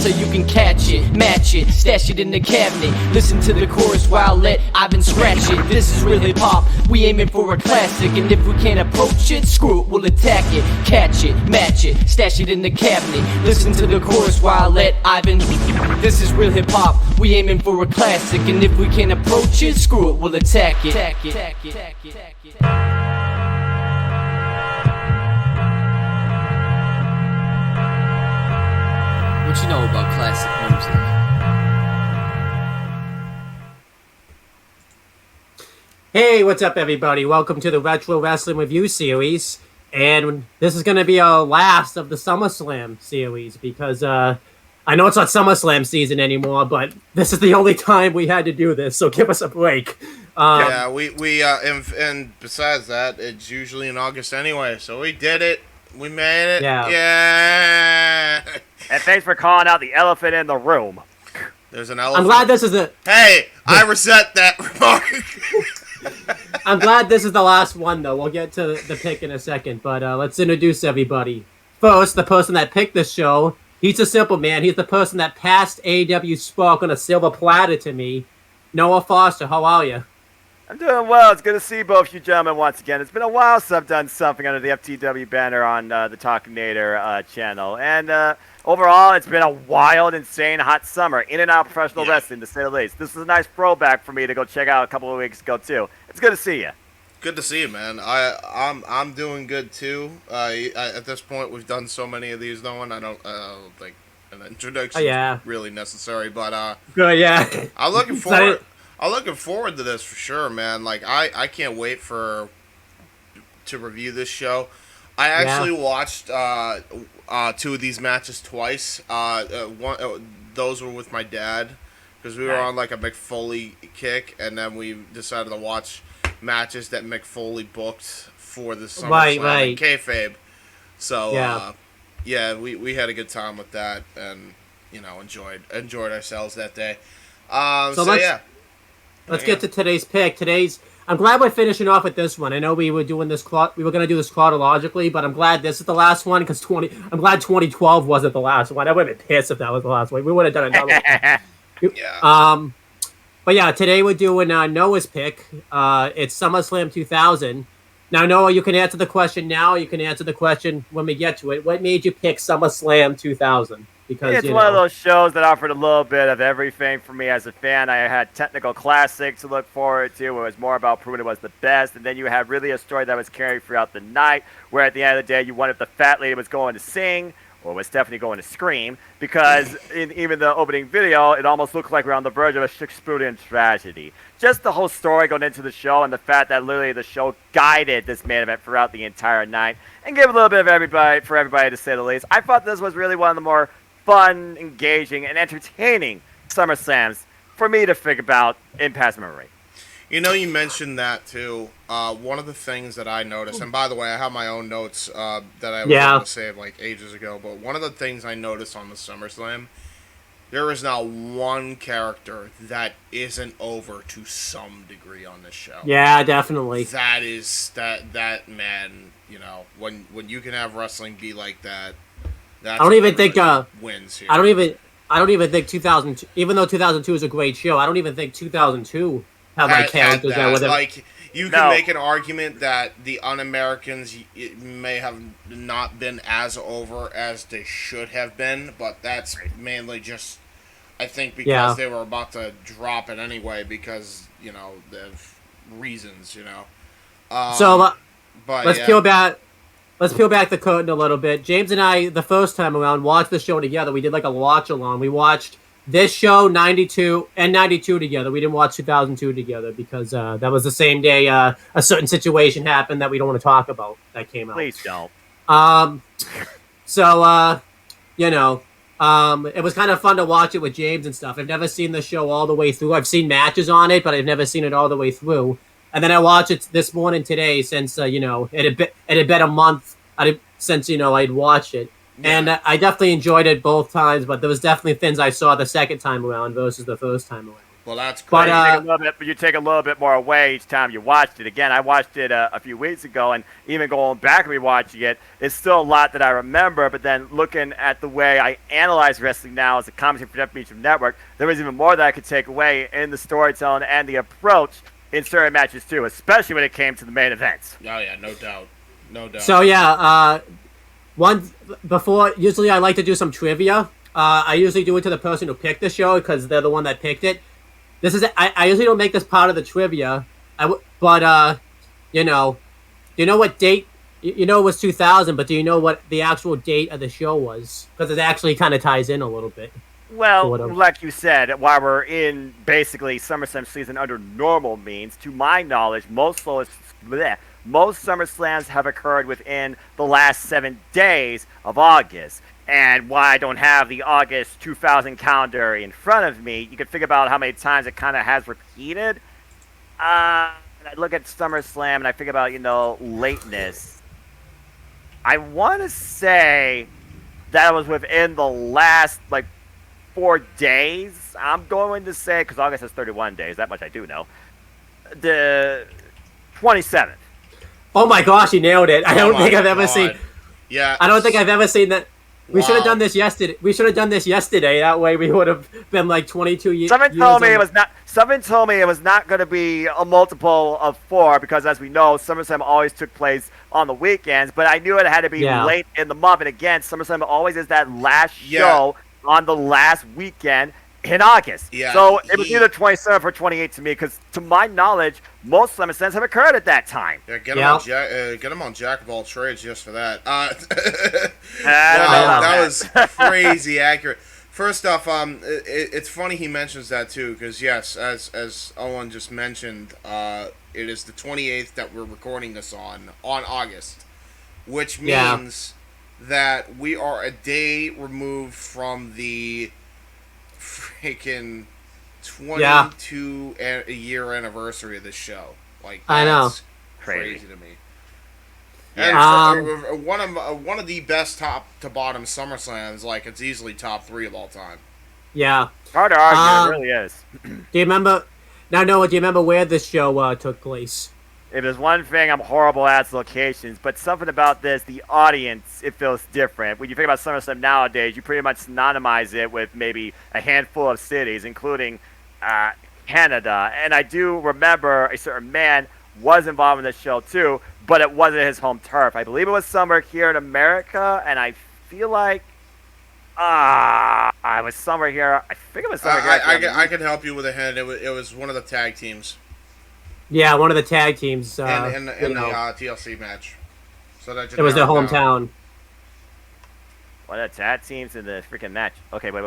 So you can catch it, match it, stash it in the cabinet. Listen to the chorus while let Ivan scratch it. This is real hip hop, we aiming for a classic. And if we can't approach it, screw it, we'll attack it. Catch it, match it, stash it in the cabinet. Listen to the chorus while let Ivan. This is real hip hop, we aiming for a classic. And if we can't approach it, screw it, we'll attack it. What you know about classic music? Hey, what's up, everybody? Welcome to the Retro Wrestling Review Series. And this is going to be our last of the SummerSlam series because I know it's not SummerSlam season anymore, but this is the only time we had to do this, so give us a break. Yeah, and besides that, it's usually in August anyway, so we did it. We made it. Yeah. And thanks for calling out the elephant in the room. There's an elephant. I'm glad this is the... Hey, I reset that remark. I'm glad this is the last one, though. We'll get to the pick in a second, but let's introduce everybody. First, the person that picked this show, he's a simple man. He's the person that passed AEW Spark on a silver platter to me. Noah Foster, how are you? I'm doing well. It's good to see both you gentlemen once again. It's been a while since I've done something under the FTW banner on the Talkinator channel. And overall, it's been a wild, insane, hot summer. In and out professional wrestling, to say the least. This is a nice throwback for me to go check out a couple of weeks ago, too. It's good to see you. Good to see you, man. I'm doing good, too. At this point, we've done so many of these, Noah, I don't think an introduction is really necessary. But good, yeah. I'm looking forward... I'm looking forward to this for sure, man. Like, I can't wait to review this show. I actually watched two of these matches twice. Those were with my dad because we were on like a Mick Foley kick, and then we decided to watch matches that Mick Foley booked for the SummerSlam and kayfabe. So we had a good time with that, and enjoyed ourselves that day. Let's get to today's pick. I'm glad we're finishing off with this one. I know we were doing this. We were going to do this chronologically, but I'm glad this is the last one because I'm glad 2012 wasn't the last one. I would have been pissed if that was the last one. We would have done another one. But yeah, today we're doing Noah's pick. It's SummerSlam 2000. Now, Noah, you can answer the question now. You can answer the question when we get to it. What made you pick SummerSlam 2000? Because it's one of those shows that offered a little bit of everything for me as a fan. I had technical classics to look forward to. It was more about proving it was the best. And then you had really a story that was carried throughout the night, where at the end of the day, you wondered if the fat lady was going to sing or was Stephanie going to scream. Because in even the opening video, it almost looked like we were on the verge of a Shakespearean tragedy. Just the whole story going into the show and the fact that literally the show guided this main event throughout the entire night and gave a little bit of everybody to say the least. I thought this was really one of the more fun, engaging, and entertaining SummerSlams for me to think about in past memory. You mentioned that too. One of the things that I noticed, and by the way, I have my own notes that I was going to say like ages ago, but one of the things I noticed on the SummerSlam, there is not one character that isn't over to some degree on this show. Yeah, definitely. That is that man. When you can have wrestling be like that. I don't even think wins here. I don't even think 2002. Even though 2002 is a great show, I don't even think 2002 had like characters that were like you can make an argument that the Un-Americans may have not been as over as they should have been, but that's mainly just I think because they were about to drop it anyway because the reasons. But Let's peel back the curtain a little bit. James and I, the first time around, watched the show together. We did like a watch-along. We watched this show, 92, and 92 together. We didn't watch 2002 together because that was the same day a certain situation happened that we don't want to talk about that came out. Please don't. So, you know, it was kind of fun to watch it with James and stuff. I've never seen the show all the way through. I've seen matches on it, but I've never seen it all the way through. And then I watched it this morning today since, it had been a month since, I'd watched it. Yeah. And I definitely enjoyed it both times, but there was definitely things I saw the second time around versus the first time around. Well, that's great. But you take a little bit more away each time you watched it. Again, I watched it a few weeks ago, and even going back and rewatching it, it's still a lot that I remember. But then looking at the way I analyze wrestling now as a commentary for Championship Network, there was even more that I could take away in the storytelling and the approach in certain matches too, especially when it came to the main events. Oh yeah, no doubt. So yeah, usually I like to do some trivia. I usually do it to the person who picked the show because they're the one that picked it. I usually don't make this part of the trivia, but do you know what date? It was 2000, but do you know what the actual date of the show was? Because it actually kind of ties in a little bit. Well, like you said, while we're in basically SummerSlam season under normal means, to my knowledge, most SummerSlams have occurred within the last 7 days of August. And while I don't have the August 2000 calendar in front of me, you can figure out how many times it kind of has repeated. I look at SummerSlam and I think about, lateness. I want to say that was within the last, 4 days. I'm going to say, because August has 31 days, that much I do know. The 27th. Oh my gosh, you nailed it. I don't think I've ever seen that. We should have done this yesterday. That way we would have been 22 years. Someone told me it was not going to be a multiple of 4 because, as we know, SummerSlam always took place on the weekends. But I knew it had to be late in the month. And again, SummerSlam always is that last show on the last weekend in August. Yeah, so it was either 27 or 28 to me because, to my knowledge, most SummerSlams have occurred at that time. Yeah, get him on Jack of all trades just for that. That was crazy accurate. First off, it's funny he mentions that too because yes, as Owen just mentioned, it is the 28th that we're recording this on August, which means that we are a day removed from the freaking 22-year anniversary of this show. I know, crazy to me. And one of the best top to bottom SummerSlams. It's easily top 3 of all time. Yeah, hard to argue. It really is. Do you remember? Now, Noah, do you remember where this show took place? If there's one thing, I'm horrible at locations, but something about this, the audience, it feels different. When you think about SummerSlam nowadays, you pretty much synonymize it with maybe a handful of cities, including Canada. And I do remember a certain man was involved in this show too, but it wasn't his home turf. I believe it was somewhere here in America, and I feel like I was somewhere here. I think it was somewhere here. I can help you with a hint. It was one of the tag teams. Yeah, one of the tag teams. In the TLC match. So that it was their hometown. One of the tag teams in the freaking match. Okay, wait.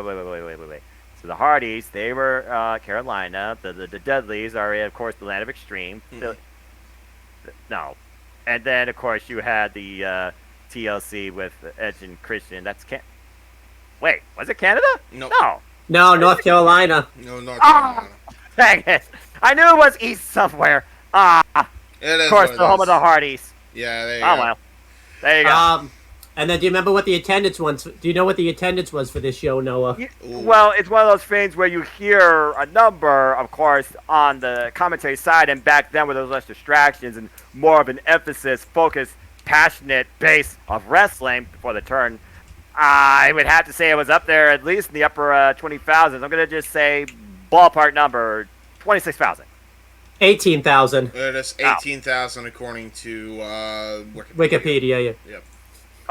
So the Hardys, they were Carolina. The Dudleys are, of course, the Land of Extreme. No. And then, of course, you had the TLC with Edge and Christian. That's Wait, was it Canada? No. No, North Carolina. No, North Carolina. Dang it. I knew it was east somewhere. Of course, the home of the Hardys. Yeah, there you go. Oh, well. There you go. And then do you remember what the attendance was? Do you know what the attendance was for this show, Noah? Well, it's one of those things where you hear a number, of course, on the commentary side, and back then where there was less distractions and more of an emphasis, focused, passionate base of wrestling before the turn. I would have to say it was up there at least in the upper 20,000s. I'm going to just say ballpark number 26,000. 18,000. It is 18,000 according to Wikipedia. Yeah. Yep.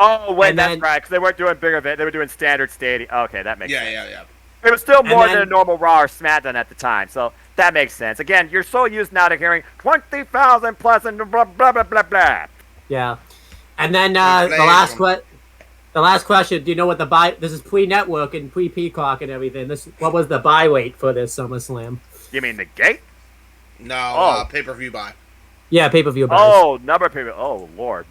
Oh, wait, that's right, because they weren't doing big event. They were doing standard stadium. Okay, that makes sense. Yeah. It was still more than a normal Raw or SmackDown at the time, so that makes sense. Again, you're so used now to hearing 20,000 plus and blah, blah, blah, blah, blah. Yeah. And then the last question, do you know what this is pre-network and pre-Peacock and everything. What was the buy weight for this SummerSlam? You mean the gate? No, pay-per-view buy. Yeah, pay-per-view buy. Oh, number pay-per-view. Oh, Lord.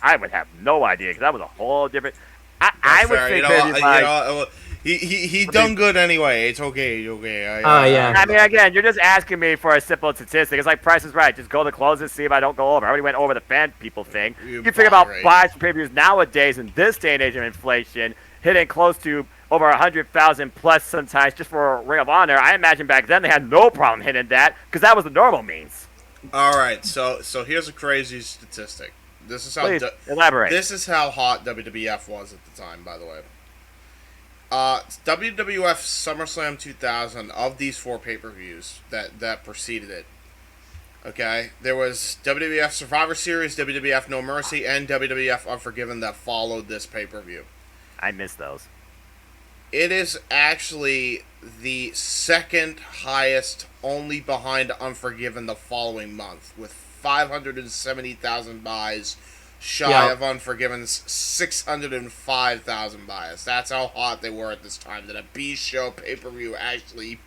I would have no idea because that was a whole different. I That's would fair. think You know, pay-per-views like. he done good anyway. It's okay. Okay. Yeah. I mean, again, you're just asking me for a simple statistic. It's like Price is Right. Just go to close and see if I don't go over. I already went over the fan people thing. You think about buys for pay-per-views nowadays in this day and age of inflation, hitting close to over 100,000 plus sometimes just for a Ring of Honor. I imagine back then they had no problem hitting that because that was the normal means. All right. So here's a crazy statistic. This is how Please elaborate. This is how hot WWF was at the time, by the way. WWF SummerSlam 2000, of these 4 pay-per-views that preceded it, okay, there was WWF Survivor Series, WWF No Mercy, and WWF Unforgiven that followed this pay-per-view. I miss those. It is actually the second highest, only behind Unforgiven the following month, with 570,000 buys, shy of Unforgiven's 605,000 buys. That's how hot they were at this time. That a B-show pay-per-view actually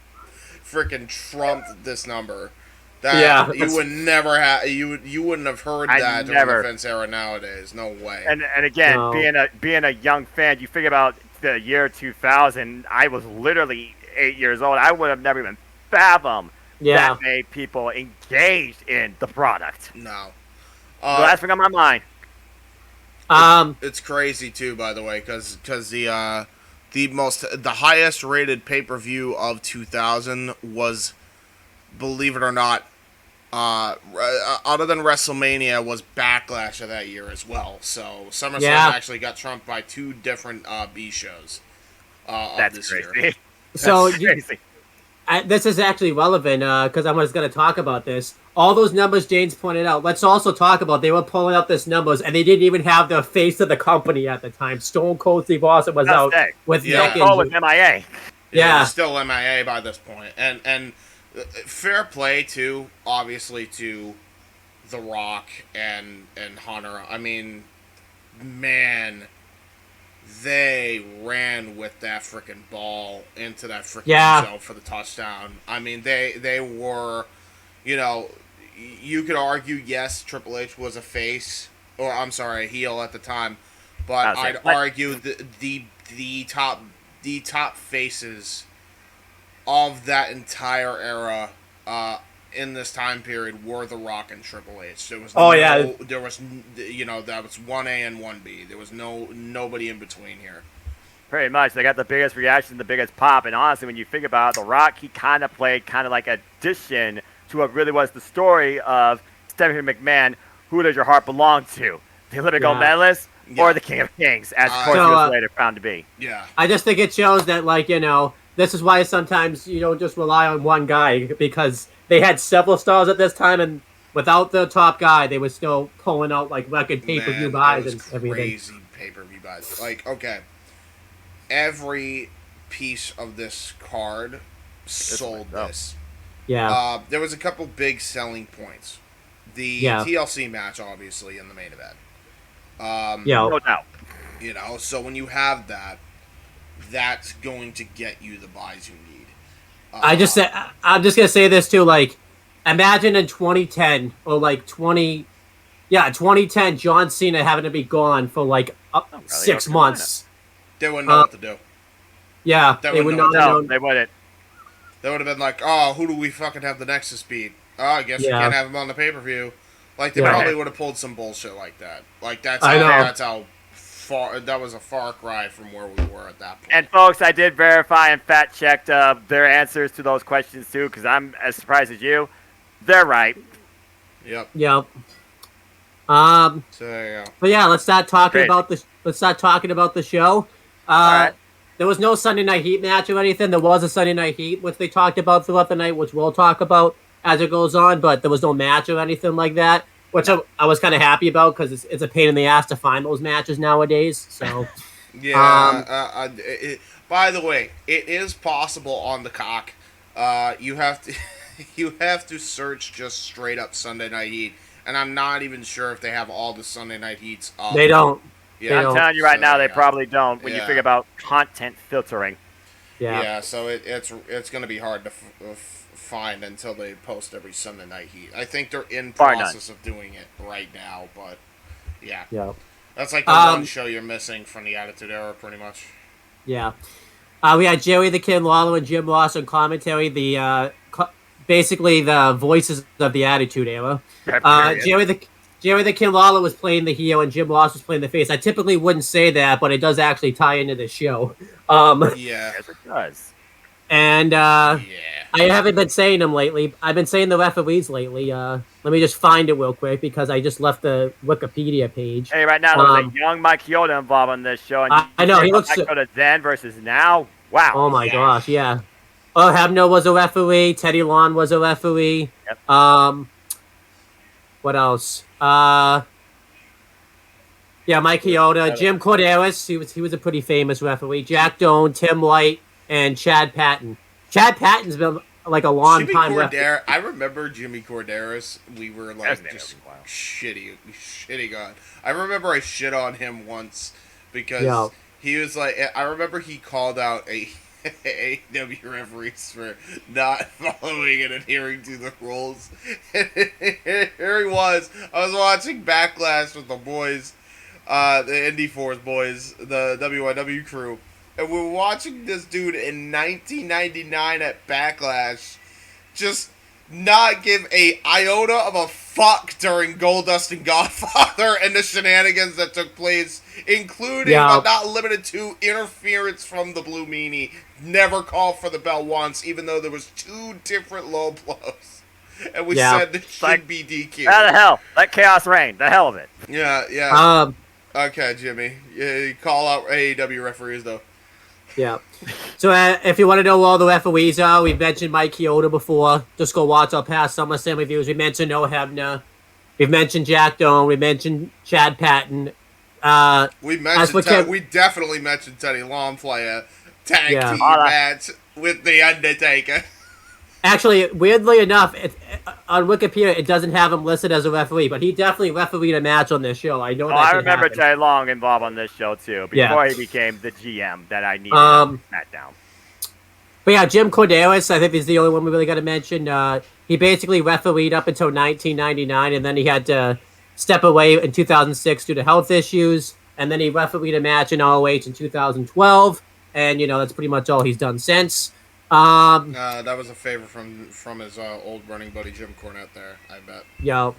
freaking trumped this number. That you would never have. You wouldn't have heard that during the Vince era nowadays. No way. And again, being a young fan, you figure about the year 2000. I was literally 8 years old. I would have never even fathomed that many people engaged in the product. No. The last thing on my mind. It's crazy too, by the way, because the highest rated pay-per-view of 2000 was, believe it or not, other than WrestleMania, was Backlash of that year as well. So SummerSlam actually got trumped by 2 different B shows of this year. So crazy. This is actually relevant because I was going to talk about this. All those numbers James pointed out, let's also talk about, they were pulling out these numbers, and they didn't even have the face of the company at the time. Stone Cold Steve Austin was out with neck injury. Oh, with MIA. Yeah, still MIA by this point. And fair play, too, obviously, to The Rock and Hunter. I mean, man, they ran with that freaking ball into that freaking zone for the touchdown. I mean, they were, you could argue, yes, Triple H was a face, or I'm sorry, a heel at the time, but I'd argue the top faces of that entire era in this time period were The Rock and Triple H. There was there was that was 1A and 1B. There was nobody in between here. Pretty much, they got the biggest reaction, the biggest pop, and honestly, when you think about it, The Rock, he kind of played like addition to what really was the story of Stephanie McMahon. Who does your heart belong to? The Olympic gold medalist or the King of Kings, as of course he was later found to be? Yeah. I just think it shows that, this is why sometimes you don't just rely on one guy, because they had several stars at this time, and without the top guy, they were still pulling out record pay-per-view buys and everything. Crazy pay-per-view buys. Okay, every piece of this card sold this. Yeah. There was a couple big selling points. The TLC match, obviously, in the main event. No doubt. So when you have that, that's going to get you the buys you need. I'm just gonna say this too. Imagine in 2010 or 2010, John Cena having to be gone for 6 months. They wouldn't know what to do. Yeah, they would not. No, they wouldn't. They would have been like, "Oh, who do we fucking have the Nexus beat? Oh, I guess we can't have him on the pay-per-view." They probably would have pulled some bullshit like that. That's how far that was a far cry from where we were at that point. And folks, I did verify and fact checked their answers to those questions too, because I'm as surprised as you. They're right. Yep. So there you go. But let's start talking about the. Let's start talking about the show. Right. There was no Sunday Night Heat match or anything. There was a Sunday Night Heat, which they talked about throughout the night, which we'll talk about as it goes on. But there was no match or anything like that, which I was kind of happy about, because it's a pain in the ass to find those matches nowadays. So by the way, it is possible on the cock. You have to search just straight up Sunday Night Heat, and I'm not even sure if they have all the Sunday Night Heats up. They don't. I'm telling you right now, they probably don't. When you think about content filtering. Yeah. So it's going to be hard to find until they post every Sunday Night Heat. I think they're in process of doing it right now, but yeah. That's like the one show you're missing from the Attitude Era, pretty much. Yeah. We had Jerry the Kid Lawler and Jim Ross on commentary. Basically the voices of the Attitude Era. Jerry the Kid Lawler was playing the heel and Jim Ross was playing the face. I typically wouldn't say that, but it does actually tie into the show. Yeah. Yes, it does. And I haven't been saying them lately. I've been saying the referees lately. Let me just find it real quick because I just left the Wikipedia page. Hey, right now there's a young Mike Chioda involved on this show. And I know he looks. Mike Chioda then versus now. Wow. Oh my gosh, yeah. Oh, Hebner was a referee. Teddy Long was a referee. Yep. What else? Yeah, Mike Chioda, Jim Corderas. He was a pretty famous referee. Jack Doan, Tim White, and Chad Patton. Chad Patton's been like a long time referee. I remember Jimmy Corderas. We were like just shitting on. I remember I shit on him once because he was like. I remember he called out AEW referees for not following and adhering to the rules. And here he was. I was watching Backlash with the boys, the Indie Force boys, the WYW crew. And we're watching this dude in 1999 at Backlash just not give a iota of a fuck during Goldust and Godfather and the shenanigans that took place, including but not limited to interference from the Blue Meanie. Never called for the bell once, even though there was 2 different low blows. And we said this should be DQ. How the hell? Let chaos reign. The hell of it. Yeah. Okay, Jimmy. You call out AEW referees, though. Yeah. So if you want to know who all the referees are, we've mentioned Mike Chioda before. Just go watch our past SummerSlam reviews. We mentioned No Hebner. We've mentioned Jack Doan. We mentioned Chad Patton. We definitely mentioned Teddy Long play a tag team match with The Undertaker. Actually, weirdly enough, on Wikipedia, it doesn't have him listed as a referee, but he definitely refereed a match on this show. I know that. I remember Teddy Long involved on this show, too, before he became the GM that I needed Matt down. But yeah, Jim Corderas, I think he's the only one we really got to mention. He basically refereed up until 1999, and then he had to step away in 2006 due to health issues, and then he refereed a match in ROH in 2012, and, that's pretty much all he's done since. That was a favor from his old running buddy Jim Cornette there, I bet. Yeah.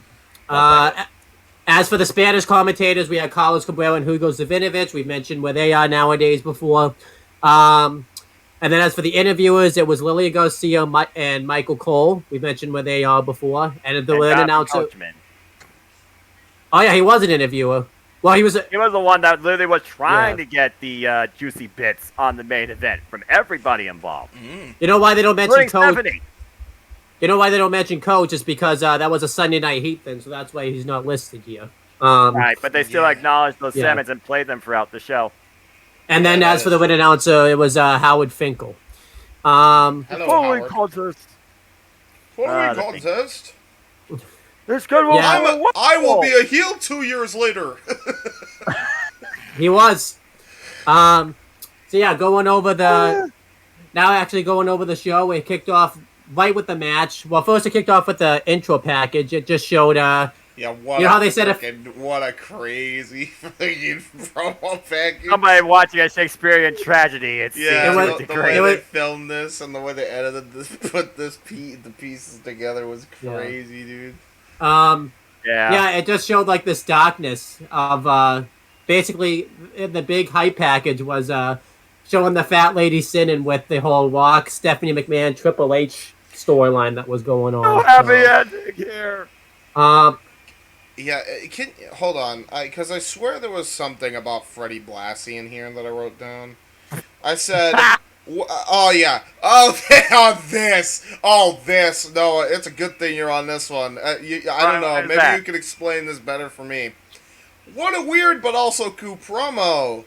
As for the Spanish commentators, we had Carlos Cabrera and Hugo Savinovich. We've mentioned where they are nowadays before. And then as for the interviewers, it was Lilia Garcia and Michael Cole. We've mentioned where they are before. And the announcer. Oh yeah, he was an interviewer. Well, he was the one that literally was trying to get the juicy bits on the main event from everybody involved. You know why they don't mention Coach? You know why they don't mention Coach is because that was a Sunday Night Heat thing, so that's why he's not listed here. Right, but they still acknowledged those segments and played them throughout the show. And then as for the ring announcer, it was Howard Finkel. Hello, following Howard. contest. This good one. I will be a heel 2 years later. He was. So yeah, going over the show, we kicked off right with the match. Well, first it kicked off with the intro package. It just showed how they said what a crazy freaking promo package. Somebody watching a Shakespearean tragedy. The way they filmed this and the way they edited this, put the pieces together was crazy, dude. It just showed like this darkness of basically the big hype package was showing the fat lady sinning with the whole Rock, Stephanie McMahon, Triple H storyline that was going on. Oh, happy ending here. Hold on, because I swear there was something about Freddie Blassie in here that I wrote down. I said, this. No, it's a good thing you're on this one. I don't know, maybe you could explain this better for me. What a weird but also cool promo.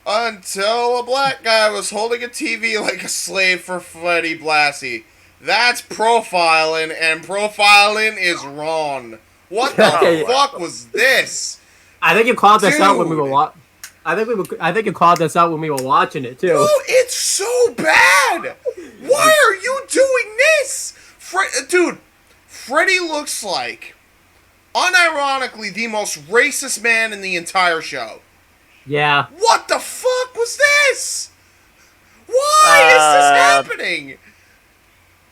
Until a black guy was holding a TV like a slave for Freddie Blassie. That's profiling, and profiling is wrong. What the fuck was this? I think you called this out when we were watching. I think you called this out when we were watching it too. Oh, it's so bad. Why are you doing this, Dude? Freddie looks like unironically the most racist man in the entire show. Yeah. What the fuck was this? Why is this happening?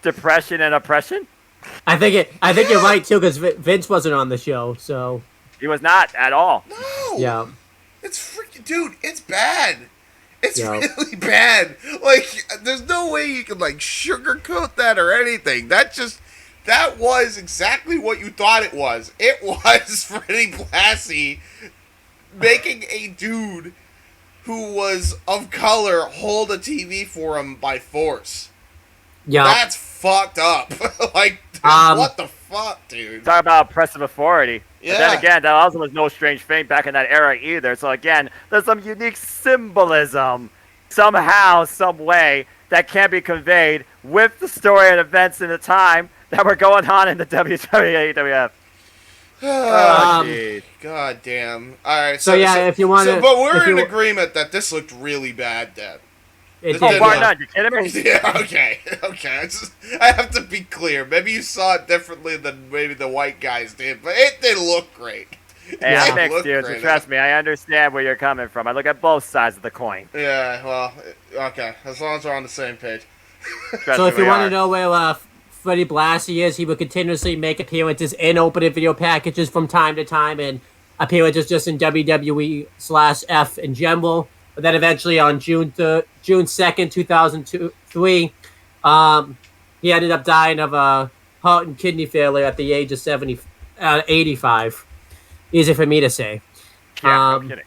Depression and oppression? I think you're right too, because Vince wasn't on the show, so He was not at all. No. yeah. It's freaking, dude. It's bad. It's Yeah. really bad. Like, there's no way you can like sugarcoat that or anything. That was exactly what you thought it was. It was Freddie Blassie making a dude who was of color hold a TV for him by force. Yeah. That's fucked up. Like, dude, what the fuck, dude? Talk about oppressive authority. Yeah. But then again, that also was no strange thing back in that era either. So again, there's some unique symbolism somehow, some way that can be conveyed with the story and events in the time that were going on in the WWF. Oh, jeez. God damn. Alright, So, yeah, if you wanna- but we're if you in wa- agreement that this looked really bad, Dad. It Oh, did, Why yeah. not? You kidding me? Yeah, okay. I have to be clear. Maybe you saw it differently than maybe the white guys did, but it didn't look great. Hey, Yeah. I'm mixed, Look dude. So great. trust me, I understand where you're coming from. I look at both sides of the coin. Yeah, well, okay. As long as we're on the same page. Trust So me, if you we want are. to know where Freddie Blassie is, he would continuously make appearances in opening video packages from time to time, and appearances just in WWE/F in general. But then eventually on June 2nd, 2003, he ended up dying of a heart and kidney failure at the age of 85. Easy for me to say. Yeah, no kidding.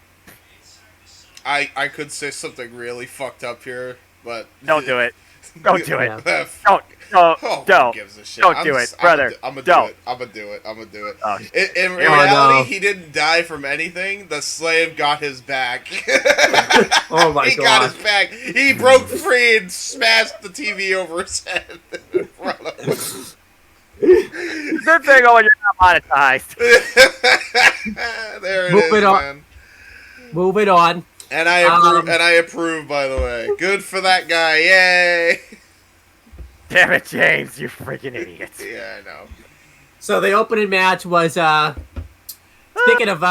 I could say something really fucked up here, but Don't do it. Don't do it. Yeah. Don't. Oh, Don't. who gives a shit? Don't do it, brother. I'm gonna Don't. do it. I'm gonna do it. I'm gonna do it. Oh, In Oh, reality, no. he didn't die from anything. The slave got his back. Oh my He got god. his back. He broke free and smashed the TV over his head in front of him. Good thing when you're not monetized. There it Move is, it on. man. Moving on. And I approve. Um, And I approve. By the way, good for that guy. Yay! Damn it, James, you freaking idiot. Yeah, I know. So the opening match was speaking of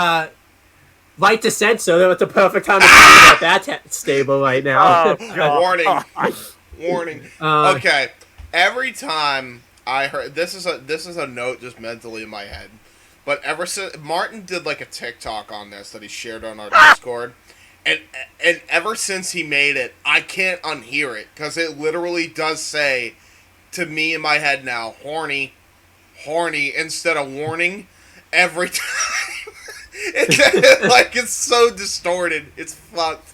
right to censor, that was the perfect time to talk about that stable right now. Oh, God. Warning. Warning. Uh, Okay. Every time I heard this is a note just mentally in my head. But ever since Martin did like a TikTok on this that he shared on our Discord, and ever since he made it, I can't unhear it because it literally does say to me in my head now, horny instead of warning every time. It's so distorted. It's fucked.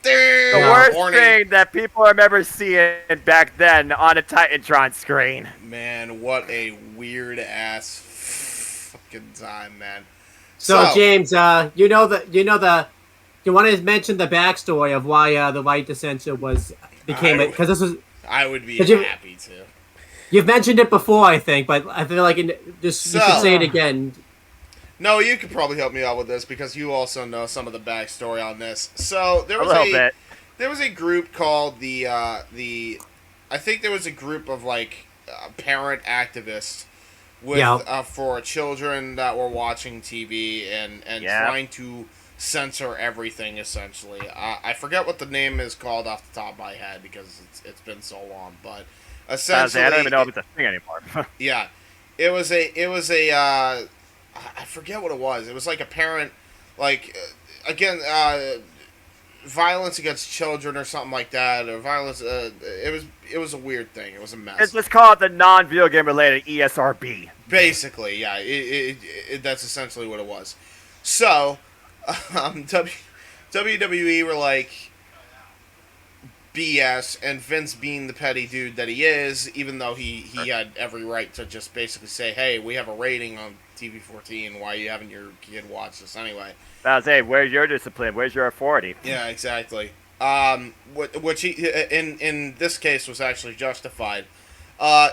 The worst thing that people remember seeing back then on a Titantron screen. Man, what a weird ass fucking time, man. so James, you want to mention the backstory of why the right to censor became it, because this was I would be Could you- happy to. you've mentioned it before, I think, but I feel like you should say it again. No, you could probably help me out with this because you also know some of the backstory on this. So there A was little bit. there was a group called the I think there was a group of like parent activists with Yeah. For children that were watching TV and Yeah. trying to censor everything essentially. I forget what the name is called off the top of my head because it's been so long, but essentially I don't even know if it's a thing anymore. yeah, it was a I forget what it was. It was like a parent, like again, violence against children or something like that, or violence. It was a weird thing. It was a mess. It's just called the non-video game related ESRB. Basically, yeah, that's essentially what it was. So, WWE were like BS, and Vince being the petty dude that he is, even though he had every right to just basically say, hey, we have a rating on TV-14, why are you having your kid watch this anyway? I was hey, where's your discipline? Where's your authority? Yeah, exactly. Which he, in this case, was actually justified.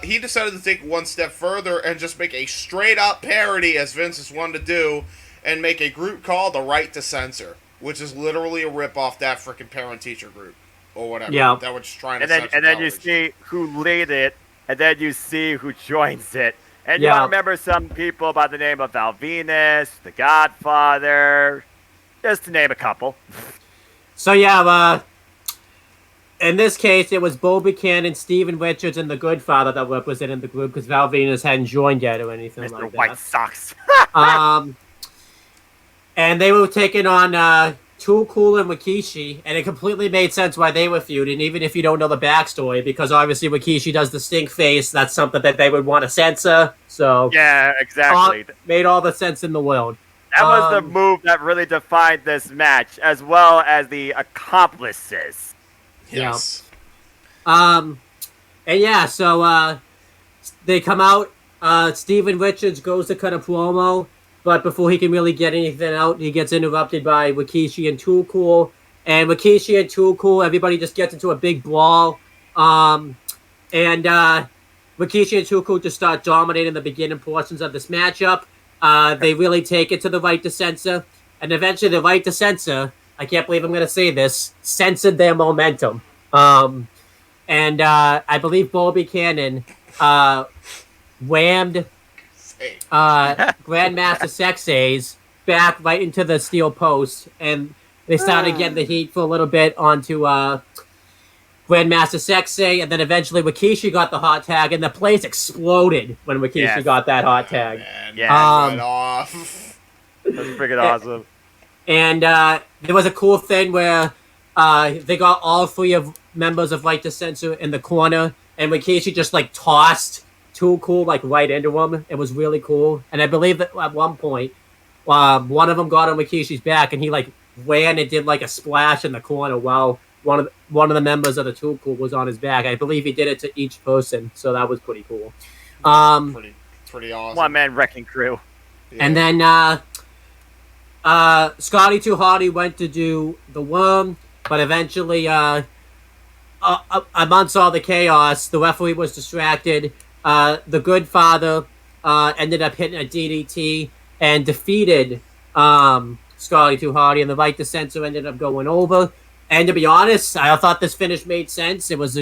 He decided to take one step further and just make a straight-up parody, as Vince is one to do, and make a group called The Right to Censor, which is literally a rip-off that freaking parent-teacher group. Or whatever. Yeah. That was trying to And then censor you television. see who lead it, and then you see who joins it, And you might remember some people by the name of Val Venus, The Godfather, just to name a couple. So in this case, it was Bo Buchanan, Steven Richards, and The Goodfather that represented the group because Val Venus hadn't joined yet or anything Mr. like that. White Sox. And they were taking on Too Cool and Rikishi, and it completely made sense why they were feuding, even if you don't know the backstory, because obviously Rikishi does the stink face. That's something that they would want to censor. So yeah, exactly. Made all the sense in the world. That was the move that really defined this match, as well as the accomplices. Yes. And yeah, so they come out. Steven Richards goes to cut a promo, but before he can really get anything out, he gets interrupted by Rikishi and Too Cool. And Rikishi and Too Cool, everybody just gets into a big brawl. And Rikishi and Too Cool just start dominating the beginning portions of this matchup. They really take it to the right to censor. And eventually the right to censor, I can't believe I'm going to say this, censored their momentum. And I believe Bo Buchanan whammed Grandmaster Sexay's back right into the steel post, and they started getting the heat for a little bit onto Grandmaster Sexay, and then eventually Rikishi got the hot tag, and the place exploded when Rikishi got that hot tag. Man, yeah, right off. That's freaking awesome. And there was a cool thing where they got all three of members of Right to Censor in the corner, and Rikishi just like tossed Too Cool like right into him. It was really cool. And I believe that at one point, one of them got on Rikishi's back, and he like ran and did like a splash in the corner while one of the members of the Too Cool was on his back. I believe he did it to each person, so that was pretty cool. Pretty awesome. One man wrecking crew. Yeah. And then Scotty 2 Hotty went to do the worm, but eventually amongst all the chaos, the referee was distracted. The Goodfather ended up hitting a DDT and defeated Scotty 2 Hotty, and the Right to Censor ended up going over. And to be honest, I thought this finish made sense. It was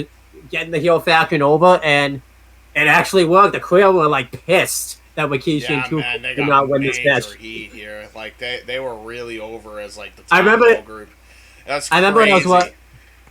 getting the heel faction over, and it actually worked. The crowd were like pissed that Rikishi and Too Cool did not win this match. Heat here. Like they were really over as like the top group. That's crazy.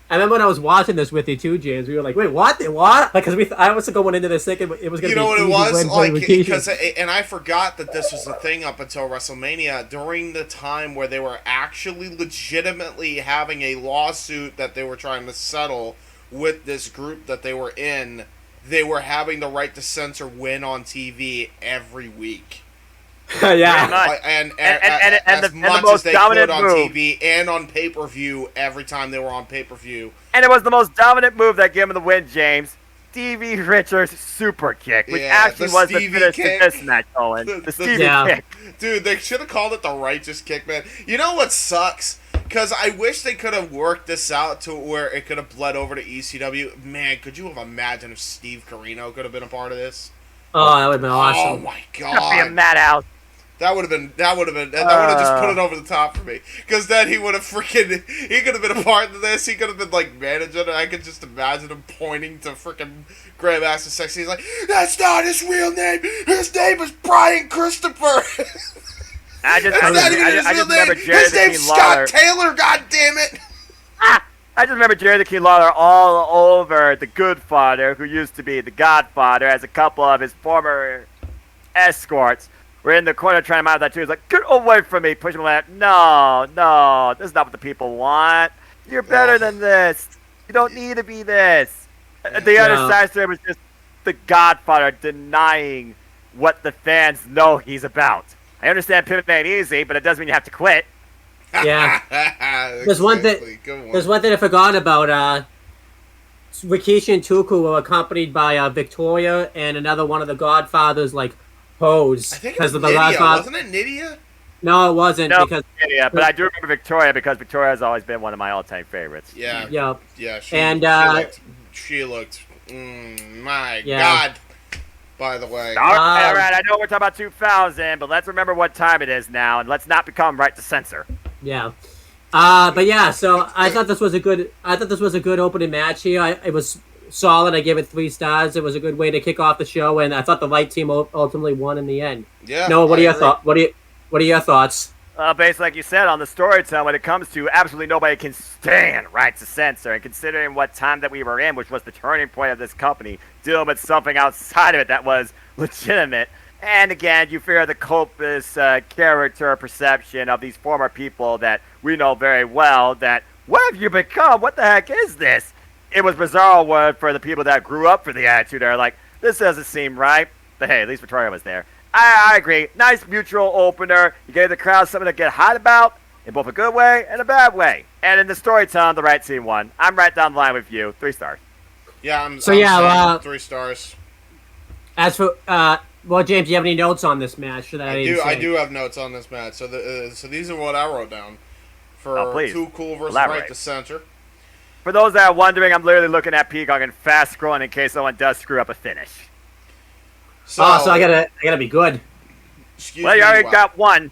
I remember when I was watching this with you too, James. We were like, "Wait, what? What?" Like, because I was going into this thinking it was going to be. You know what it was like? Because and I forgot that this was the thing up until WrestleMania. During the time where they were actually legitimately having a lawsuit that they were trying to settle with this group that they were in, they were having the Right to Censor win on TV every week. Yeah, and the much most as they dominant could on move. TV and on pay-per-view every time they were on pay-per-view. And it was the most dominant move that gave him the win, James. Stevie Richards' super kick, which actually was the finish to this match, Owen. The Stevie kick. Dude, they should have called it the righteous kick, man. You know what sucks? Because I wish they could have worked this out to where it could have bled over to ECW. Man, could you have imagined if Steve Corino could have been a part of this? Oh, that would have been awesome. Oh my god. That'd be a madhouse. That would have just put it over the top for me. Because then he would have he could have been a part of this. He could have been like managing, and I could just imagine him pointing to freaking Grandmaster Sexy. He's like, "That's not his real name. His name is Brian Christopher." I just remember Jerry his the name's King Scott Lawler. Taylor. God damn it! I just remember Jerry the King Lawler all over the Goodfather, who used to be the Godfather, as a couple of his former escorts were in the corner trying to mount that too. He's like, "Get away from me!" Pushing him like, "No, this is not what the people want. You're better than this. You don't need to be this." The other side story was just the Godfather denying what the fans know he's about. I understand pivot ain't easy, but it doesn't mean you have to quit. Yeah. There's one thing I forgot about. Rikishi and Too Cool were accompanied by Victoria and another one of the Godfathers, like Hose. I think it was Nydia. Wasn't it Nydia? No, it wasn't. No, because yeah, but I do remember Victoria because Victoria has always been one of my all-time favorites. Yeah. Yeah. Yeah. She looked. My God. By the way. All right. I know we're talking about 2000, but let's remember what time it is now, and let's not become Right to Censor. Yeah. But yeah, so I thought this was a good opening match here. It was solid. I give it 3 stars. It was a good way to kick off the show, and I thought the light team ultimately won in the end. Yeah. Noah, what are your thoughts? What are your thoughts? Based like you said on the storytelling, when it comes to absolutely nobody can stand Right to Censor, and considering what time that we were in, which was the turning point of this company, dealing with something outside of it that was legitimate. And again, you figure the Copus character perception of these former people that we know very well, that what have you become? What the heck is this? It was bizarre word for the people that grew up for the Attitude Era. Like, this doesn't seem right. But hey, at least Victoria was there. I agree. Nice mutual opener. You gave the crowd something to get hot about in both a good way and a bad way. And in the storytelling, the right team won. I'm right down the line with you. 3 stars. Yeah, I'm yeah, 3 stars. As for well, James, do you have any notes on this match? I do have notes on this match. So so these are what I wrote down for Too Cool versus Right to Censor. For those that are wondering, I'm literally looking at Peacock and fast scrolling in case someone does screw up a finish. So I gotta be good. Excuse well, you me, already wow. got one.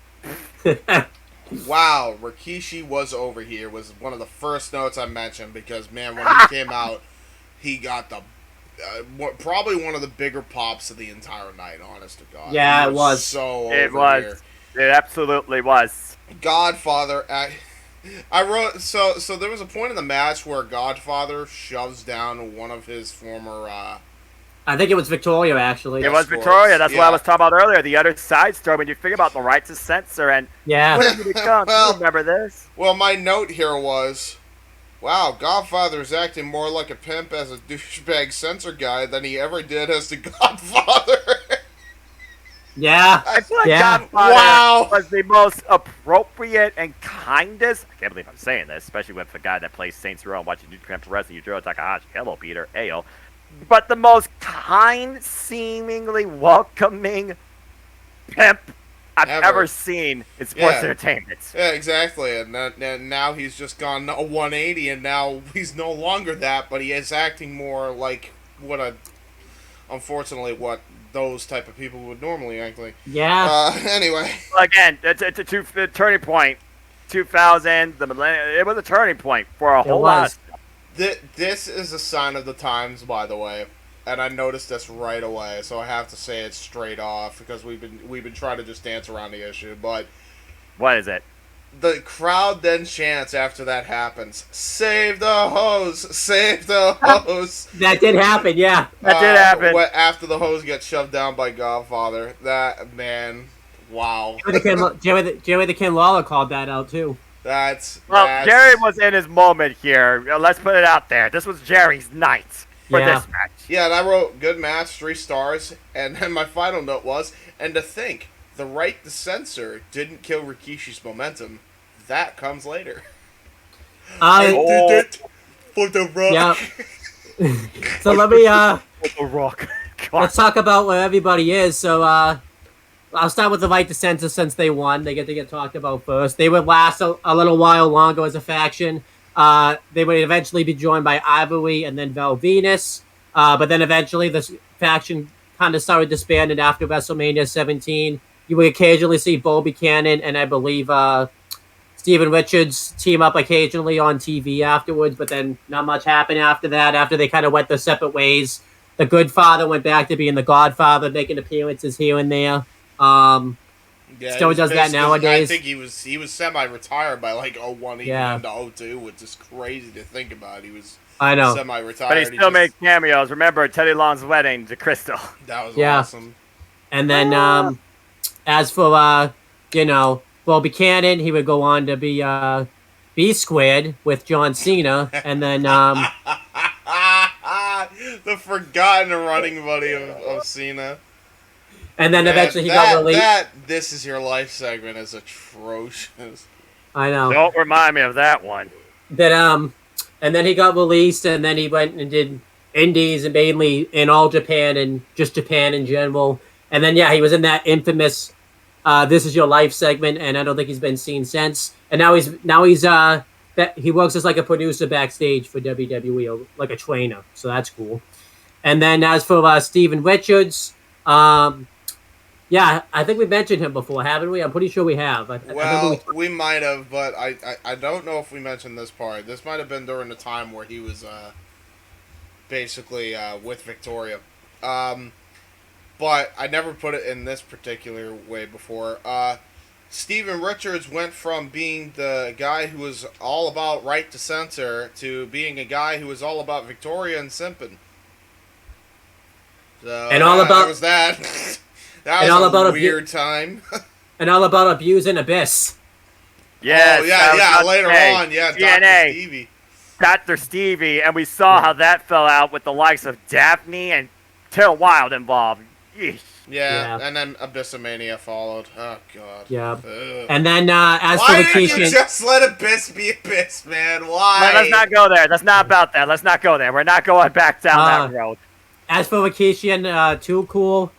Wow, Rikishi was over here was one of the first notes I mentioned because, man, when he came out, he got the probably one of the bigger pops of the entire night, honest to God. Yeah, He it was. so It over was. here. It absolutely was. Godfather, I wrote, so there was a point in the match where Godfather shoves down one of his former, I think it was Victoria, actually. It was Victoria. That's what I was talking about earlier. The other side story, when you figure about the Right to Censor and Yeah. what have you become? Well- You remember this? Well, my note here was, wow, Godfather's acting more like a pimp as a douchebag censor guy than he ever did as the Godfather. Yeah. I feel like Yeah. Godfather was the most appropriate and kindest. I can't believe I'm saying this, especially with the guy that plays Saints Row and watching New Japan Pro Wrestling, Yujiro Takahashi. Hello, Peter. Ayo. But the most kind, seemingly welcoming pimp I've ever seen in sports entertainment. Yeah, exactly. And now he's just gone a 180, and now he's no longer that, but he is acting more like unfortunately, what those type of people would normally act like. Yeah. Anyway. Again, it's a turning point. 2000, the millennium. It was a turning point for a whole lot. This is a sign of the times, by the way, and I noticed this right away. So I have to say it straight off because we've been trying to just dance around the issue. But what is it? The crowd then chants after that happens, "Save the hose! Save the hose!" That did happen, yeah. That did happen. After the hose gets shoved down by Godfather. That, man, wow. Jerry the King Lawler called that out, too. Jerry was in his moment here. Let's put it out there. This was Jerry's night for this match. Yeah, and I wrote, good match, 3 stars. And then my final note was, and to think, the Right to Censor didn't kill Rikishi's momentum. That comes later. I did it for the Rock. Yeah. So let me The Rock. let's talk about where everybody is. So I'll start with the Right to Censor since they won. They get to get talked about first. They would last a little while longer as a faction. They would eventually be joined by Ivory and then Val Venus. But then eventually this faction kind of started disbanding after WrestleMania 17. You would occasionally see Bo Buchanan and I believe Steven Richards team up occasionally on TV afterwards, but then not much happened after that. After they kind of went their separate ways, the Good Father went back to being the Godfather, making appearances here and there. Still does that nowadays. I think he was semi-retired by like 01 into 02, which is crazy to think about. He was semi-retired. But he still made cameos. Remember Teddy Long's wedding to Crystal. That was awesome. And then as for Bo Buchanan, he would go on to be B Squared with John Cena, and then the forgotten running buddy of Cena. And then eventually he got released. This Is Your Life segment is atrocious. I know. Don't remind me of that one. And then he got released, and then he went and did indies and mainly in all Japan and just Japan in general. And then he was in that infamous This Is Your Life segment, and I don't think he's been seen since. And now he's he works as like a producer backstage for WWE, or like a trainer, so that's cool. And then as for Steven Richards, I think we mentioned him before, haven't we? I'm pretty sure we have. We might have, but I don't know if we mentioned this part. This might have been during the time where he was basically with Victoria. But I never put it in this particular way before. Steven Richards went from being the guy who was all about right to censor to being a guy who was all about Victoria and simping. So, and all about that was that. That was all a about weird time. and all about abusing Abyss. Yes, oh yeah. Later on, yeah, DNA. Dr. Stevie. Dr. Stevie, and we saw how that fell out with the likes of Daphne and Taylor Wilde involved. Yeesh. Yeah, and then Abyssomania followed. Oh god. Yeah. Ugh. And then as Why for didn't you Vacation, just let Abyss be Abyss, man? Why? Let's not go there. That's not about that. Let's not go there. We're not going back down that road. as for Vacation, Too Cool.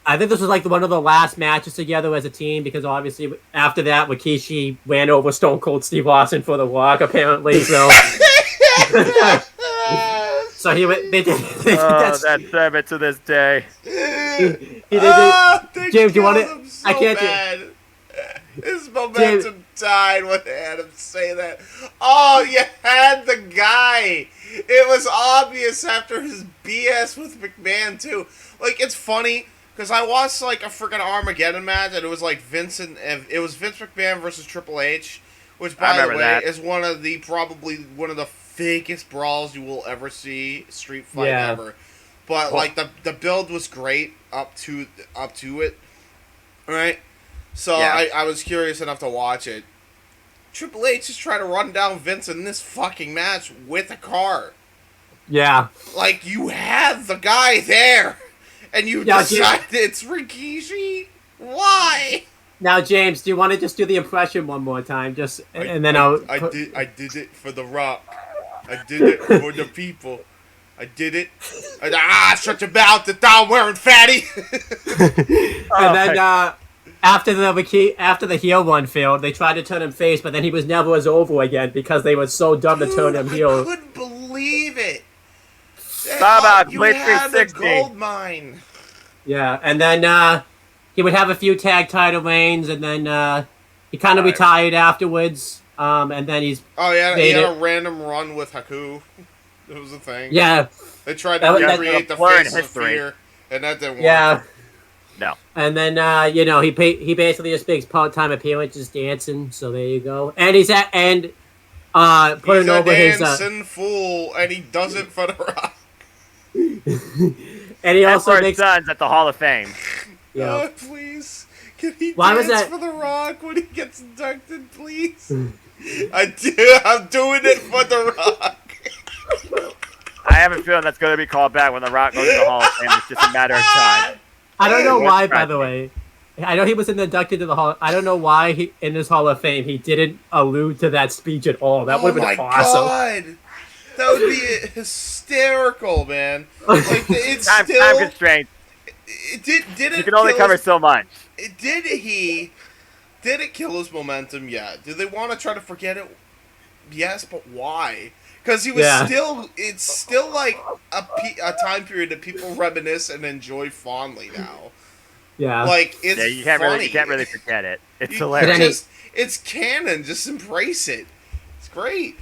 I think this was like one of the last matches together as a team because obviously after that, Rikishi ran over Stone Cold Steve Austin for the walk apparently. So, so they did that. That servant to this day. James, you want it? So I can't. bad. His momentum died when they had him say that. Oh, you had the guy. It was obvious after his BS with McMahon too. Like, it's funny because I watched like a freaking Armageddon match and it was like Vince McMahon versus Triple H, which by the way is probably one of the fakest brawls you will ever see street fight ever. But like the build was great up to it, right? So I was curious enough to watch it. Triple H is trying to run down Vince in this fucking match with a car. Yeah. Like, you have the guy there, and you decide it's Rikishi? Why? Now, James, do you want to just do the impression one more time? I did it for The Rock. I did it for the people. I did it. Shut your mouth, the down wearing fatty. And then after the heel one failed, they tried to turn him face, but then he was never as over again because they were so dumb to turn him heel. I couldn't believe it. How about you Blade had the 360? gold mine. Yeah, and then he would have a few tag title reigns, and then he kind of retired afterwards. And then he had a random run with Haku. It was a thing. Yeah. They tried to recreate the face of fear, and that didn't work. Yeah. No. And then he basically just makes part-time appearances dancing. So there you go. And he's putting over his dancing fool, and he does it for The Rock. And he also for makes sons at the Hall of Fame. Yeah. Oh, please, can he Why dance was that? for The Rock when he gets inducted, please? I'm doing it for The Rock. I have a feeling that's going to be called back when The Rock goes to the Hall of Fame. It's just a matter of time. I don't know why, by the way. I know he was inducted to the Hall. I don't know why in his Hall of Fame he didn't allude to that speech at all. That would have been awesome. God. That would be hysterical, man. Like, it's Time constraints. Did You can only cover so much. Did it kill his momentum? Yeah. Did they want to try to forget it? Yes, but why? Because he was it's still like a time period that people reminisce and enjoy fondly now. Yeah. Like, it's you can't really forget it. It's hilarious. It's canon. Just embrace it. It's great.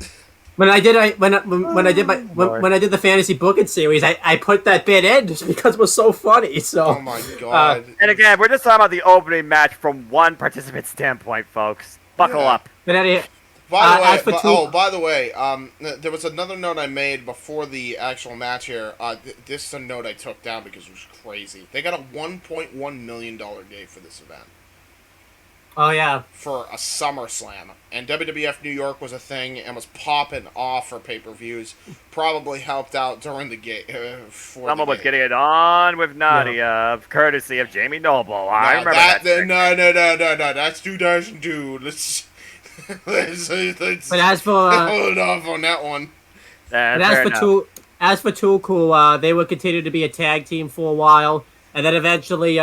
When I did the fantasy booking series, I put that bit in just because it was so funny. So. Oh my god! And again, we're just talking about the opening match from one participant standpoint, folks. Buckle up. By the way, there was another note I made before the actual match here. This is a note I took down because it was crazy. They got a $1.1 million day for this event. Oh yeah. For a SummerSlam, and WWF New York was a thing and was popping off for pay-per-views. Probably helped out during the game. Someone was getting it on with Nadia, courtesy of Jamie Noble. I remember that. No. That's 2002. Let's but as for hold off on that one. As for Too Cool, they would continue to be a tag team for a while, and then eventually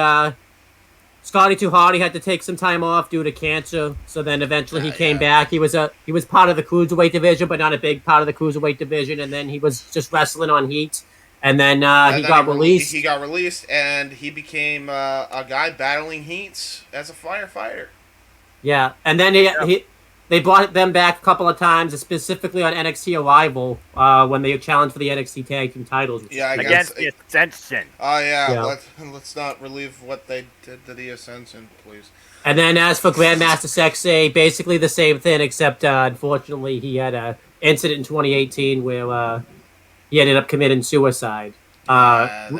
Scotty 2 Hotty had to take some time off due to cancer. So then eventually he came back. He was part of the cruiserweight division, but not a big part of the cruiserweight division. And then he was just wrestling on Heat. And then he got released. He got released, and he became a guy battling Heats as a firefighter. Yeah, and then they brought them back a couple of times, specifically on NXT Arrival when they challenged for the NXT Tag Team titles. Yeah, against the Ascension. Oh yeah, Yeah. let's not relieve what they did to the Ascension, please. And then as for Grandmaster Sexay, basically the same thing, except unfortunately he had an incident in 2018 where he ended up committing suicide. That's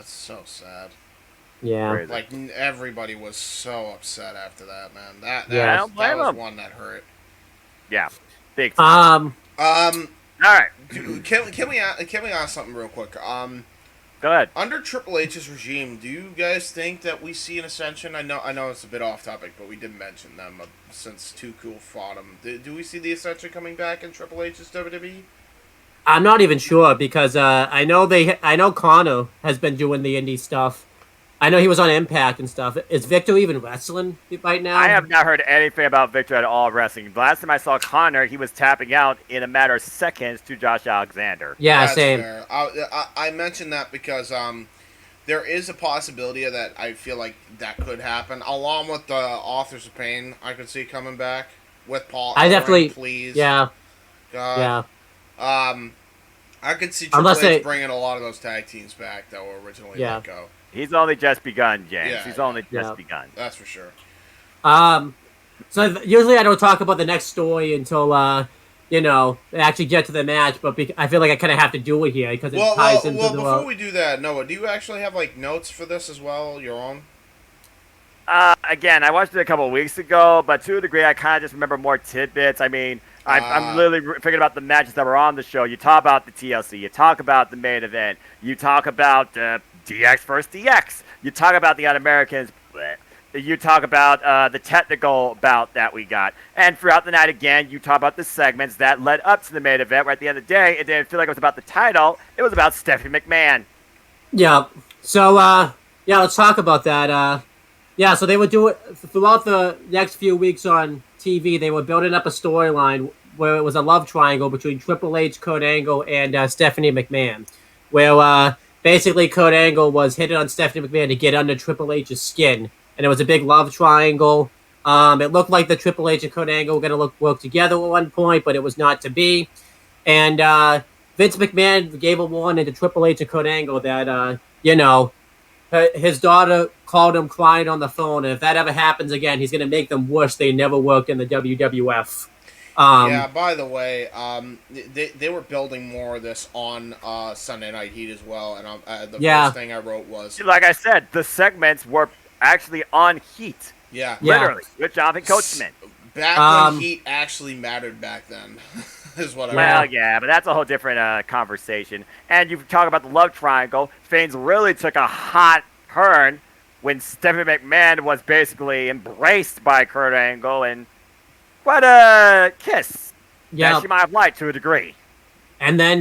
so sad. Yeah. Crazy. Like everybody was so upset after that, man. That Yeah. was, that was one that hurt. Yeah, big time. All right, Can we ask something real quick? go ahead. Under Triple H's regime, do you guys think that we see an Ascension? I know it's a bit off topic, but we did mention them since Too Cool fought them. Do we see the Ascension coming back in Triple H's WWE? I'm not even sure because I know Connor has been doing the indie stuff. I know he was on Impact and stuff. Is Victor even wrestling right now? I have not heard anything about Victor at all wrestling. The last time I saw Connor, he was tapping out in a matter of seconds to Josh Alexander. Yeah, That's same. fair. I mentioned that because there is a possibility of that. I feel like that could happen, along with the Authors of Pain. I could see coming back with Paul. I Ellering, definitely, please. yeah, God. yeah. I could see Triple Unless H they- bringing a lot of those tag teams back that were originally let go. He's only just begun, James. Yeah, He's only yeah. just begun. That's for sure. So usually I don't talk about the next story until they actually get to the match, but I feel like I kind of have to do it here because it ties into the. Before we do that, Noah, do you actually have like notes for this as well? Your own? Again, I watched it a couple of weeks ago, but to a degree, I kind of just remember more tidbits. I mean, I'm literally thinking about the matches that were on the show. You talk about the TLC. You talk about the main event. You talk about DX versus DX. You talk about the Un-Americans. You talk about the technical bout that we got. And throughout the night, again, you talk about the segments that led up to the main event, where at the end of the day, it didn't feel like it was about the title. It was about Stephanie McMahon. Yeah. So let's talk about that. So they would do it throughout the next few weeks on TV. They were building up a storyline where it was a love triangle between Triple H, Kurt Angle, and Stephanie McMahon, where basically Kurt Angle was hitting on Stephanie McMahon to get under Triple H's skin, and it was a big love triangle. It looked like the Triple H and Kurt Angle were going to work together at one point, but it was not to be. And Vince McMahon gave a warning to Triple H and Kurt Angle that, his daughter called him crying on the phone, and if that ever happens again, he's going to make them wish they never worked in the WWF. Yeah, by the way, they were building more of this on Sunday Night Heat as well, and the first thing I wrote was... Like I said, the segments were actually on Heat. Yeah. Literally, with Jonathan Coachman. Back when Heat actually mattered back then, is what I Well, wrote. yeah, but that's a whole different conversation. And you talk about the love triangle. Things really took a hot turn when Stephanie McMahon was basically embraced by Kurt Angle, and what a kiss that she might have liked to a degree. And then,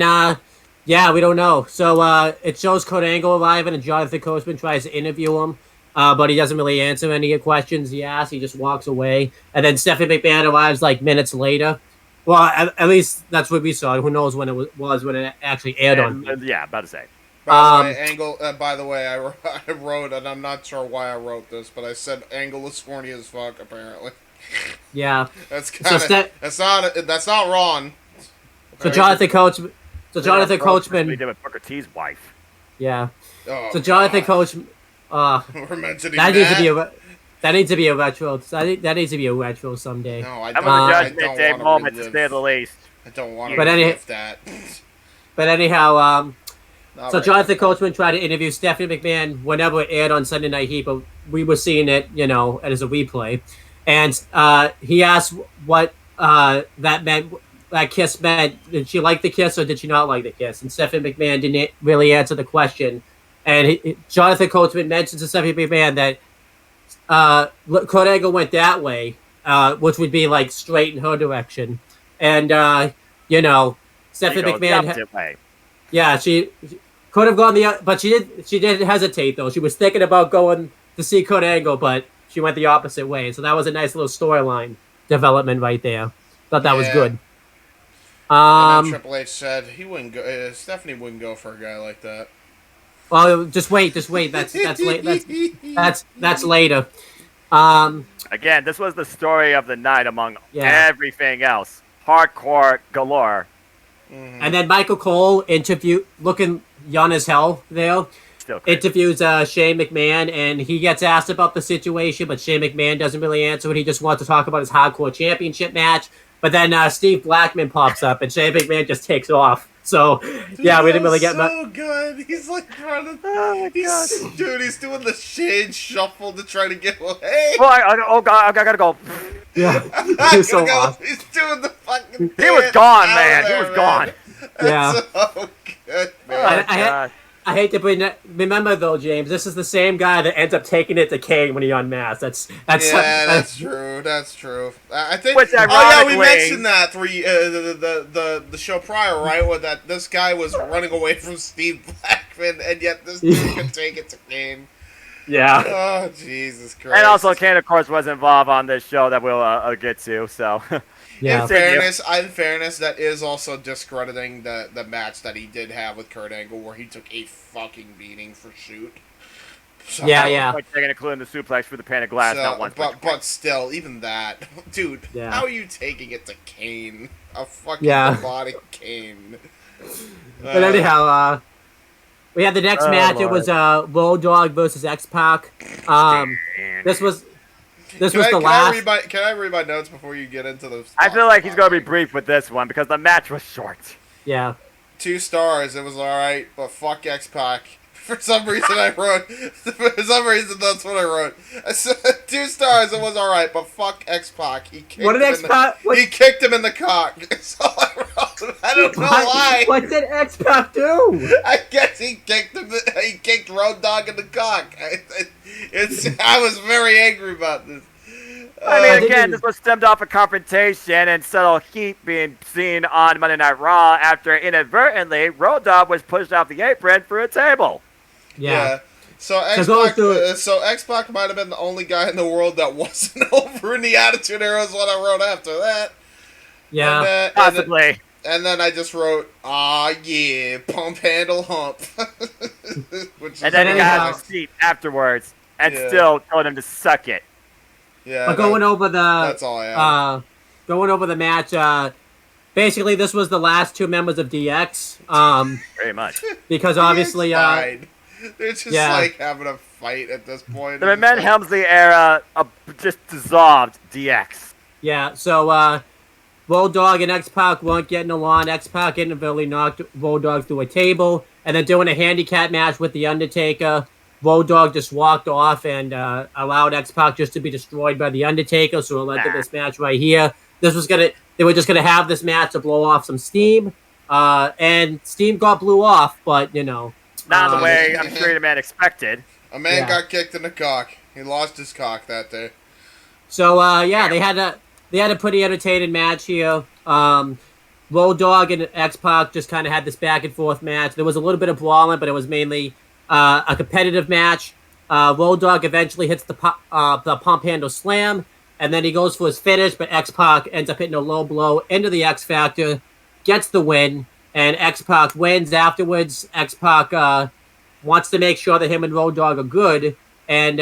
we don't know. So it shows Kurt Angle arriving, and Jonathan Coachman tries to interview him, but he doesn't really answer any of the questions he asks. He just walks away. And then Stephanie McMahon arrives like minutes later. Well, at least that's what we saw. Who knows when it was when it actually aired on. Yeah, about to say. By the way, I wrote, and I'm not sure why I wrote this, but I said Angle is horny as fuck, apparently. Yeah. That's kind of... That's not wrong. So Jonathan Coachman... We did with Booker T's wife. Yeah. Oh, so Jonathan Coachman... We're mentioning that needs to be a retro. That needs to be a retro someday. No, I That don't. was a I Judgment don't Day wanna moment, to relive- say the least. I don't want to But relive that. But anyhow, Not so right. Jonathan Coachman tried to interview Stephanie McMahon whenever it aired on Sunday Night Heat, but we were seeing it, as a replay. And he asked what that kiss meant. Did she like the kiss or did she not like the kiss? And Stephanie McMahon didn't really answer the question. And Jonathan Coachman mentioned to Stephanie McMahon that Kurt Angle went that way, which would be like straight in her direction. And, Stephanie He goes the McMahon... opposite way. Yeah, she could have gone but she did hesitate though. She was thinking about going to see Kurt Angle, but she went the opposite way. So that was a nice little storyline development right there. Thought that was good. And then Triple H said he wouldn't go. Stephanie wouldn't go for a guy like that. Well, just wait. That's late. That's later. Again, this was the story of the night among Yeah. everything else. Hardcore galore. And then Michael Cole looking young as hell there. Still crazy. Interviews Shane McMahon, and he gets asked about the situation, but Shane McMahon doesn't really answer it. He just wants to talk about his hardcore championship match. But then Steve Blackman pops up, and Shane McMahon just takes off. So, yeah, we didn't really get much. So good. He's like running. Oh my god. Dude, he's doing the Shane shuffle to try to get away. Oh, oh god, I gotta go. Yeah, he's so awesome. He's doing the fucking. He was gone, man. He was gone. Yeah. That's so good, Oh, man. God. I hate to bring that. Remember though, James, this is the same guy that ends up taking it to Kane when he unmasked. That's true. That's true. I think. Which, Oh yeah, we ironically- mentioned that the show prior, right? Where that this guy was running away from Steve Blackman, and yet this dude could take it to Kane. Yeah. Oh Jesus Christ! And also, Kane, of course, was involved on this show that we'll get to. So, Yeah. In fairness, that is also discrediting the match that he did have with Kurt Angle, where he took a fucking beating for shoot. So, Yeah. like taking a clue in the suplex through the pane of glass, not once. but still, even that, dude. Yeah. How are you taking it to Kane? A fucking Yeah. robotic Kane. But anyhow, we had the next Oh, match. It Lord. was Road Dogg versus X-Pac. This was the last. Can I read my notes before you get into the? I feel like he's gonna be brief with this one because the match was short. Yeah. 2 stars. It was all right, but fuck X-Pac. For some reason, I wrote. For some reason, that's what I wrote. I said 2 stars. It was all right, but fuck X-Pac. He kicked What did him in X-Pac? the- He kicked him in the cock. That's all I wrote. I don't know why. What did X-Pac do? I guess he kicked him. He kicked Road Dogg in the cock. I was very angry about this. I mean, again, didn't- this was stemmed off a confrontation and subtle heat being seen on Monday Night Raw after inadvertently Road Dogg was pushed off the apron for a table. Yeah. So going X-Pac, through X-Pac might have been the only guy in the world that wasn't over in the Attitude Era is what I wrote after that. Yeah. Possibly. And then I just wrote, yeah, pump handle hump. Which And then he anyhow- got his seat afterwards and Yeah. still told him to suck it. yeah, But going over the that's all I have. going over the match. Basically, this was the last 2 members of DX. Very much. Because obviously, Fine. They're just yeah. like having a fight at this point. The It's McMahon like- Helmsley era just dissolved DX. yeah. So, Road Dogg and X-Pac weren't getting along. X-Pac inadvertently knocked Road Dogg through a table, and then doing a handicap match with The Undertaker. Road Dogg just walked off and allowed X-Pac just to be destroyed by The Undertaker, so it led to this match right here. They were just gonna have this match to blow off some steam, and steam blew off, but you know. Not the way I'm sure the man expected. A man Yeah. got kicked in the cock. He lost his cock that day. So they had a pretty entertaining match here. Road Dogg and X-Pac just kind of had this back and forth match. There was a little bit of brawling, but it was mainly a competitive match. Road Dogg eventually hits the pump handle slam, and then he goes for his finish, but X-Pac ends up hitting a low blow into the X Factor, gets the win, and X-Pac wins afterwards. X-Pac wants to make sure that him and Road Dogg are good, and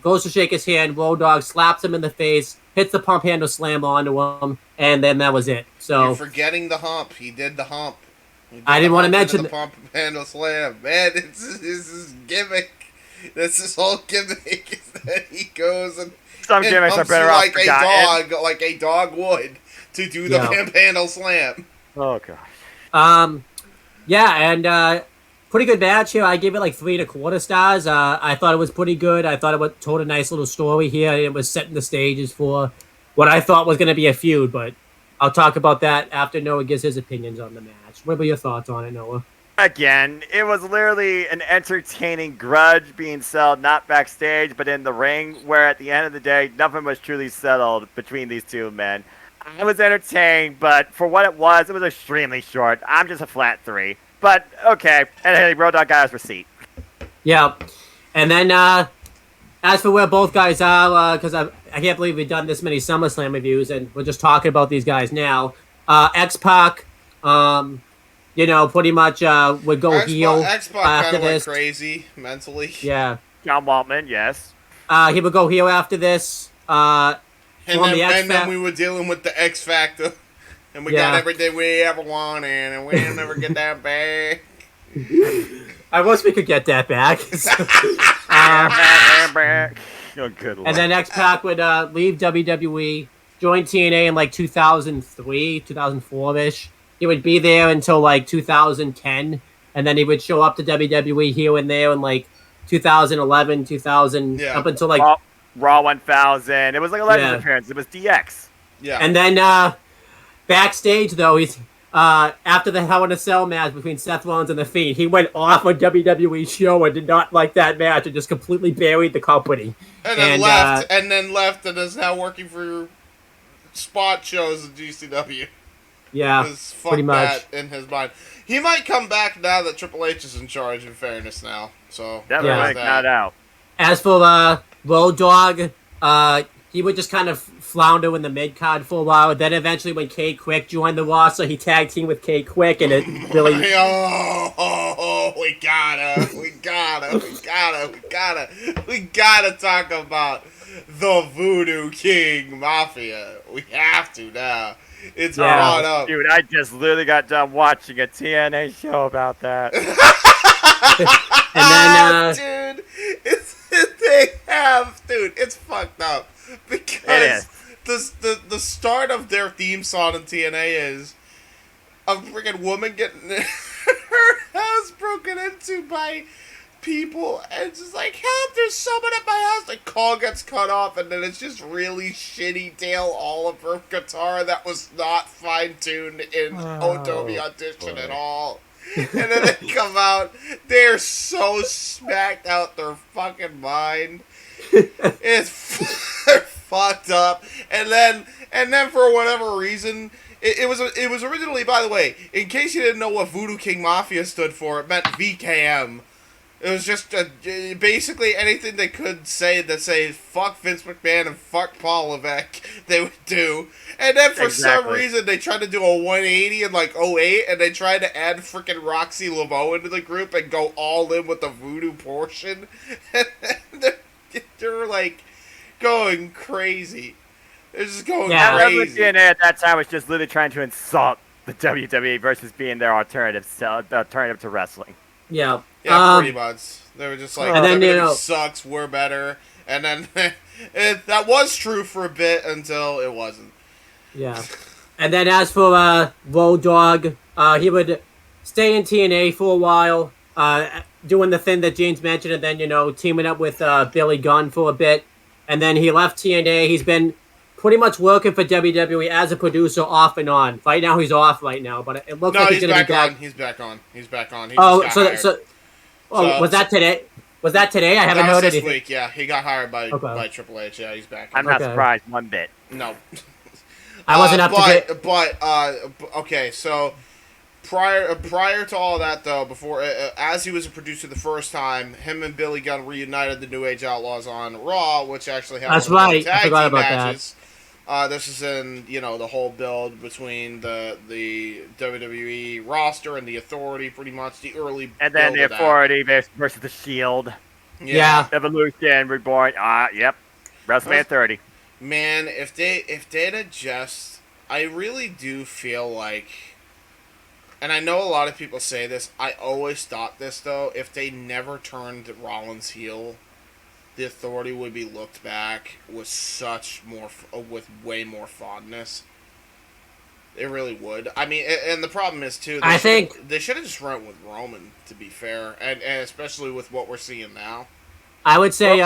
goes to shake his hand. Road Dogg slaps him in the face, hits the pump handle slam onto him, and then that was it. So You're forgetting the hump. He did the hump. He did I didn't the wanna hump mention into the pump handle slam. Man, this is gimmick. That's his whole gimmick is that he goes and Some gimmicks are humps better you off like forgotten. like a dog would, to do the Yeah. pump handle slam. Oh, gosh. yeah, and pretty good match here. I give it like 3 1/4 stars. I thought it was pretty good. I thought it told a nice little story here. It was setting the stages for what I thought was going to be a feud, but I'll talk about that after Noah gives his opinions on the match. What were your thoughts on it, Noah? Again, it was literally an entertaining grudge being settled not backstage, but in the ring, where at the end of the day, nothing was truly settled between these two men. I was entertained, but for what it was extremely short. I'm just a flat 3. But, okay. And hey, Road Dogg got his receipt. Yeah, and then as for where both guys are, because I can't believe we've done this many SummerSlam reviews, and we're just talking about these guys now. X-Pac, pretty much would go heel X-Pac after kind of went this. crazy mentally. Yeah. John Waltman, yes. he would go heel after this. And From the X then we were dealing with the X Factor. And we got everything we ever wanted, and we didn't ever get that back. I wish we could get that back. Oh, good Lord. And then X-Pac would leave WWE, join TNA in like 2003, 2004-ish. He would be there until like 2010, and then he would show up to WWE here and there in like 2011, 2000, up until like... Raw 1000. It was like a Legends appearance. It was DX. Yeah. And then backstage, though, he's after the Hell in a Cell match between Seth Rollins and The Fiend, he went off on WWE show and did not like that match and just completely buried the company. And then left, and is now working for spot shows at GCW. Yeah, pretty much. That in his mind. He might come back now that Triple H is in charge, in fairness now. So definitely not out. As for Road Dogg, he would just kind of flounder in the mid-card for a while. Then eventually when K Quick joined the roster, he tag teamed with K Quick, and it really... we gotta talk about the Voodoo King Mafia. We have to now. It's brought up. Dude, I just literally got done watching a TNA show about that. And then, dude, it's fucked up. Because the start of their theme song in TNA is a freaking woman getting her house broken into by people, and it's just like, help, there's someone at my house. The call gets cut off, and then it's just really shitty Dale Oliver guitar that was not fine-tuned in Adobe Audition at all. And then they come out, they're so smacked out their fucking mind. They're fucked up. And then for whatever reason, it was originally, by the way, in case you didn't know what Voodoo King Mafia stood for, it meant VKM. It was just basically anything they could say that say fuck Vince McMahon and fuck Paul Levesque, they would do. And then for some reason they tried to do a 180 in like 08, and they tried to add freaking Roxy Laveau into the group and go all in with the voodoo portion. And they're like going crazy. They're just going crazy. TNA at that time was just literally trying to insult the WWE versus being their alternative to wrestling. Yeah. Yeah, pretty much. They were just like, WWE sucks, we're better. And then that was true for a bit until it wasn't. Yeah. And then as for Road Dogg, he would stay in TNA for a while, doing the thing that James mentioned, and then, teaming up with Billy Gunn for a bit. And then he left TNA. He's been pretty much working for WWE as a producer off and on. Right now he's off right now, but it looks like he's going to be back. He's back on. He was that today? Was that today? I haven't heard anything. This week, yeah. He got hired by Triple H. Yeah, he's back. I'm not surprised one bit. No. I wasn't up to date. Okay, so prior to all that, though, before as he was a producer the first time, him and Billy Gunn reunited the New Age Outlaws on Raw, which actually had That's right. tag I forgot team about matches. This is in the whole build between the WWE roster and the Authority, pretty much the early. And then the Authority versus the Shield. Yeah. Evolution, Reborn. Yep. WrestleMania 30. Man, if they'd have just, I really do feel like, and I know a lot of people say this, I always thought this though, if they never turned Rollins heel, the Authority would be looked back with with way more fondness. It really would. I mean, and the problem is too, they should have just went with Roman, to be fair, and especially with what we're seeing now. I would say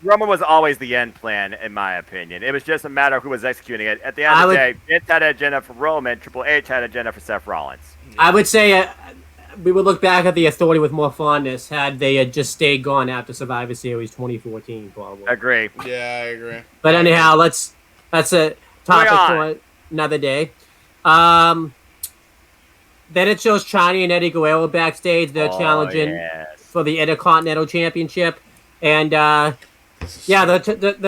Roman was always the end plan, in my opinion. It was just a matter of who was executing it. At the end of the day, Vince had an agenda for Roman, Triple H had an agenda for Seth Rollins. Yeah. I would say we would look back at the Authority with more fondness had they had just stayed gone after Survivor Series 2014, probably. Agree. Yeah, I agree. But anyhow, that's a topic for another day. Then it shows China and Eddie Guerrero backstage. They're challenging for the Intercontinental Championship. And, they're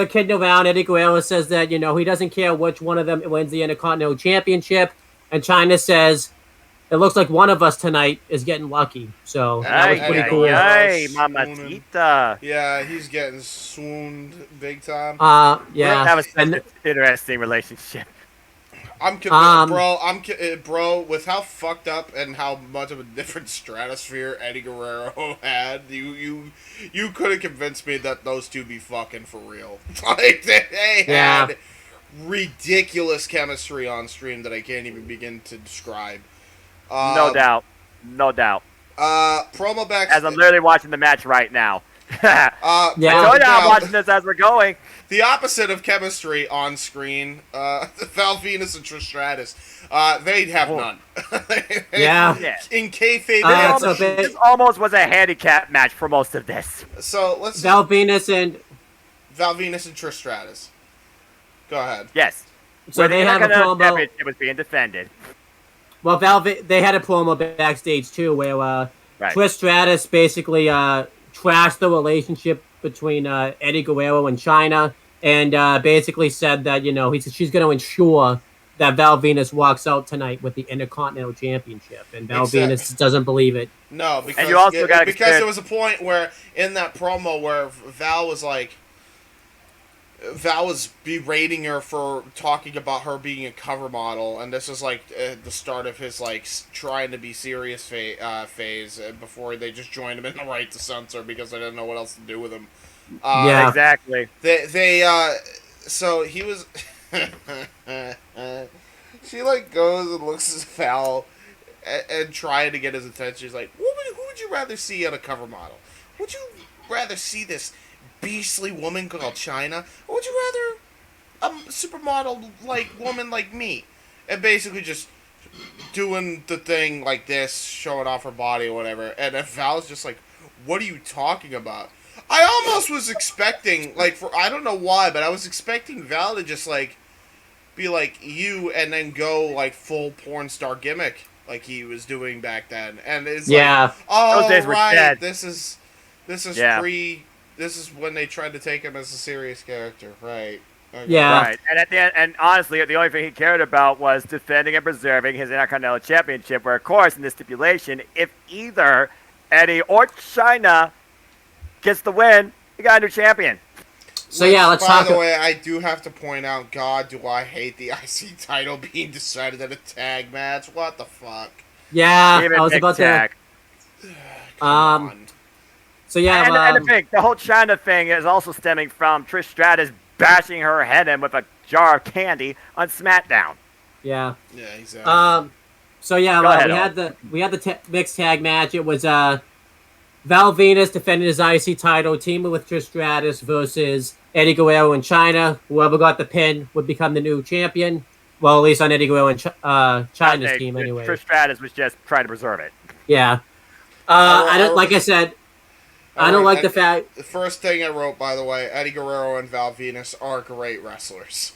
kidding around. Eddie Guerrero says that, he doesn't care which one of them wins the Intercontinental Championship. And China says, it looks like one of us tonight is getting lucky. So that was pretty cool. Hey, mamacita. Yeah, he's getting swooned big time. Yeah. That was such an interesting relationship. I'm convinced, bro. With how fucked up and how much of a different stratosphere Eddie Guerrero had, you could have convinced me that those two be fucking for real. Like they had ridiculous chemistry on stream that I can't even begin to describe. No doubt. Promo back as I'm literally watching the match right now. Yeah. I told you I'm watching this as we're going. The opposite of chemistry on screen, Val Venus and Trish Stratus, they have none. Yeah. In kayfabe, this almost was a handicap match for most of this. So let's Val Venus and Trish Stratus. Go ahead. Yes. So where they have a promo. It was being defended. Well, they had a promo backstage too, where Trish Stratus basically trashed the relationship between Eddie Guerrero and China, and basically said that she's going to ensure that Val Venus walks out tonight with the Intercontinental Championship, and Val Venus doesn't believe it. No, because and you also because there was a point where in that promo where Val was berating her for talking about her being a cover model, and this is like the start of his like trying to be serious phase before they just joined him in the right to censor because they didn't know what else to do with him. Yeah, exactly. So he was. She like goes and looks at Val and trying to get his attention. She's like, who would you rather see on a cover model? Would you rather see this beastly woman called China, or would you rather a supermodel like woman like me? And basically just doing the thing like this, showing off her body or whatever. And then Val's just like, what are you talking about? I almost was expecting, like, I don't know why, but I was expecting Val to just like be like you and then go like full porn star gimmick like he was doing back then. And it's like, oh, those days were dead. This is This is when they tried to take him as a serious character, right? Okay. Yeah. Right. And at the end, and honestly, the only thing he cared about was defending and preserving his Intercontinental Championship, where, of course, in this stipulation, if either Eddie or China gets the win, you got a new champion. So, let's talk. By the way, I do have to point out, God, do I hate the IC title being decided at a tag match. What the fuck? Yeah, I was about to. Come on. So yeah, and the thing, the whole China thing is also stemming from Trish Stratus bashing her head in with a jar of candy on SmackDown. Yeah. Yeah, exactly. So yeah, we had the mixed tag match. It was Val Venus defending his IC title, teaming with Trish Stratus versus Eddie Guerrero and China. Whoever got the pin would become the new champion. Well, at least on Eddie Guerrero and China's team, anyway. Trish Stratus was just trying to preserve it. Yeah. I don't like the fact. The first thing I wrote, by the way, Eddie Guerrero and Val Venus are great wrestlers.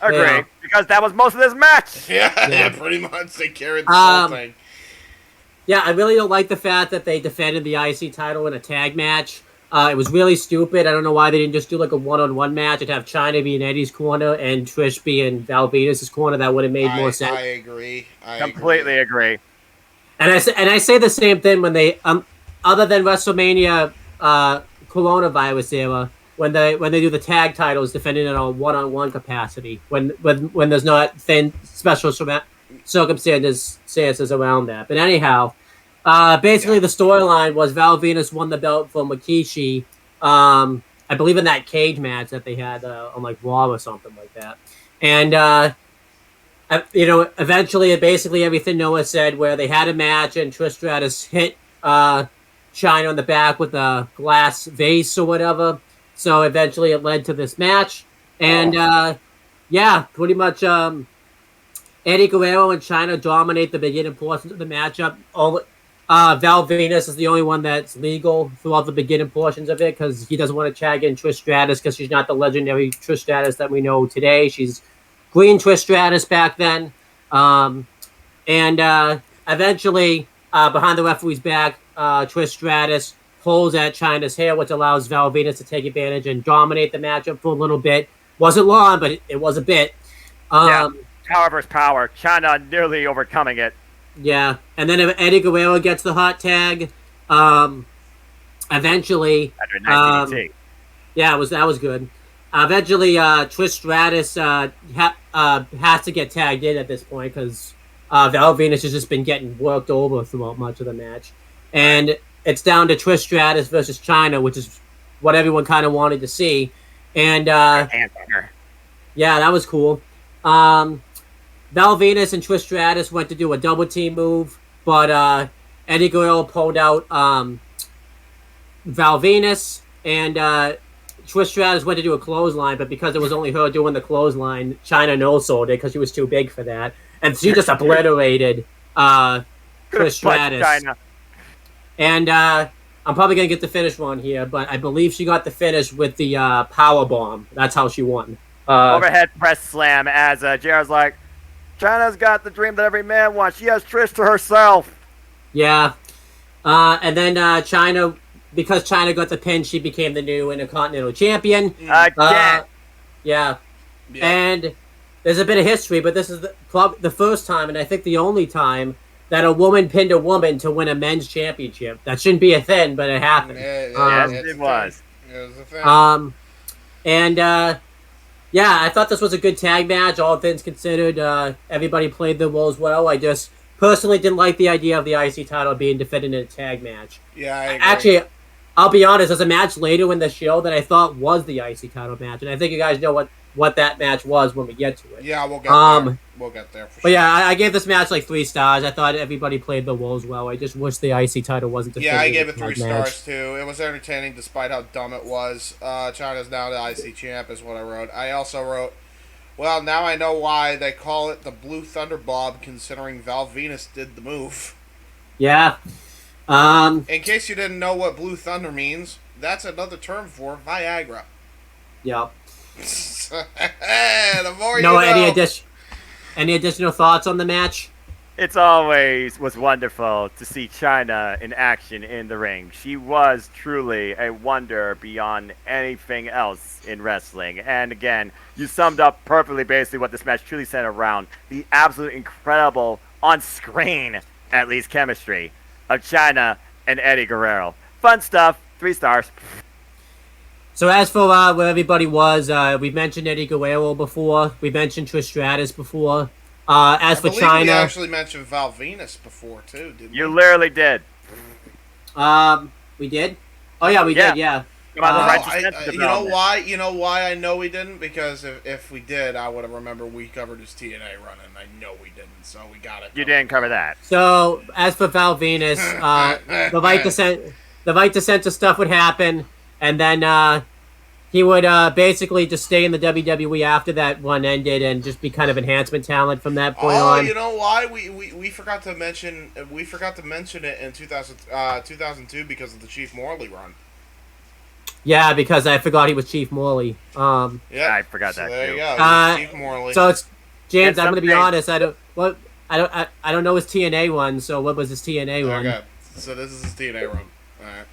Agree, because that was most of this match. Yeah, pretty much. They carried the whole thing. Yeah, I really don't like the fact that they defended the IC title in a tag match. It was really stupid. I don't know why they didn't just do like a one-on-one match and have China be in Eddie's corner and Trish be in Val Venus' corner. That would have made more sense. I agree. Completely agree. And I say the same thing when they other than WrestleMania coronavirus era, when they do the tag titles defending it on a one-on-one capacity, when there's not special circumstances around that. But anyhow, basically the storyline was Val Venus won the belt from Rikishi, I believe in that cage match that they had on like Raw or something like that. And eventually, basically everything Noah said, where they had a match and Trish Stratus hit China on the back with a glass vase or whatever. So eventually it led to this match. And pretty much Eddie Guerrero and China dominate the beginning portions of the matchup. Val Venus is the only one that's legal throughout the beginning portions of it because he doesn't want to tag in Trish Stratus because she's not the legendary Trish Stratus that we know today. She's green Trish Stratus back then. Eventually, behind the referee's back, Trish Stratus pulls at China's hair, which allows Val Venus to take advantage and dominate the matchup for a little bit. Wasn't long, but it was a bit. Power versus power. China nearly overcoming it. Yeah, and then if Eddie Guerrero gets the hot tag, eventually, After a nice DDT. yeah, that was good. Eventually, Trish Stratus has to get tagged in at this point because Val Venus has just been getting worked over throughout much of the match, and it's down to Trish Stratus versus China, which is what everyone kind of wanted to see, and Hands on her. yeah, that was cool. Val Venus and Trish Stratus went to do a double team move, but Eddie Guerrero pulled out Val Venus, and Trish Stratus went to do a clothesline, but because it was only her doing the clothesline, China no-sold it because she was too big for that, and she just obliterated Trish Stratus. China. And I'm probably gonna get the finish wrong here, but I believe she got the finish with the power bomb. That's how she won. Overhead press slam as JR's like, China's got the dream that every man wants. She has Trish to herself. Yeah. And then China, because China got the pin, she became the new Intercontinental Champion. Again. Yeah. Yeah. And there's a bit of history, but this is the first time, and I think the only time, that a woman pinned a woman to win a men's championship. That shouldn't be a thing, but it happened. Yes, it was. It was a thing. And yeah, I thought this was a good tag match, all things considered. Everybody played their roles well. I just personally didn't like the idea of the IC title being defended in a tag match. Yeah, I agree. Actually, I'll be honest, there's a match later in the show that I thought was the IC title match, and I think you guys know what that match was when we get to it. Yeah, we'll get there. We'll get there for sure. But yeah, I gave this match like 3 stars. I thought everybody played the roles well. I just wish the IC title wasn't defended. Yeah, I gave it in a 3 tag match. stars too. It was entertaining despite how dumb it was. China's now the IC champ is what I wrote. I also wrote, well, now I know why they call it the Blue Thunder Bomb, considering Val Venus did the move. Yeah. In case you didn't know what Blue Thunder means, that's another term for Viagra. Yeah. The more No, you know. any additional thoughts on the match? It's always was wonderful to see China in action in the ring. She was truly a wonder beyond anything else in wrestling. And again, you summed up perfectly basically what this match truly centered around. The absolute incredible, on screen at least, chemistry of China and Eddie Guerrero. Fun stuff. 3 stars. So as for where everybody was, we mentioned Eddie Guerrero before. We mentioned Trish Stratus before. As for I believe China, we actually mentioned Val Venus before too, didn't we? You literally did. we did. Oh yeah, we did. Yeah. Come on, the No, righteous you know development. why? You know why I know we didn't? Because if we did, I would have remembered we covered his TNA run, and I know we didn't. So we got it. You didn't cover that. So as for Val Venus, the right to censor stuff would happen, and then he would basically just stay in the WWE after that one ended, and just be kind of enhancement talent from that point Oh, on. you know why? We forgot to mention it in 2002 because of the Chief Morley run. Yeah, because I forgot he was Chief Morley. Yeah, I forgot that there too. you go. Chief Morley. So it's James. And I'm going to be something- honest. I don't know his TNA one. So what was his TNA one? Okay, so this is his TNA run. All right.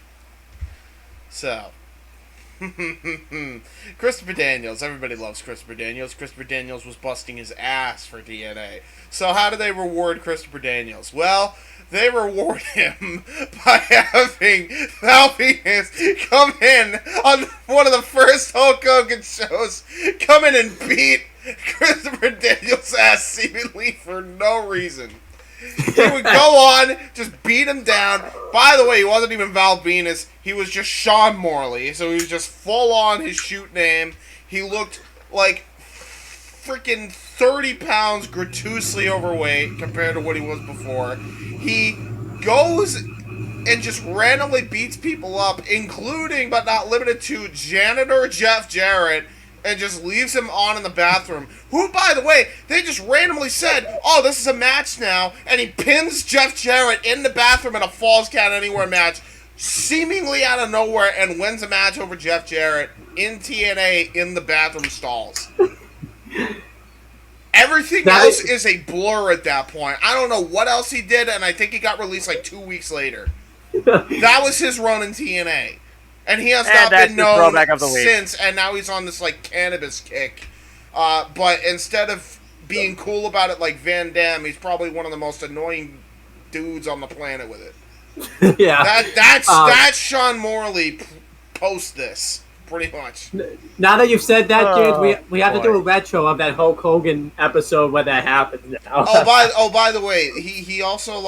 So, Christopher Daniels. Everybody loves Christopher Daniels. Christopher Daniels was busting his ass for TNA. So how do they reward Christopher Daniels? Well, they reward him by having Val Venus come in on one of the first Hulk Hogan shows, come in and beat Christopher Daniels' ass seemingly for no reason. He would go on, just beat him down. By the way, he wasn't even Val Venus. He was just Sean Morley. So he was just full on his shoot name. He looked like freaking 30 pounds gratuitously overweight compared to what he was before. He goes and just randomly beats people up, including but not limited to janitor Jeff Jarrett, and just leaves him on in the bathroom. Who, by the way, they just randomly said, oh, this is a match now, and he pins Jeff Jarrett in the bathroom in a Falls Count Anywhere match, seemingly out of nowhere, and wins a match over Jeff Jarrett in TNA in the bathroom stalls. Everything else is a blur at that point. I don't know what else he did, and I think he got released like 2 weeks later. That was his run in TNA. And he has not been known since, and now he's on this, like, cannabis kick. But instead of being cool about it like Van Damme, he's probably one of the most annoying dudes on the planet with it. Yeah. That's Sean Morley post this, pretty much. Now that you've said that, James, we have to do a boy. retro of that Hulk Hogan episode where that happened. Now. By the way, he also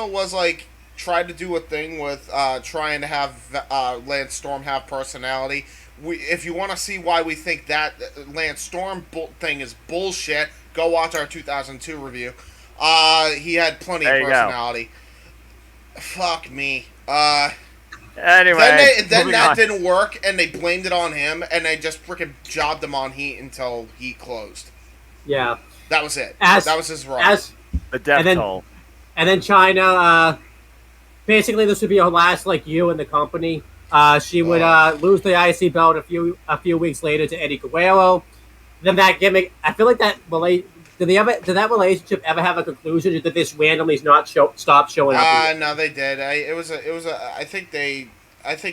was like tried to do a thing with trying to have Lance Storm have personality. If you want to see why we think that Lance Storm thing is bullshit, go watch our 2002 review. He had plenty of personality. Fuck me. Anyway, then that didn't work, and they blamed it on him, and they just freaking jobbed him on Heat until Heat closed. Yeah. That was it. That was his run. The death toll. And then China, basically this would be her last, like, year in the company. She would lose the IC belt a few weeks later to Eddie Guerrero. Then that gimmick, I feel like that did that relationship ever have a conclusion? Or did this randomly not stop showing up? No, they did. I think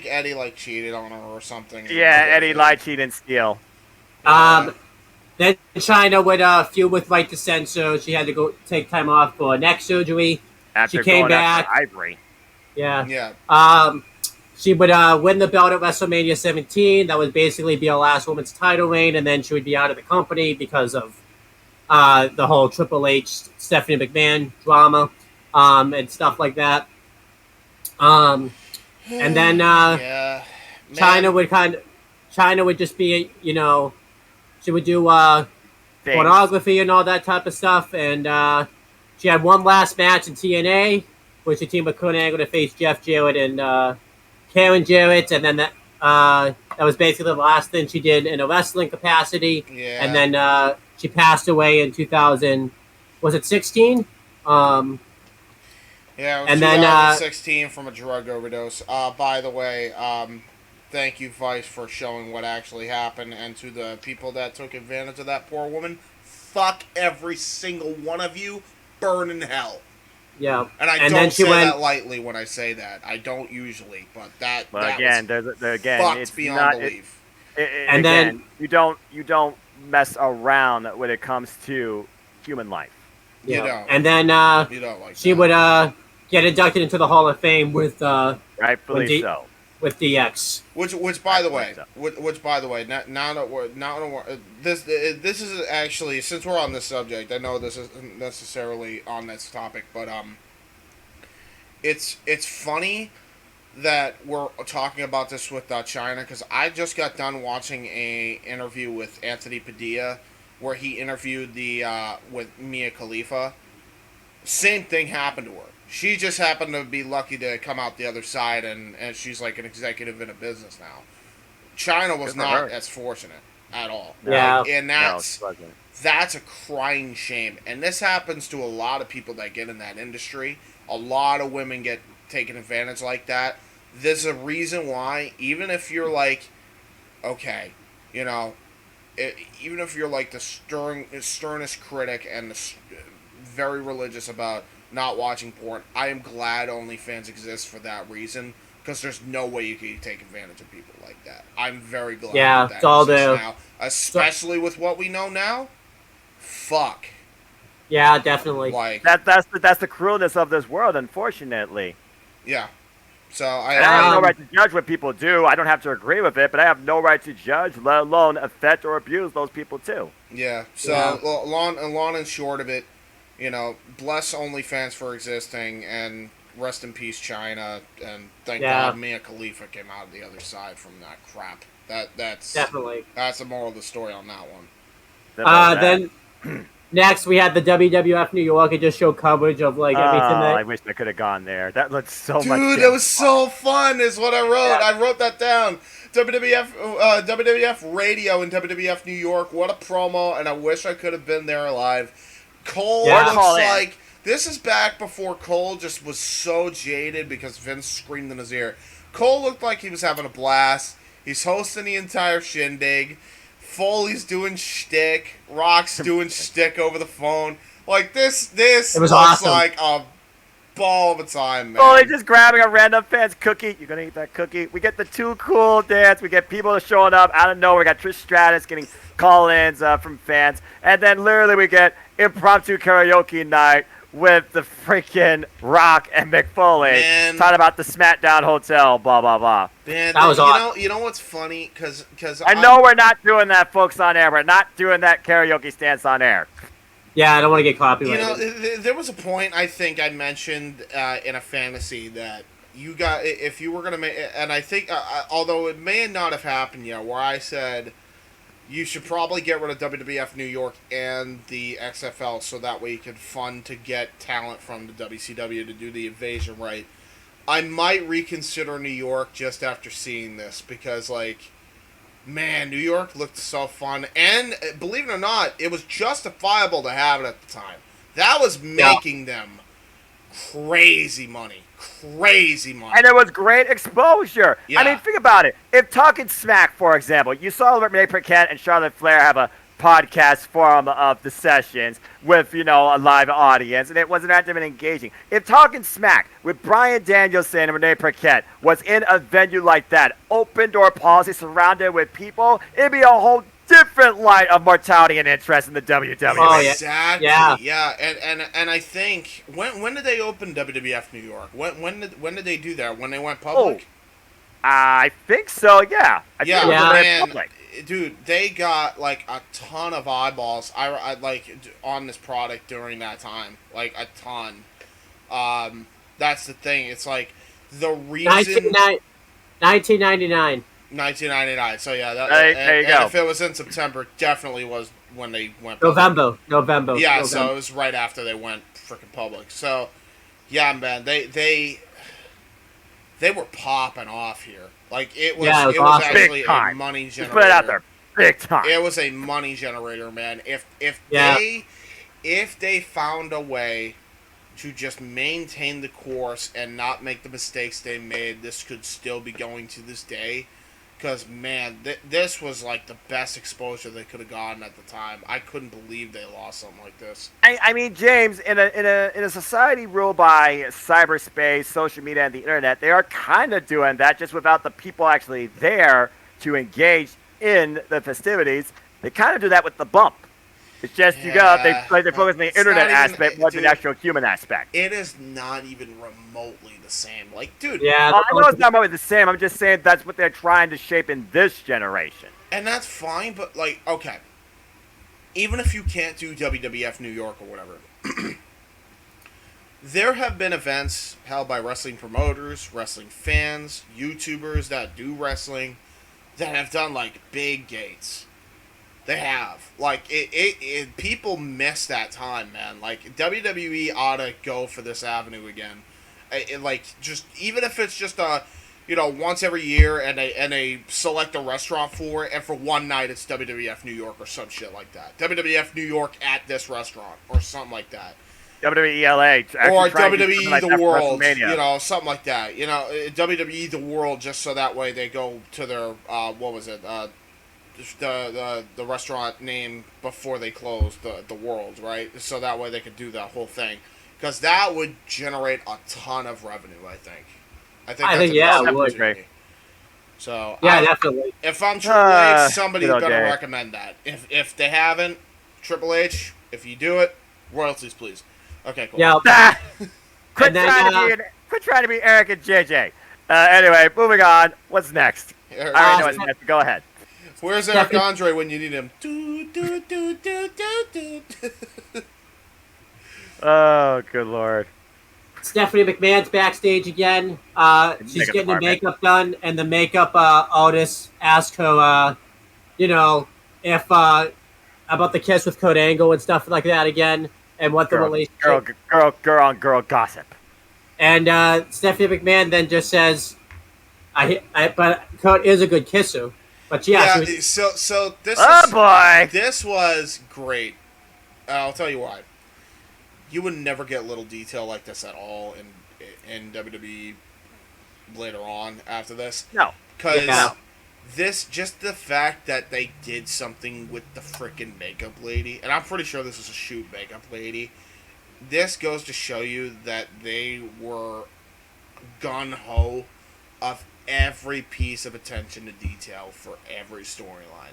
Eddie like cheated on her or something. Yeah, Eddie lied, cheated, and steal. Then China would feud with Right to Censor. She had to go take time off for neck surgery. After she came going back. after Ivory. Yeah. Yeah. She would win the belt at WrestleMania 17. That would basically be her last women's title reign, and then she would be out of the company because of the whole Triple H, Stephanie McMahon drama, and stuff like that. And then China would just be, she would do pornography and all that type of stuff, and she had one last match in TNA, where she teamed with Kurt Angle to face Jeff Jarrett and Karen Jarrett, and then that was basically the last thing she did in a wrestling capacity. Yeah. And then she passed away in 2000. Was it 16? Yeah, it was and 2016 from a drug overdose. By the way, thank you, Vice, for showing what actually happened, and to the people that took advantage of that poor woman, fuck every single one of you, burn in hell. Yeah, and I don't say that lightly when I say that. I don't usually, but that. But that again, fucked it's beyond not, belief. And again, then you don't mess around when it comes to human life. Yeah. You don't. And then You don't like she that. would get inducted into the Hall of Fame with Rightfully so. With DX. Which by the way, now that we're this is actually, since we're on this subject, I know this isn't necessarily on this topic, but it's funny that we're talking about this with China, because I just got done watching a interview with Anthony Padilla where he interviewed with Mia Khalifa. Same thing happened to her. She just happened to be lucky to come out the other side, and she's like an executive in a business now. China was not as fortunate at all. Yeah. And that's a crying shame. And this happens to a lot of people that get in that industry. A lot of women get taken advantage like that. There's a reason why, even if you're like, okay, even if you're like the sternest critic and very religious about not watching porn, I am glad OnlyFans exists for that reason, because there's no way you can take advantage of people like that. I'm very glad that it's all there now, especially with what we know now. Fuck. Yeah, definitely. Like that's the cruelness of this world, unfortunately. Yeah. So I have no right to judge what people do. I don't have to agree with it, but I have no right to judge, let alone affect or abuse those people too. Yeah. So long and short of it, bless OnlyFans for existing, and rest in peace, China, and thank God Mia Khalifa came out of the other side from that crap. That's definitely. That's the moral of the story on that one. Then next we had the WWF New York. It just showed coverage of like everything. I wish I could have gone there. That looked so much. Dude, that was so fun. Is what I wrote. Yeah. I wrote that down. WWF Radio in WWF New York. What a promo! And I wish I could have been there live. Cole looks like this is back before Cole just was so jaded because Vince screamed in his ear. Cole looked like he was having a blast. He's hosting the entire shindig. Foley's doing shtick. Rock's doing shtick over the phone. Like this it was awesome. Like a ball of a time, man. Foley just grabbing a random fan's cookie. You're gonna eat that cookie. We get the Too Cool dance. We get people showing up out of nowhere. We got Trish Stratus getting call-ins from fans, and then literally we get impromptu karaoke night with the freaking Rock and Mick Foley Man. talking about the SmackDown Hotel, blah blah blah. Man, That was awesome. you know what's funny? Because I know we're not doing that, folks, on air. We're not doing that karaoke stance on air. Yeah, I don't want to get You copyrighted. know, there was a point I think I mentioned in a fantasy that you got if you were gonna make, and I think although it may not have happened yet, where I said you should probably get rid of WWF New York and the XFL so that way you can fund to get talent from the WCW to do the invasion right. I might reconsider New York just after seeing this because, like, man, New York looked so fun. And believe it or not, it was justifiable to have it at the time. That was making them crazy money. Crazy money. And it was great exposure. Yeah. I mean, think about it. If Talking Smack, for example, you saw Renee Paquette and Charlotte Flair have a podcast forum of the sessions with, a live audience, and it was interactive and engaging. If Talking Smack with Bryan Danielson and Renee Paquette was in a venue like that, open door policy surrounded with people, it'd be a whole different light of mortality and interest in the WWE. Oh, yeah. Exactly. Yeah. And I think when did they open WWF New York? When did they do that? When they went public? I think so. Yeah. I think it was very man, public. dude, they got like a ton of eyeballs. I like on this product during that time, like a ton. That's the thing. It's like the reason 1999. 1999. So yeah, There you go. and if it was in September, definitely was when they went November. Yeah, November. so it was right after they went freaking public. So, yeah, man, they were popping off here. Like it was awesome. actually Big time. a money Just generator. put it out there. Big time. It was a money generator, man. If they found a way to just maintain the course and not make the mistakes they made, this could still be going to this day. Because, man, this was like the best exposure they could have gotten at the time. I couldn't believe they lost something like this. I mean, James, in a society ruled by cyberspace, social media, and the internet, they are kind of doing that, just without the people actually there to engage in the festivities. They kind of do that with the bump. It's just they focus on the internet aspect more than the actual human aspect. It is not even remotely the same. Like, dude. Yeah. I know it's not remotely the same. I'm just saying that's what they're trying to shape in this generation. And that's fine, but, like, okay. Even if you can't do WWF New York or whatever, there have been events held by wrestling promoters, wrestling fans, YouTubers that do wrestling that have done, like, big gates. They have. Like, it people miss that time, man. Like, WWE ought to go for this avenue again. Just, even if it's just once every year and they select a restaurant for it, and for one night it's WWF New York or some shit like that. WWF New York at this restaurant or something like that. WWE LA. Or WWE like The World. WrestleMania. Something like that. WWE The World, just so that way they go to their, what was it, the restaurant name before they closed the World, right? So that way they could do that whole thing, because that would generate a ton of revenue. I think it would. Great. So Yeah, definitely. if I'm Triple H, somebody's good old gonna day. recommend that. If they haven't, Triple H, if you do it, royalties please. Okay, cool. Yeah. Quit And then, trying to be Eric and JJ. Anyway, moving on. What's next? Eric, I already know what's next. Go ahead. where's Eric Andre when you need him? Do, do, do, do, do, do. Oh, good lord. Stephanie McMahon's backstage again. She's Makeup getting the department. makeup done, and the makeup artist asked her, if about the kiss with Kurt Angle and stuff like that again, and what the relationship. Girl on girl gossip. And Stephanie McMahon then just says, but Kurt is a good kisser. But Yeah. she was, So this. Oh boy. This was great. I'll tell you why. You would never get little detail like this at all in WWE later on after this. No. Because just the fact that they did something with the freaking makeup lady, and I'm pretty sure this is a shoot makeup lady, this goes to show you that they were gung-ho of every piece of attention to detail for every storyline.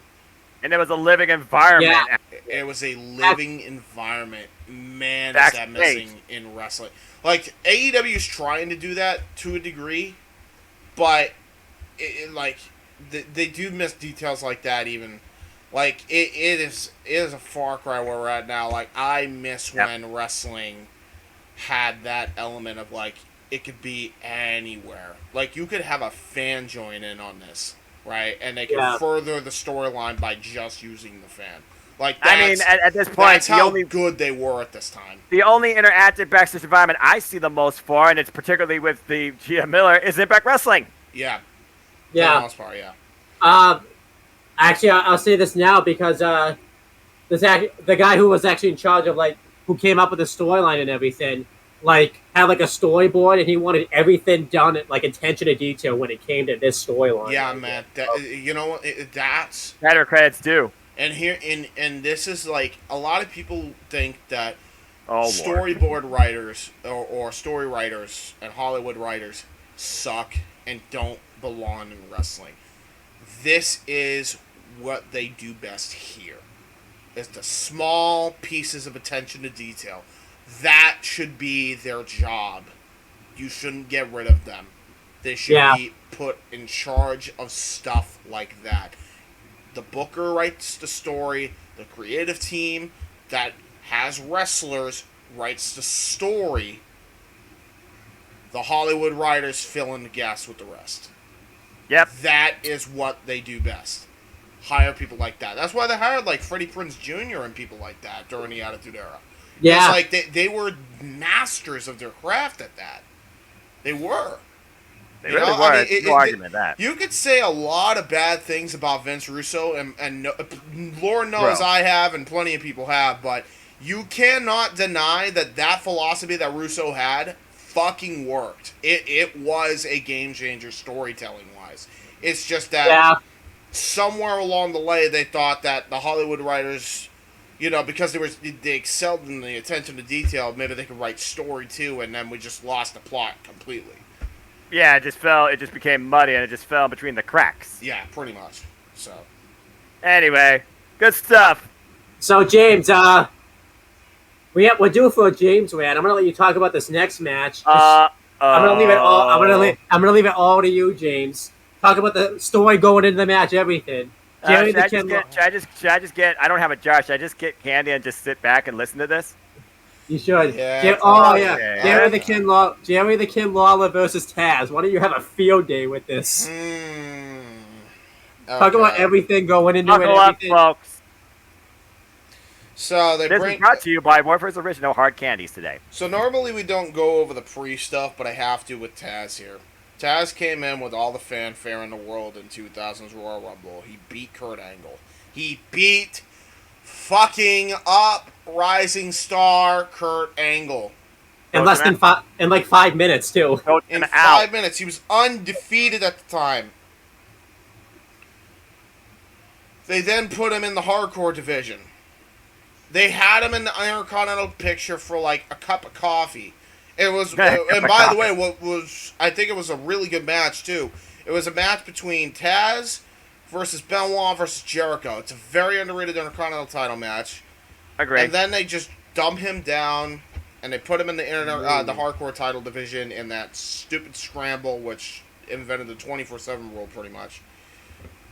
And it was a living environment. Yeah. It was a living environment. Man, is that missing in wrestling. Like, AEW is trying to do that to a degree, but they do miss details like that even. Like, it is a far cry where we're at now. Like, I miss when wrestling had that element of, like, it could be anywhere. Like, you could have a fan join in on this, right? And they could further the storyline by just using the fan. Like, at this point, that's how good they were at this time. The only interactive backstage environment I see the most for, and it's particularly with the Gia Miller, is Impact Wrestling. Yeah. Yeah. For the most part, yeah. Actually, I'll say this now because the guy who was actually in charge of, like, who came up with the storyline and everything, like, had, like, a storyboard, and he wanted everything done at, like, attention to detail when it came to this storyline. Yeah, man. You know what? That's... Better credits due. And here, and this is, like, a lot of people think that storyboard writers or story writers and Hollywood writers suck and don't belong in wrestling. This is what they do best here. It's the small pieces of attention to detail. That should be their job. You shouldn't get rid of them. They should be put in charge of stuff like that. The booker writes the story. The creative team that has wrestlers writes the story. The Hollywood writers fill in the gaps with the rest. Yep. That is what they do best. Hire people like that. That's why they hired, like, Freddie Prinze Jr. and people like that during the Attitude Era. Yeah. It's like they were masters of their craft at that. They were. They really were. I mean, no argument that. You could say a lot of bad things about Vince Russo, and Lord knows I have, and plenty of people have, but you cannot deny that philosophy that Russo had fucking worked. It was a game changer storytelling-wise. It's just that somewhere along the way they thought that the Hollywood writers, you know, because they excelled in the attention to detail, maybe they could write story too, and then we just lost the plot completely. Yeah, it just became muddy, and it just fell between the cracks. Yeah, pretty much. So. Anyway, good stuff. So, James, we're due for a James rant. I'm gonna let you talk about this next match. I'm gonna leave it all. I'm gonna leave it all to you, James. Talk about the story going into the match, everything. Should I just get? I don't have a jar. Should I just get candy and just sit back and listen to this? You should. Yeah. Jerry the King Lawler versus Taz. Why don't you have a field day with this? Talk about everything going into it. Buckle up, folks. So this is brought to you by Morpher's Original Hard Candies today. So normally we don't go over the pre-stuff, but I have to with Taz here. Taz came in with all the fanfare in the world in 2000's Royal Rumble. He beat Kurt Angle. He beat fucking up rising star Kurt Angle. In less than 5 minutes too. In 5 minutes, he was undefeated at the time. They then put him in the hardcore division. They had him in the Intercontinental picture for like a cup of coffee. It was, and by the way, I think it was a really good match too. It was a match between Taz versus Benoit versus Jericho. It's a very underrated Intercontinental title match. Agreed. And then they just dumb him down, and they put him in the hardcore title division in that stupid scramble, which invented the 24/7 rule, pretty much.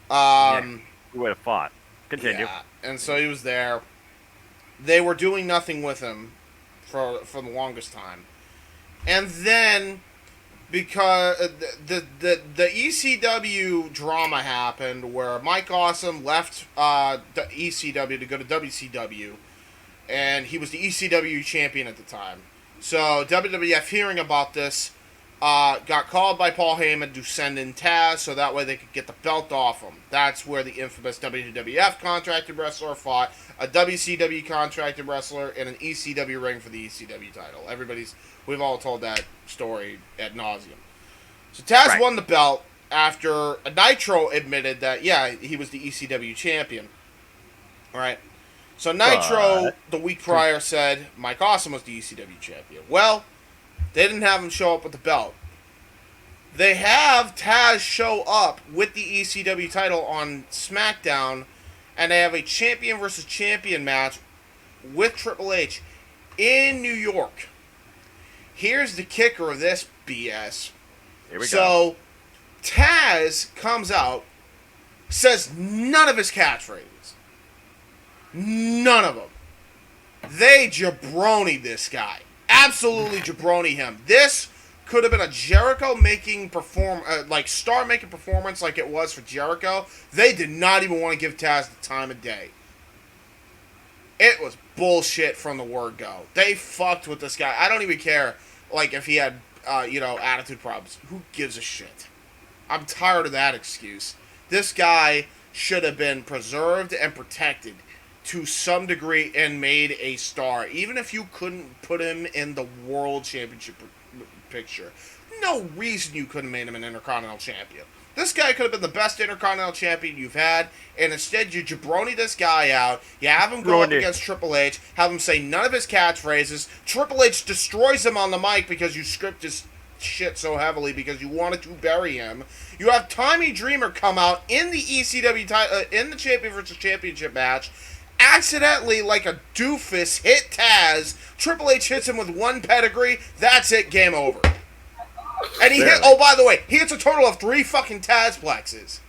Who would have fought? Continue. Yeah, and so he was there. They were doing nothing with him for the longest time, and then because the ECW drama happened, where Mike Awesome left the ECW to go to WCW. And he was the ECW champion at the time. So WWF, hearing about this, got called by Paul Heyman to send in Taz so that way they could get the belt off him. That's where the infamous WWF contracted wrestler fought a WCW contracted wrestler in an ECW ring for the ECW title. We've all told that story ad nauseum. So Taz won the belt after Nitro admitted that, he was the ECW champion. All right. So Nitro, the week prior, said Mike Awesome was the ECW champion. Well, they didn't have him show up with the belt. They have Taz show up with the ECW title on SmackDown, and they have a champion versus champion match with Triple H in New York. Here's the kicker of this BS. Here we go. So, Taz comes out, says none of his catchphrases. None of them. They jabroni this guy. Absolutely jabroni him. This could have been a Jericho-making star-making performance like it was for Jericho. They did not even want to give Taz the time of day. It was bullshit from the word go. They fucked with this guy. I don't even care, if he had, attitude problems. Who gives a shit? I'm tired of that excuse. This guy should have been preserved and protected to some degree and made a star. Even if you couldn't put him in the World Championship picture. No reason you couldn't have made him an Intercontinental Champion. This guy could have been the best Intercontinental Champion you've had, and instead you jabroni this guy out, you have him go up against Triple H, have him say none of his catchphrases, Triple H destroys him on the mic because you script his shit so heavily because you wanted to bury him. You have Tommy Dreamer come out in the ECW in the Champion vs. Championship match, accidentally, like a doofus, hit Taz. Triple H hits him with one pedigree. That's it. Game over. And he hit. Oh, by the way, he hits a total of 3 fucking Tazplexes.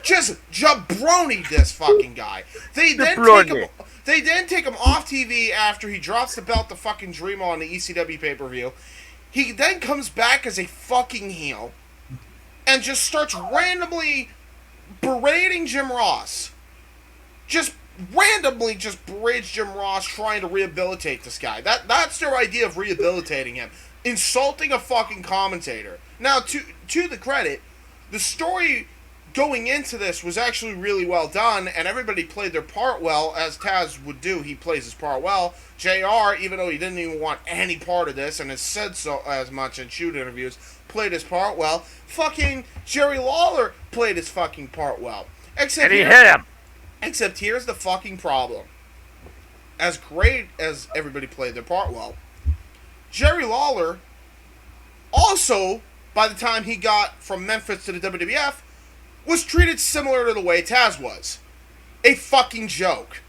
Just jabroni this fucking guy. They then take him off TV after he drops the belt to fucking Dreamer on the ECW pay-per-view. He then comes back as a fucking heel and just starts randomly berating Jim Ross. Just randomly berates Jim Ross trying to rehabilitate this guy. That's their idea of rehabilitating him. Insulting a fucking commentator. Now, to the credit, the story going into this was actually really well done, and everybody played their part well, as Taz would do. He plays his part well. JR, even though he didn't even want any part of this, and has said so as much in shoot interviews, played his part well. Fucking Jerry Lawler played his fucking part well. And he hit him. Except here's the fucking problem. As great as everybody played their part well, Jerry Lawler also, by the time he got from Memphis to the WWF, was treated similar to the way Taz was. A fucking joke.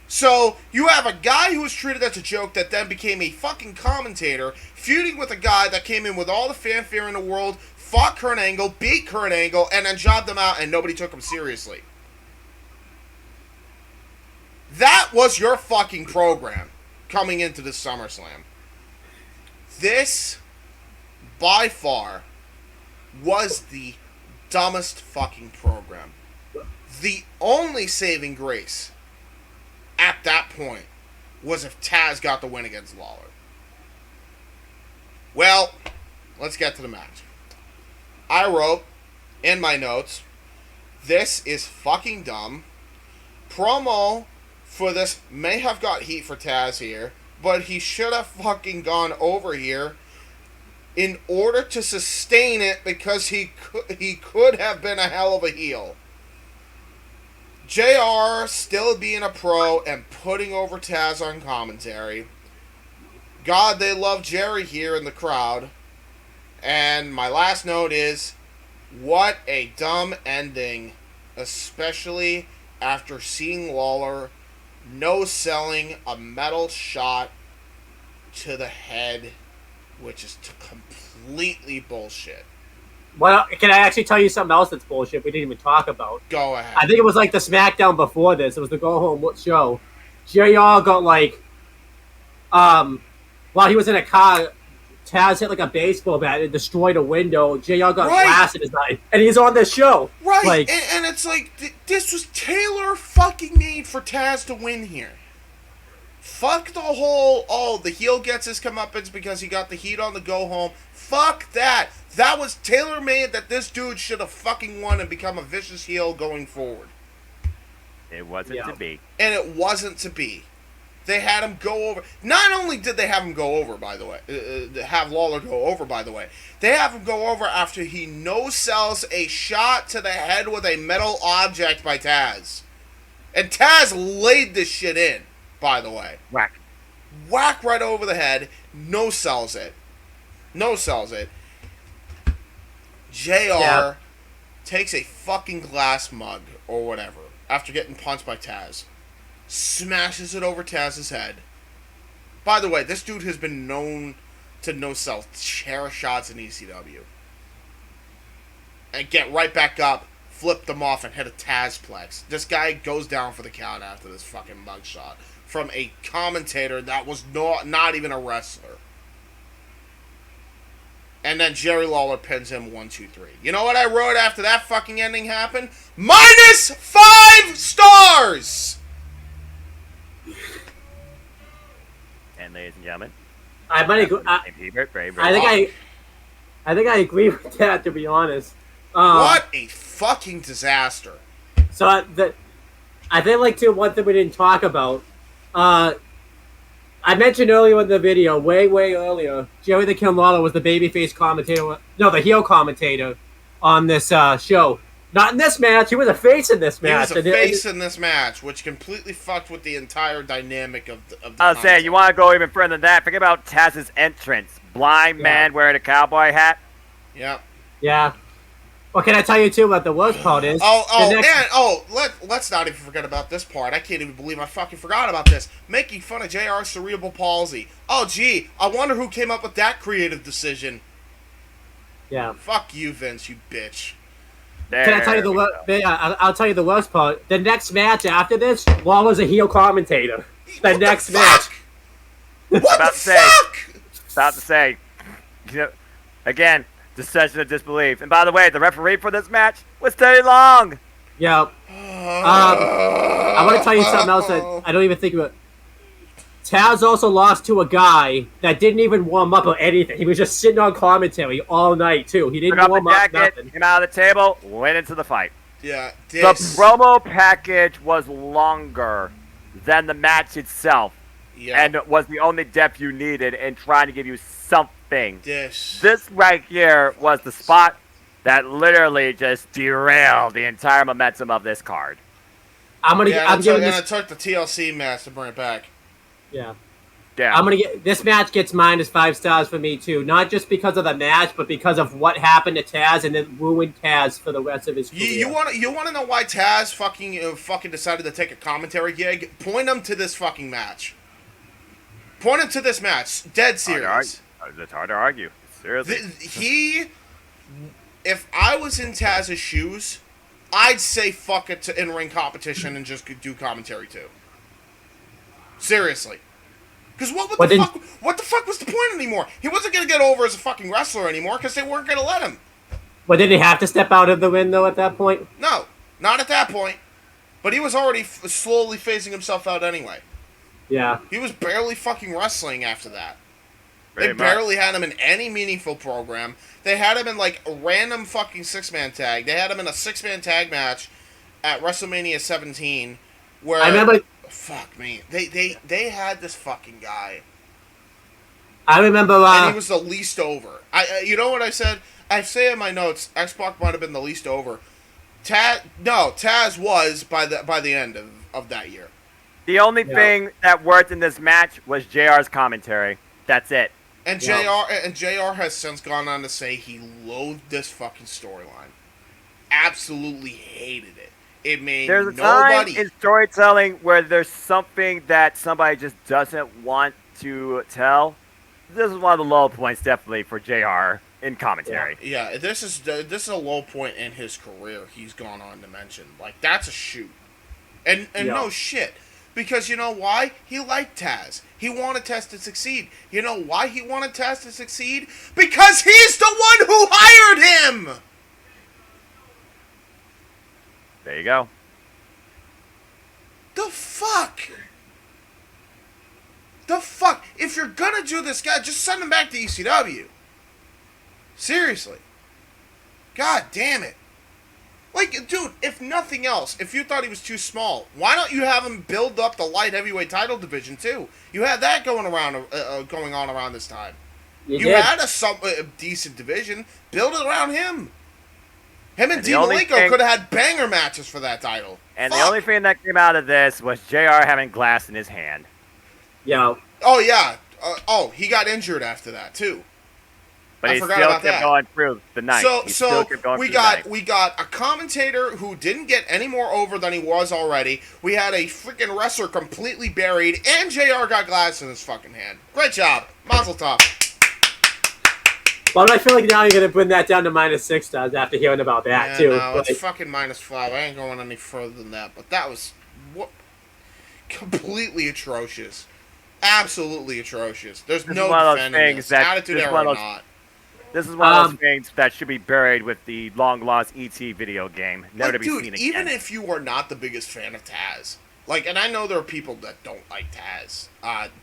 So, you have a guy who was treated as a joke that then became a fucking commentator, feuding with a guy that came in with all the fanfare in the world, fought Kurt Angle, beat Kurt Angle, and then jobbed him out and nobody took him seriously. That was your fucking program coming into this SummerSlam. This, by far, was the dumbest fucking program. The only saving grace at that point was if Taz got the win against Lawler. Well, let's get to the match. I wrote in my notes, this is fucking dumb. Promo for this may have got heat for Taz here, but he should have fucking gone over here in order to sustain it because he could have been a hell of a heel. JR still being a pro and putting over Taz on commentary. God, they love Jerry here in the crowd. And my last note is, what a dumb ending, especially after seeing Lawler no-selling a metal shot to the head, which is completely bullshit. Well, can I actually tell you something else that's bullshit we didn't even talk about? Go ahead. I think it was like the SmackDown before this. It was the go-home show. JR got while he was in a car, Taz hit like a baseball bat and destroyed a window. JR got glass in his eye, and he's on this show. Right, and it's like, this was tailor fucking made for Taz to win here. Fuck the whole, the heel gets his comeuppance because he got the heat on the go home. Fuck that. That was tailor-made that this dude should have fucking won and become a vicious heel going forward. It wasn't to be. And it wasn't to be. They had him go over. Not only did they have him go over, by the way, have Lawler go over, by the way, they have him go over after he no-sells a shot to the head with a metal object by Taz. And Taz laid this shit in, by the way. Whack. Whack right over the head, no-sells it. No-sells it. JR takes a fucking glass mug or whatever after getting punched by Taz, smashes it over Taz's head. By the way, this dude has been known to no-sell chair shots in ECW. And get right back up, flip them off, and hit a Tazplex. This guy goes down for the count after this fucking mugshot from a commentator that was not even a wrestler. And then Jerry Lawler pins him 1, 2, 3. You know what I wrote after that fucking ending happened? -5 stars! And ladies and gentlemen, I might agree. I think I agree with that, to be honest. What a fucking disaster. So I think like too, one thing we didn't talk about. I mentioned earlier in the video, way earlier, Jerry the King Lawler was the babyface commentator. No, the heel commentator on this show. Not in this match. He was a face in this match. He was a face in this match, which completely fucked with the entire dynamic of the I'll say, you want to go even further than that, forget about Taz's entrance. Blind man wearing a cowboy hat. Yeah. Yeah. Well, can I tell you too what the worst part is? Let's not even forget about this part. I can't even believe I fucking forgot about this. Making fun of JR's cerebral palsy. Oh, gee, I wonder who came up with that creative decision. Yeah. Fuck you, Vince, you bitch. Can I tell you I'll tell you the worst part. The next match after this, Lawler's a heel commentator. The next match. What the fuck? About to say, you know, again, suspension of disbelief. And by the way, the referee for this match was Teddy Long. Yeah. I want to tell you something else that I don't even think about. Taz also lost to a guy that didn't even warm up or anything. He was just sitting on commentary all night, too. He didn't warm up, nothing. Came out of the table, went into the fight. Yeah, The promo package was longer than the match itself. Yeah. And was the only depth you needed in trying to give you something. This right here was the spot that literally just derailed the entire momentum of this card. It took the TLC match to bring it back. Yeah. Yeah. This match gets -5 stars for me too. Not just because of the match, but because of what happened to Taz and then ruined Taz for the rest of his career. You want to know why Taz fucking decided to take a commentary gig? Point him to this fucking match. Point him to this match. Dead serious. It's hard to argue. Seriously. If I was in Taz's shoes, I'd say fuck it to in-ring competition and just do commentary too. Seriously. Because what the fuck was the point anymore? He wasn't going to get over as a fucking wrestler anymore because they weren't going to let him. Well, did he have to step out of the ring, though, at that point? No, not at that point. But he was already slowly phasing himself out anyway. Yeah. He was barely fucking wrestling after that. Very They barely had him in any meaningful program. They had him in, like, a random fucking six-man tag. They had him in a six-man tag match at WrestleMania 17 where... I remember... Fuck me. They had this fucking guy. I remember... and he was the least over. You know what I said? I say in my notes, X-Pac might have been the least over. Taz was by the end of that year. The only thing that worked in this match was JR's commentary. That's it. And JR has since gone on to say he loathed this fucking storyline. Absolutely hated it. It made there's a nobody... time in storytelling where there's something that somebody just doesn't want to tell. This is one of the low points, definitely, for JR in commentary. Yeah, this is a low point in his career he's gone on to mention. Like, that's a shoot. And no shit. Because you know why? He liked Taz. He wanted Taz to succeed. You know why he wanted Taz to succeed? Because he's the one who hired him! There you go. The fuck? The fuck? If you're gonna do this guy, just send him back to ECW. Seriously. God damn it. Like, dude, if nothing else, if you thought he was too small, why don't you have him build up the light heavyweight title division, too? You had that going on around this time. You had a decent division. Build it around him. Him and Dean Malenko could have had banger matches for that title. And the only thing that came out of this was JR having glass in his hand. Yeah. Oh, yeah. He got injured after that, too. But I he forgot still about kept that. going through the night. So, He still kept going we through the night. got a commentator who didn't get any more over than he was already. We had a freaking wrestler completely buried, and JR got glass in his fucking hand. Great job, Mazel Tov. But I feel like now you're gonna bring that down to -6 stars after hearing about that too. No, Like, it's fucking -5. I ain't going any further than that. But that was completely atrocious. Absolutely atrocious. There's This is no one of those defending things this. that- Attitude this is Era one or of those- not. This is one of those things that should be buried with the long-lost ET video game, never Like, to be dude, seen again. even if you are not the biggest fan of Taz, like, and I know there are people that don't like Taz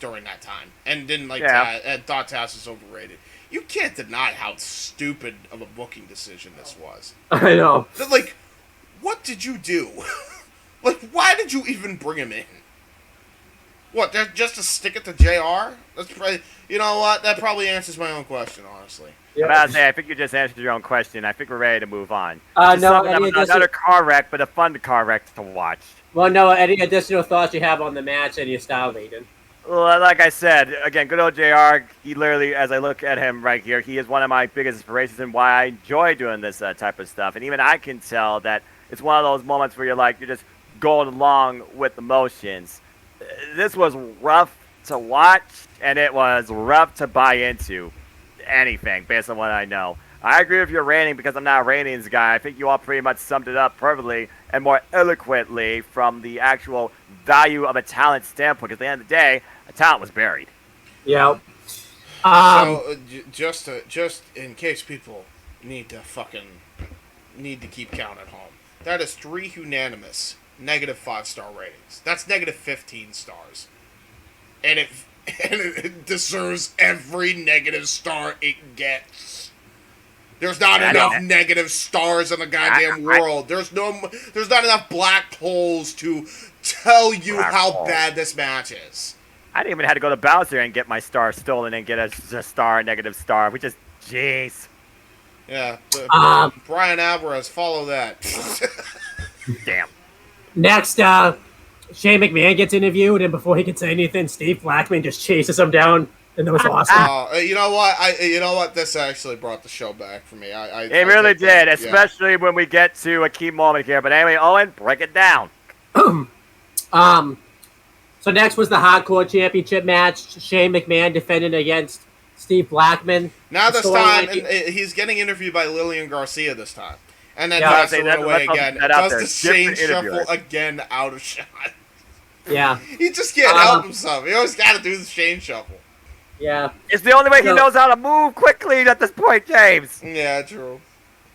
during that time and didn't like Taz and thought Taz was overrated. You can't deny how stupid of a booking decision this was. I know. Like, what did you do? Like, why did you even bring him in? What, just to stick it to JR? That's probably, you know what? That probably answers my own question, honestly. Yeah. I'm about to say, I think you just answered your own question. I think we're ready to move on. No, Another car wreck, but a fun car wreck to watch. Well, no, any additional thoughts you have on the match and your style, Aiden? Well, like I said, again, good old JR, he literally, as I look at him right here, he is one of my biggest inspirations and why I enjoy doing this type of stuff. And even I can tell that it's one of those moments where you're just going along with the motions. This was rough to watch, and it was rough to buy into anything based on what I know. I agree with your rating because I'm not a ratings guy. I think you all pretty much summed it up perfectly and more eloquently from the actual value of a talent standpoint. Because at the end of the day, a talent was buried. Yeah. Just in case people need to keep count at home, that is 3 unanimous -5-star ratings. That's -15 stars, and it deserves every negative star it gets. There's not enough negative stars in the goddamn world. There's not enough black holes to tell you how bad this match is. I didn't even have to go to Bowser and get my star stolen and get a star, negative star, which is, jeez. Yeah, Brian Alvarez, follow that. Damn. Next, Shane McMahon gets interviewed, and before he can say anything, Steve Blackman just chases him down, and that was awesome. You know what? This actually brought the show back for me. It really did, especially when we get to a key moment here. But anyway, Owen, break it down. So next was the Hardcore Championship match. Shane McMahon defending against Steve Blackman. Now this time, he's getting interviewed by Lillian Garcia this time. And then passes it away again. Does the Shane shuffle again out of shot. Yeah. He just can't help himself. He always got to do the Shane shuffle. Yeah. It's the only way he knows how to move quickly at this point, James. Yeah, true.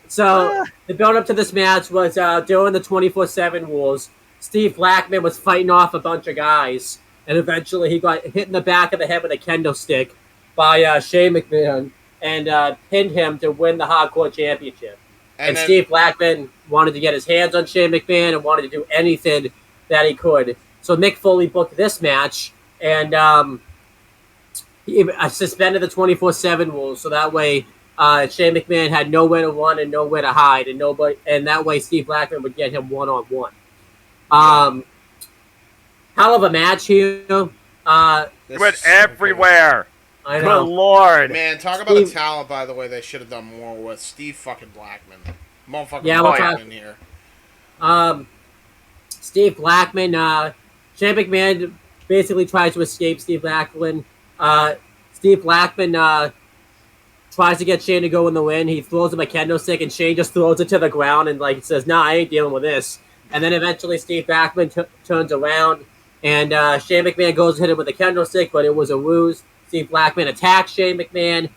So the build-up to this match was during the 24/7 rules. Steve Blackman was fighting off a bunch of guys, and eventually he got hit in the back of the head with a kendo stick by Shane McMahon and pinned him to win the Hardcore Championship. And Steve Blackman wanted to get his hands on Shane McMahon and wanted to do anything that he could. So Mick Foley booked this match, and he suspended the 24/7 rules, so that way Shane McMahon had nowhere to run and nowhere to hide, and that way Steve Blackman would get him one-on-one. Hell of a match here. It went everywhere. I know. Good Lord. Man, talk about a talent, by the way, they should have done more with Steve fucking Blackman. Motherfucking Blackman here. Steve Blackman, Shane McMahon basically tries to escape Steve Blackman. Steve Blackman tries to get Shane to go in the win. He throws him a kendo stick, and Shane just throws it to the ground and says, "Nah, I ain't dealing with this." And then eventually Steve Blackman turns around, and Shane McMahon goes to hit him with a kendo stick, but it was a ruse. Steve Blackman attacks Shane McMahon,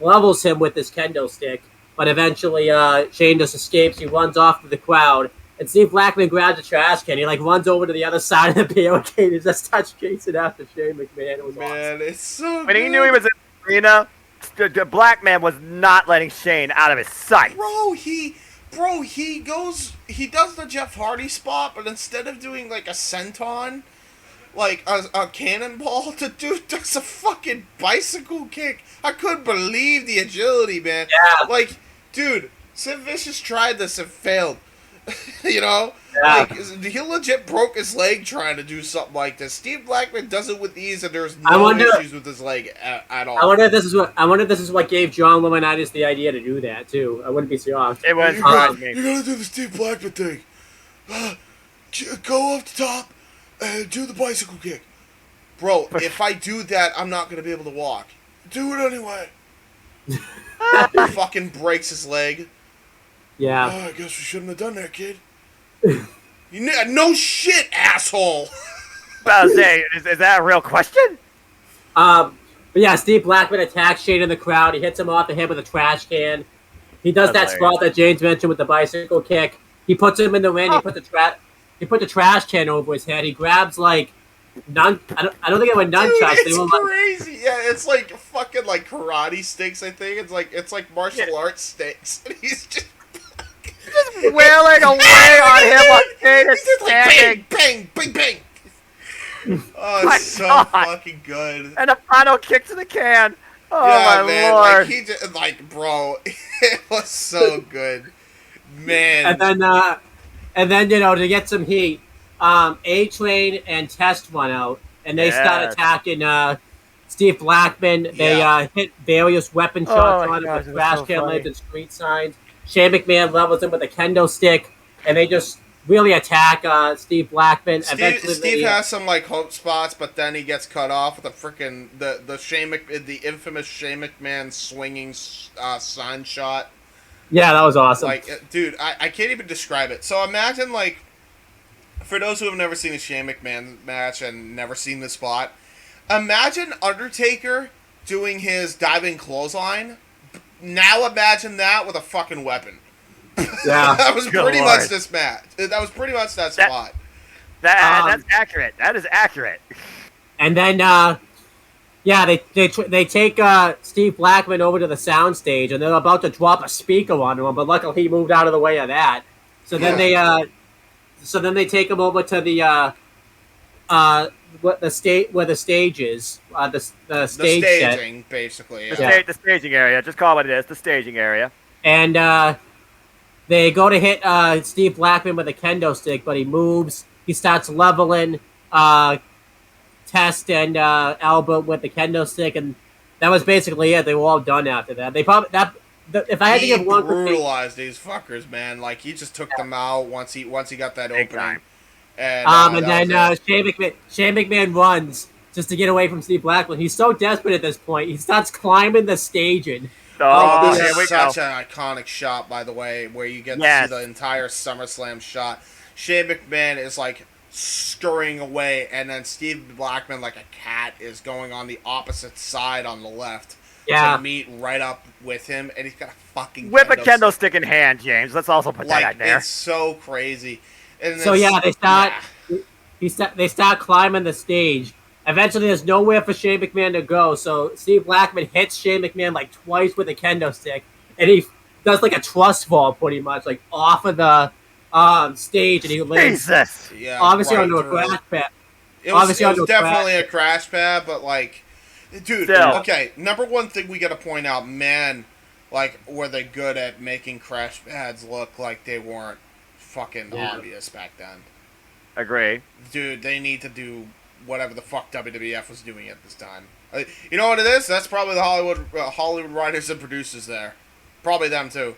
levels him with this kendo stick, but eventually Shane just escapes. He runs off to the crowd, and Steve Blackman grabs a trash can. He runs over to the other side of the barricade and just starts chasing after Shane McMahon. It was awesome. It's so when he knew he was in the arena, the Blackman was not letting Shane out of his sight. He does the Jeff Hardy spot, but instead of doing a senton, a cannonball, the dude does a fucking bicycle kick. I couldn't believe the agility, man. Yeah. Dude, Sid Vicious tried this and failed. You know? Yeah. Like, he legit broke his leg trying to do something like this. Steve Blackman does it with ease, and there's no issues with his leg at all. I wonder if this is what gave John Laurinaitis the idea to do that too. I wouldn't be shocked. It was You me. gotta do the Steve Blackman thing. Go up the top and do the bicycle kick. Bro, if I do that, I'm not gonna be able to walk. Do it anyway. Fucking breaks his leg. Yeah. I guess we shouldn't have done that, kid. No shit, asshole. I was saying, is that a real question? But yeah, Steve Blackman attacks Shane in the crowd. He hits him off the head with a trash can. He does that spot that James mentioned with the bicycle kick. He puts him in the ring. He put the trash can over his head. He grabs like I don't think it was nunchucks. Dude, it's crazy. Yeah, it's like fucking like karate sticks. I think it's like martial arts sticks, and he's just wailing away on him on stage. He's just like bang, bang, bang, bang. Oh, it's so fucking good. And a final kick to the can. Oh yeah, my man, lord! like he just bro, it was so good, man. And then to get some heat, A-Train and Test run out, and they start attacking Steve Blackman. They hit various weapon shots on him with trash can lids and street signs. Shane McMahon levels him with a kendo stick, and they just really attack Steve Blackman. Steve has some like hope spots, but then he gets cut off with a freaking the infamous Shane McMahon swinging sign shot. Yeah, that was awesome. Like, dude, I can't even describe it. So imagine, like, for those who have never seen a Shane McMahon match and never seen the spot, imagine Undertaker doing his diving clothesline. Now imagine that with a fucking weapon. Yeah, that was pretty much this match. That was pretty much that spot. That's accurate. That is accurate. And then, they take Steve Blackman over to the soundstage, and they're about to drop a speaker onto him, but luckily he moved out of the way of that. So then they take him over to the stage is, the stage staging, set. basically. The staging area. Just call it what it is. The staging area. And they go to hit Steve Blackman with a kendo stick, but he moves. He starts leveling Test and Albert with the kendo stick, and that was basically it. They were all done after that. They probably if I had to give one, brutalized these fuckers, man. Like he just took them out once he got that Big opening. time. And then Shane McMahon runs just to get away from Steve Blackman. He's so desperate at this point. He starts climbing the staging. Oh, here this we is go. such an iconic shot, by the way, where you get to see the entire SummerSlam shot. Shane McMahon is like scurrying away, and then Steve Blackman, like a cat, is going on the opposite side on the left to meet right up with him, and he's got a fucking whip a kendo stick in hand, James. Let's also put that in there. It's so crazy. And so they start climbing the stage. Eventually, there's nowhere for Shane McMahon to go, so Steve Blackman hits Shane McMahon like twice with a kendo stick, and he does like a trust fall pretty much, like off of the stage, and he lands obviously onto a crash pad. It was definitely a crash pad, but like, dude, okay, number one thing we got to point out, man, like, were they good at making crash pads look like they weren't fucking obvious back then? Agree. Dude, they need to do whatever the fuck WWF was doing at this time. You know what it is? That's probably the Hollywood writers and producers there. Probably them too.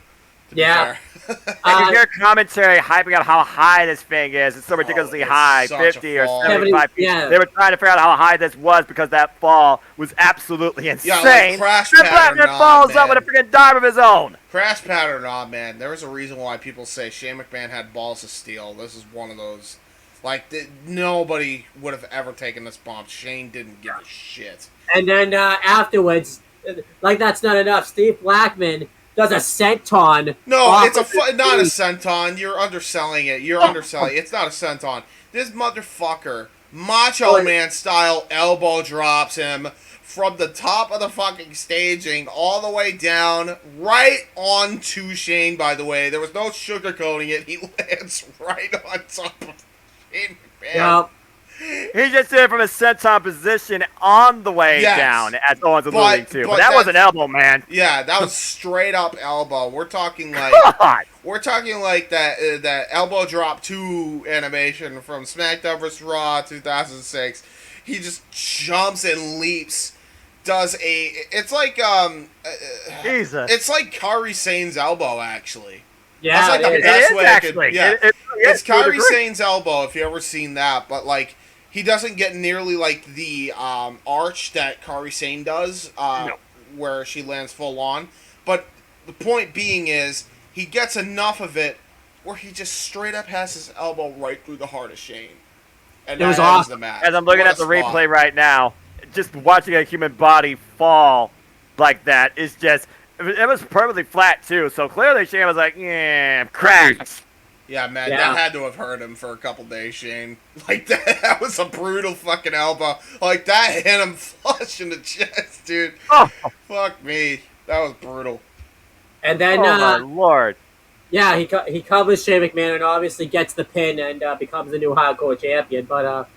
Yeah. You hear commentary hyping out how high this thing is. It's so ridiculously high, 50 or 75 feet. Yeah. They were trying to figure out how high this was because that fall was absolutely insane. Yeah, like crash Then pad or Blackman not, falls man. up with a freaking dime of his own. Crash pad or not, man, there was a reason why people say Shane McMahon had balls of steel. This is one of those. Like, nobody would have ever taken this bomb. Shane didn't give a shit. And then afterwards, like that's not enough, Steve Blackman does a senton. No, it's not a senton. You're underselling it. It's not a senton. This motherfucker, Macho Man style, elbow drops him from the top of the fucking staging all the way down, right onto Shane, by the way. There was no sugarcoating it. He lands right on top of Shane McMahon. He just did it from a senton position on the way down, as Owens alluding to. But that was an elbow, man. Yeah, that was straight up elbow. We're talking like that elbow drop 2 animation from SmackDown vs. Raw 2006. He just jumps and leaps. It's like Jesus. It's like Kairi Sane's elbow, actually. Yeah, that's like the best way I could. Yeah, it's Kairi Sane's elbow if you ever seen that, but like he doesn't get nearly like the arch that Kairi Sane does, where she lands full on. But the point being is he gets enough of it where he just straight up has his elbow right through the heart of Shane, and it was that ends awesome. the match. As I'm looking at the replay right now, just watching a human body fall like that is just. It was perfectly flat, too, so clearly Shane was like, yeah, crash. Yeah, man, that had to have hurt him for a couple days, Shane. Like, that was a brutal fucking elbow. Like, that hit him flush in the chest, dude. Oh. Fuck me. That was brutal. And then, oh, my Lord. Yeah, he covers Shane McMahon and obviously gets the pin and becomes the new hardcore champion, but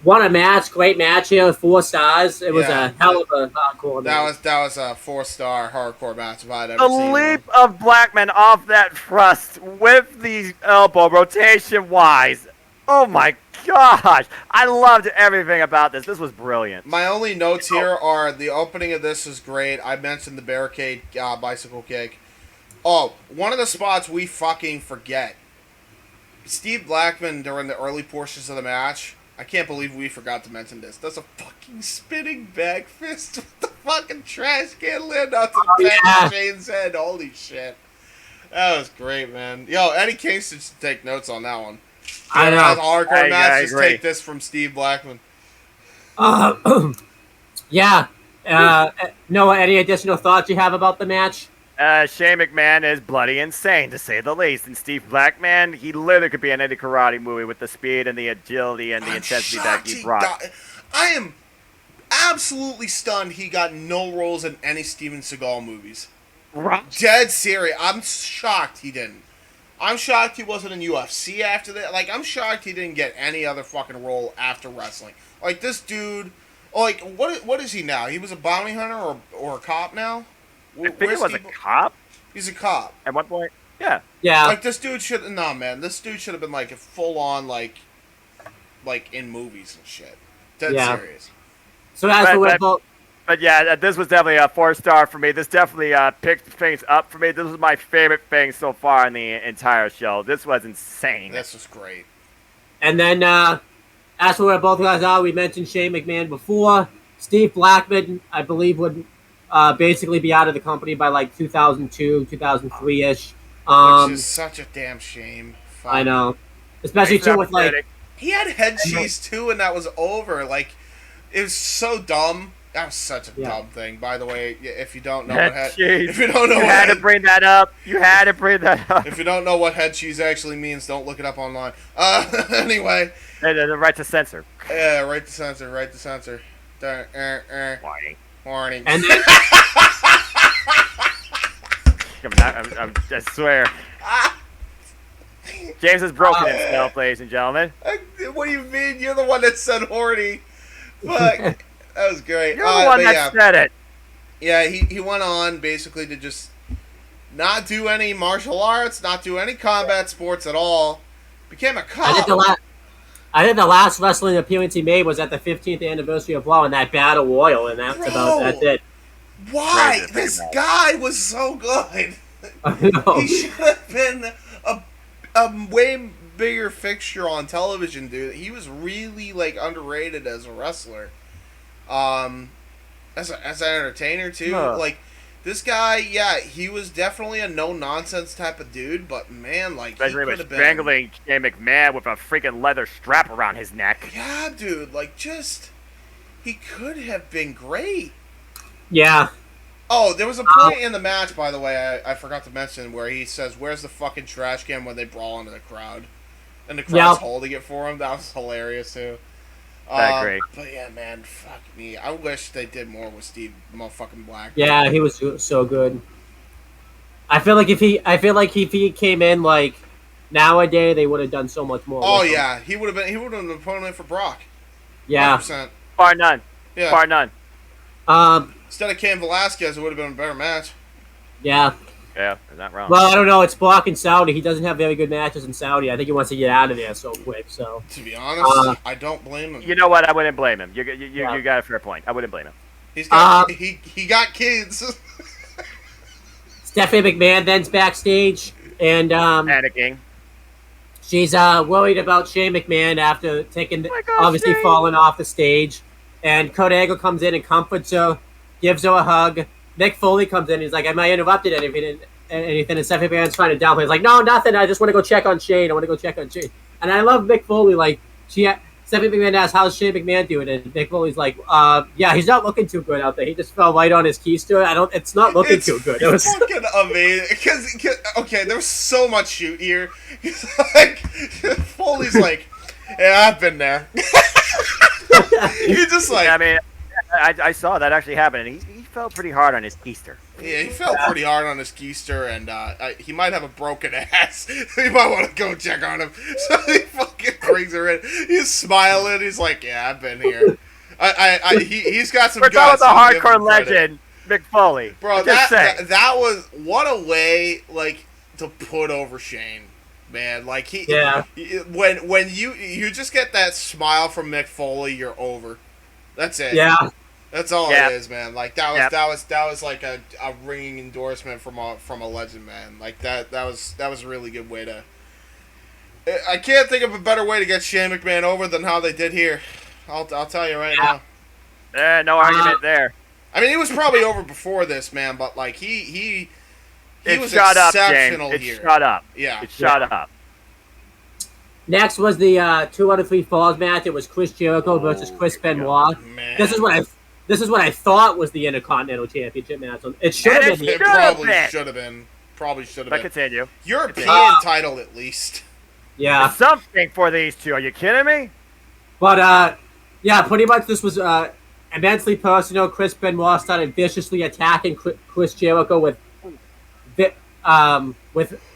won a match, great match here, 4 stars. It was a hell of a hardcore match. That was a 4-star hardcore match if I'd ever The seen leap of Blackman off that thrust with the elbow rotation-wise. Oh my gosh. I loved everything about this. This was brilliant. My only notes here are the opening of this is great. I mentioned the barricade bicycle kick. Oh, one of the spots we fucking forget. Steve Blackman during the early portions of the match, I can't believe we forgot to mention this. Does a fucking spinning back fist with the fucking trash can lid onto the back of Shane's head. Holy shit. That was great, man. Yo, Eddie Kingston should take notes on that one. I know. Hardcore match, just take this from Steve Blackman. Yeah. Noah, any additional thoughts you have about the match? Shane McMahon is bloody insane, to say the least. And Steve Blackman, he literally could be in any karate movie with the speed and the agility and the intensity that he brought. I am absolutely stunned he got no roles in any Steven Seagal movies. Right. Dead serious. I'm shocked he didn't. I'm shocked he wasn't in UFC after that. Like, I'm shocked he didn't get any other fucking role after wrestling. Like, this dude... Like, what is he now? He was a bounty hunter or a cop now? I think he was a cop. He's a cop. At one point? Yeah. Yeah. Like, this dude should... No, man. This dude should have been, like, full-on, like, in movies and shit. Dead serious. So as for But yeah, this was definitely a 4-star for me. This definitely picked things up for me. This was my favorite thing so far in the entire show. This was insane. This was great. And then, as for where both guys are, we mentioned Shane McMahon before. Steve Blackman, I believe, would basically be out of the company by like 2002, 2003-ish. Which is such a damn shame. Fuck. I know. Especially too with like... He had head cheese too and that was over. Like, it was so dumb. That was such a dumb thing. By the way, if you don't know if you don't know you had to bring that up. You had to bring that up. If you don't know what head cheese actually means, don't look it up online. Anyway. The right to censor. Yeah, right to censor, right to censor. Warning. And then, I swear. James is broken himself, ladies and gentlemen. What do you mean? You're the one that said horny. Fuck. That was great. You're the one that said it. Yeah, he went on basically to just not do any martial arts, not do any combat sports at all. Became a cop. I think the last wrestling appearance he made was at the 15th anniversary of Raw in that Battle Royal, and that's it. Why? This guy was so good. He should have been a way bigger fixture on television, dude. He was really like underrated as a wrestler. As an entertainer too. Like, this guy, yeah, he was definitely a no nonsense type of dude, but man, like, especially with strangling Shane McMahon with a freaking leather strap around his neck. Yeah, dude, like, he could have been great. Yeah. Oh, there was a point in the match, by the way, I forgot to mention, where he says, "Where's the fucking trash can?" when they brawl into the crowd, and the crowd's holding it for him. That was hilarious too. I agree. But yeah, man, fuck me. I wish they did more with Steve motherfucking Black. Yeah, he was so good. I feel like if he came in like nowadays, they would have done so much more. Oh yeah, he would have been opponent for Brock. Yeah. 100%. Bar none. Yeah. Bar none. Instead of Cain Velasquez, it would have been a better match. Yeah. Yeah, you're not wrong. Well, I don't know. It's Brock in Saudi. He doesn't have very good matches in Saudi. I think he wants to get out of there so quick. So To be honest, I don't blame him. You know what? I wouldn't blame him. You Yeah. got a fair point. I wouldn't blame him. He's got he got kids. Stephanie McMahon then's backstage, and Panicking. she's worried about Shane McMahon after obviously Shane. falling off the stage. And Kurt Angle comes in and comforts her, gives her a hug. Mick Foley comes in. He's like, "Am I interrupted anything?" And Stephanie McMahon's trying to downplay. He's like, "No, nothing. I just want to go check on Shane. I want to go check on Shane." And I love Mick Foley. Like Stephanie McMahon asks, "How's Shane McMahon doing?" And Mick Foley's like, "Yeah, he's not looking too good out there. He just fell right on his keister. It's not looking too good." It was fucking amazing. Because okay, there was so much shoot here. Like Foley's like, "Yeah, I've been there." He just like, I mean, I saw that actually happen, and he fell pretty hard on his keister. yeah, he fell pretty hard on his keister, and he might have a broken ass. You might want to go check on him. So he fucking brings her in. He's smiling. He's like, "Yeah, I've been here." He's got some We're guts. talking I'll about give the him hardcore credit. legend, Mick Foley. Bro. Just saying. That was what a way like to put over Shane, man. Like when you just get that smile from Mick Foley, you're over. That's it. yeah. That's all Yep. it is, man. Like that was like a ringing endorsement from a legend, man. Like that was a really good way to. I can't think of a better way to get Shane McMahon over than how they did here. I'll tell you right now. No argument there. I mean, he was probably over before this, man, but like he It was shot up, exceptional James. here. It shot up. Yeah. It shot up. Next was the 2 out of 3 falls match. It was Chris Jericho versus Chris Benoit. Man. This is what I thought was the Intercontinental Championship match. It should have been. It probably should have been. Probably should have But been. continue. European title at least. Yeah, Something for these two. Are you kidding me? but yeah, pretty much this was immensely personal. Chris Benoit started viciously attacking Chris Jericho with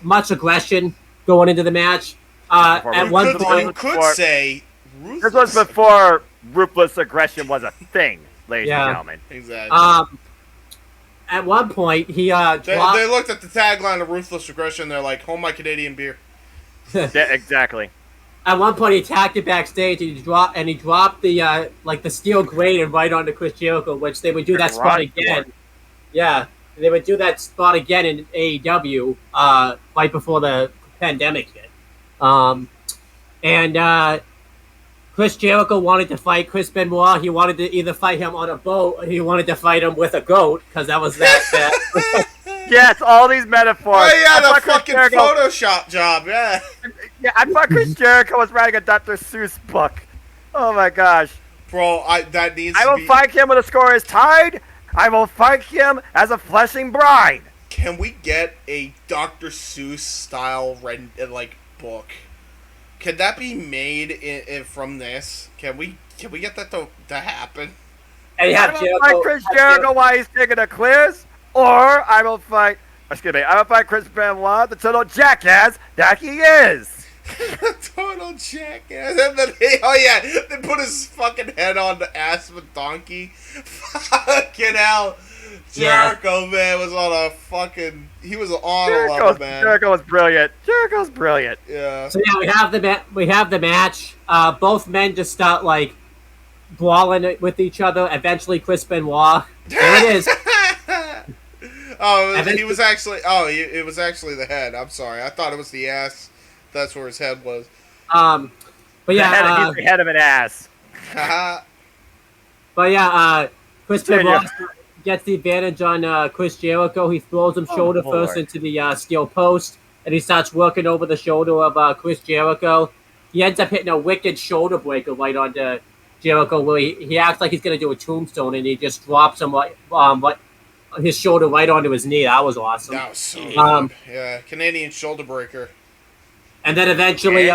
much aggression going into the match. At one point, You could say ruthless. This was before ruthless aggression was a thing, ladies Yeah. and gentlemen. Exactly. at one point he dropped. They looked at the tagline of ruthless aggression. They're like, "Hold my Canadian beer." Yeah, exactly. At one point, he attacked it backstage, and he dropped the the steel grating right onto Chris Jericho, which they would do that spot again. Yeah, they would do that spot again in AEW right before the pandemic hit. Chris Jericho wanted to fight Chris Benoit. He wanted to either fight him on a boat, or he wanted to fight him with a goat, because that was that. Yes, all these metaphors. Oh yeah, I the thought Chris fucking Jericho- Photoshop job. Yeah. Yeah, I thought Chris Jericho was writing a Dr. Seuss book. Oh my gosh. Bro, that needs I to will be... fight him when the score is tied. I will fight him as a fleshing bride. Can we get a Dr. Seuss style book? Can that be made from this? Can we get that to happen? And you I have will fight Chris Jericho while he's taking a quiz, or I will fight. Excuse me. I will fight Chris Benoit, the total jackass that he is. Total jackass. And then they put his fucking head on the ass of a donkey. Fucking hell. Jericho, man, was on a fucking... He was on a level, man. Jericho was brilliant. Jericho's brilliant. Yeah. So yeah, we have the match. Both men just start brawling with each other. Eventually, Chris Benoit. There it is. He was actually... Oh, it was actually the head. I'm sorry. I thought it was the ass. That's where his head was. But yeah, He's the head of an ass. Chris Benoit gets the advantage on Chris Jericho. He throws him shoulder first into the steel post, and he starts working over the shoulder of Chris Jericho. He ends up hitting a wicked shoulder breaker right onto Jericho, where he acts like he's going to do a tombstone, and he just drops him his shoulder right onto his knee. That was awesome. That was so good. Yeah, Canadian shoulder breaker. And then eventually,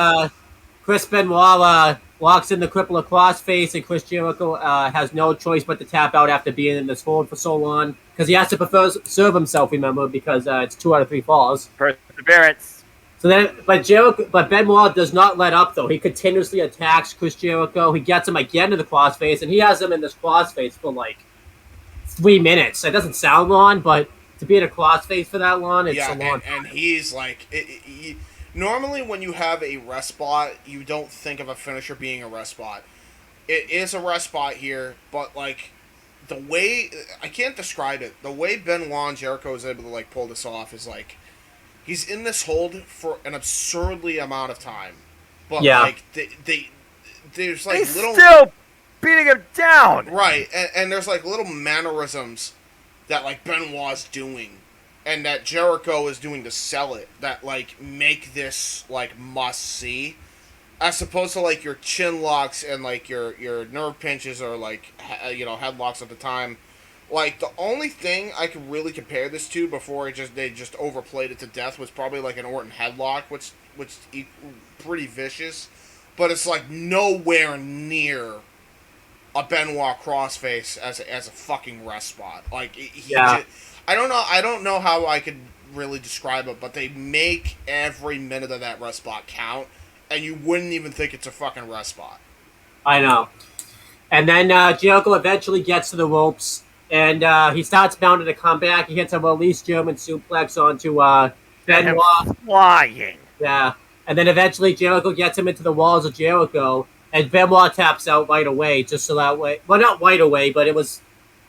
Chris Benoit walks in the crippler crossface, and Chris Jericho has no choice but to tap out after being in this hold for so long, because he has to serve himself, remember, because it's 2 out of 3 falls. Perseverance. But Benoit does not let up though. He continuously attacks Chris Jericho. He gets him again to the crossface, and he has him in this crossface for like 3 minutes. It doesn't sound long, but to be in a crossface for that long, it's a long time. And he's like, normally when you have a rest spot, you don't think of a finisher being a rest spot. It is a rest spot here, but like the way I can't describe it. The way Benoit and Jericho is able to like pull this off is like he's in this hold for an absurdly amount of time, but like there's like He's little still beating him down. right, and there's like little mannerisms that like Benoit's doing, and that Jericho is doing to sell it that like make this like must see. As opposed to like your chin locks and like your nerve pinches or like headlocks at the time, like the only thing I could really compare this to before they just overplayed it to death was probably like an Orton headlock, which pretty vicious, but it's like nowhere near a Benoit crossface as a fucking rest spot. Like I don't know how I could really describe it, but they make every minute of that rest spot count. And you wouldn't even think it's a fucking rest spot. I know. And then Jericho eventually gets to the ropes, and he starts mounting a comeback. He hits a release German suplex onto Benoit. Flying. Yeah. And then eventually Jericho gets him into the walls of Jericho, and Benoit taps out right away, just so that way. Well, not right away, but it was...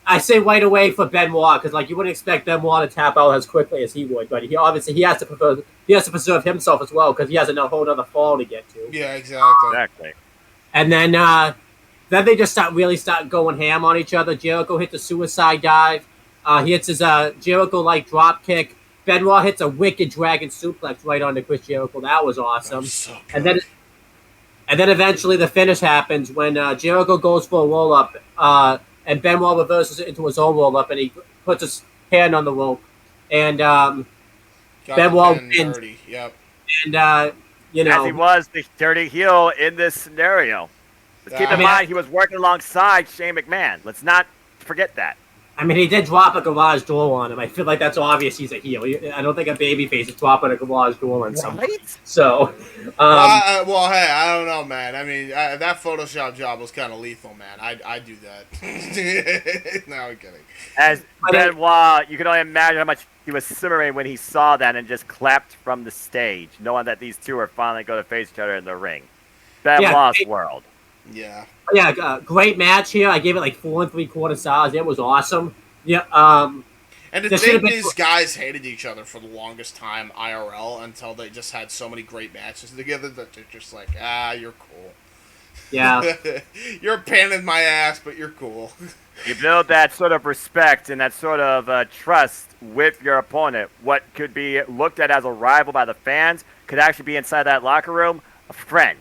I say right away for Benoit, because like you wouldn't expect Benoit to tap out as quickly as he would, but he has to preserve himself as well, because he has a whole other fall to get to. Yeah, exactly. And then they just start going ham on each other. Jericho hits a suicide dive. He hits his Jericho like drop kick. Benoit hits a wicked dragon suplex right onto Chris Jericho. That was awesome. So and then eventually the finish happens when Jericho goes for a roll up. And Benoit reverses it into his own roll-up, and he puts his hand on the rope. And Benoit wins. Yep. And, As he was the dirty heel in this scenario. But keep in mind, he was working alongside Shane McMahon. Let's not forget that. I mean, he did drop a garage door on him. I feel like that's obvious he's a heel. I don't think a babyface is dropping a garage door on someone. Right? So, well, hey, I don't know, man. I mean, that Photoshop job was kind of lethal, man. I do that. No, I'm kidding. As Benoit, you can only imagine how much he was simmering when he saw that and just clapped from the stage, knowing that these two are finally going to face each other in the ring. Benoit's world. Yeah. Yeah, great match here. I gave it like 4 3/4 stars. It was awesome. Yeah. And to think these guys hated each other for the longest time IRL until they just had so many great matches together that they're just like, you're cool. Yeah. You're a pain in my ass, but you're cool. You build that sort of respect and that sort of trust with your opponent. What could be looked at as a rival by the fans could actually be inside that locker room a friend.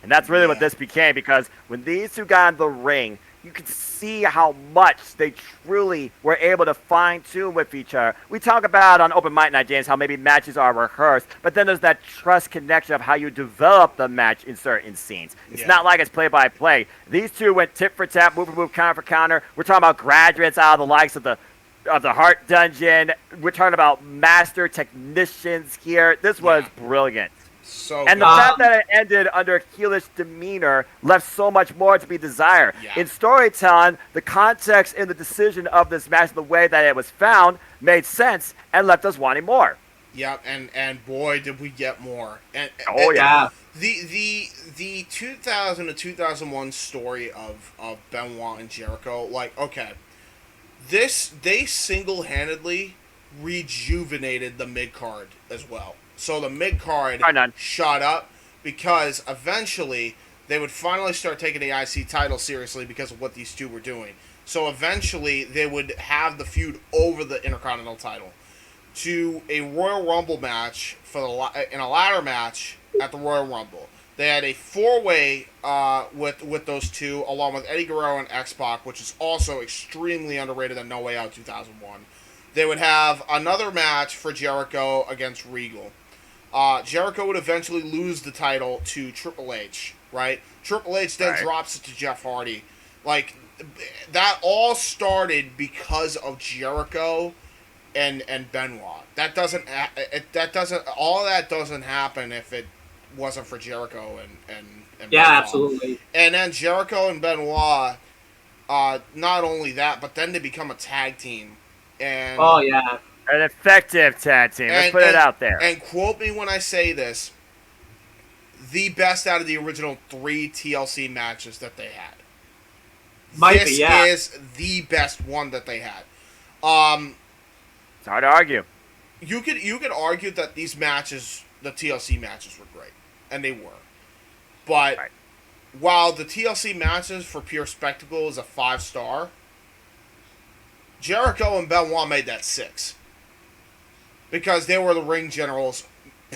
And that's really what this became, because when these two got in the ring, you could see how much they truly were able to fine-tune with each other. We talk about on Open Mic Night, James, how maybe matches are rehearsed, but then there's that trust connection of how you develop the match in certain scenes. It's not like it's play-by-play. These two went tit for tat, move for move, counter for counter. We're talking about graduates out of the likes of the Heart Dungeon. We're talking about master technicians here. This was brilliant. And the fact that it ended under heelish demeanor left so much more to be desired. Yeah. In storytelling, the context and the decision of this match, the way that it was found, made sense and left us wanting more. Yeah, and boy, did we get more. And the 2000 to 2001 story of Benoit and Jericho, like, okay, they single-handedly rejuvenated the mid-card as well. So the mid-card shot up because eventually they would finally start taking the IC title seriously because of what these two were doing. So eventually they would have the feud over the Intercontinental title to a Royal Rumble match in a ladder match at the Royal Rumble. They had a 4-way with those two, along with Eddie Guerrero and X-Pac, which is also extremely underrated on No Way Out 2001. They would have another match for Jericho against Regal. Jericho would eventually lose the title to Triple H, right? Triple H then drops it to Jeff Hardy. Like, that all started because of Jericho and Benoit. That doesn't all that doesn't happen if it wasn't for Jericho and Yeah, Benoit. absolutely. And then Jericho and Benoit, not only that, but then they become a tag team. And Oh yeah. An effective tag team. Let's and, put it and, out there. and quote me when I say this, the best out of the original 3 TLC matches that they had. This is the best one that they had. It's hard to argue. You could argue that these matches, the TLC matches, were great, and they were. But Right. while the TLC matches for pure spectacle is a 5-star, Jericho and Benoit made that 6 because they were the ring generals,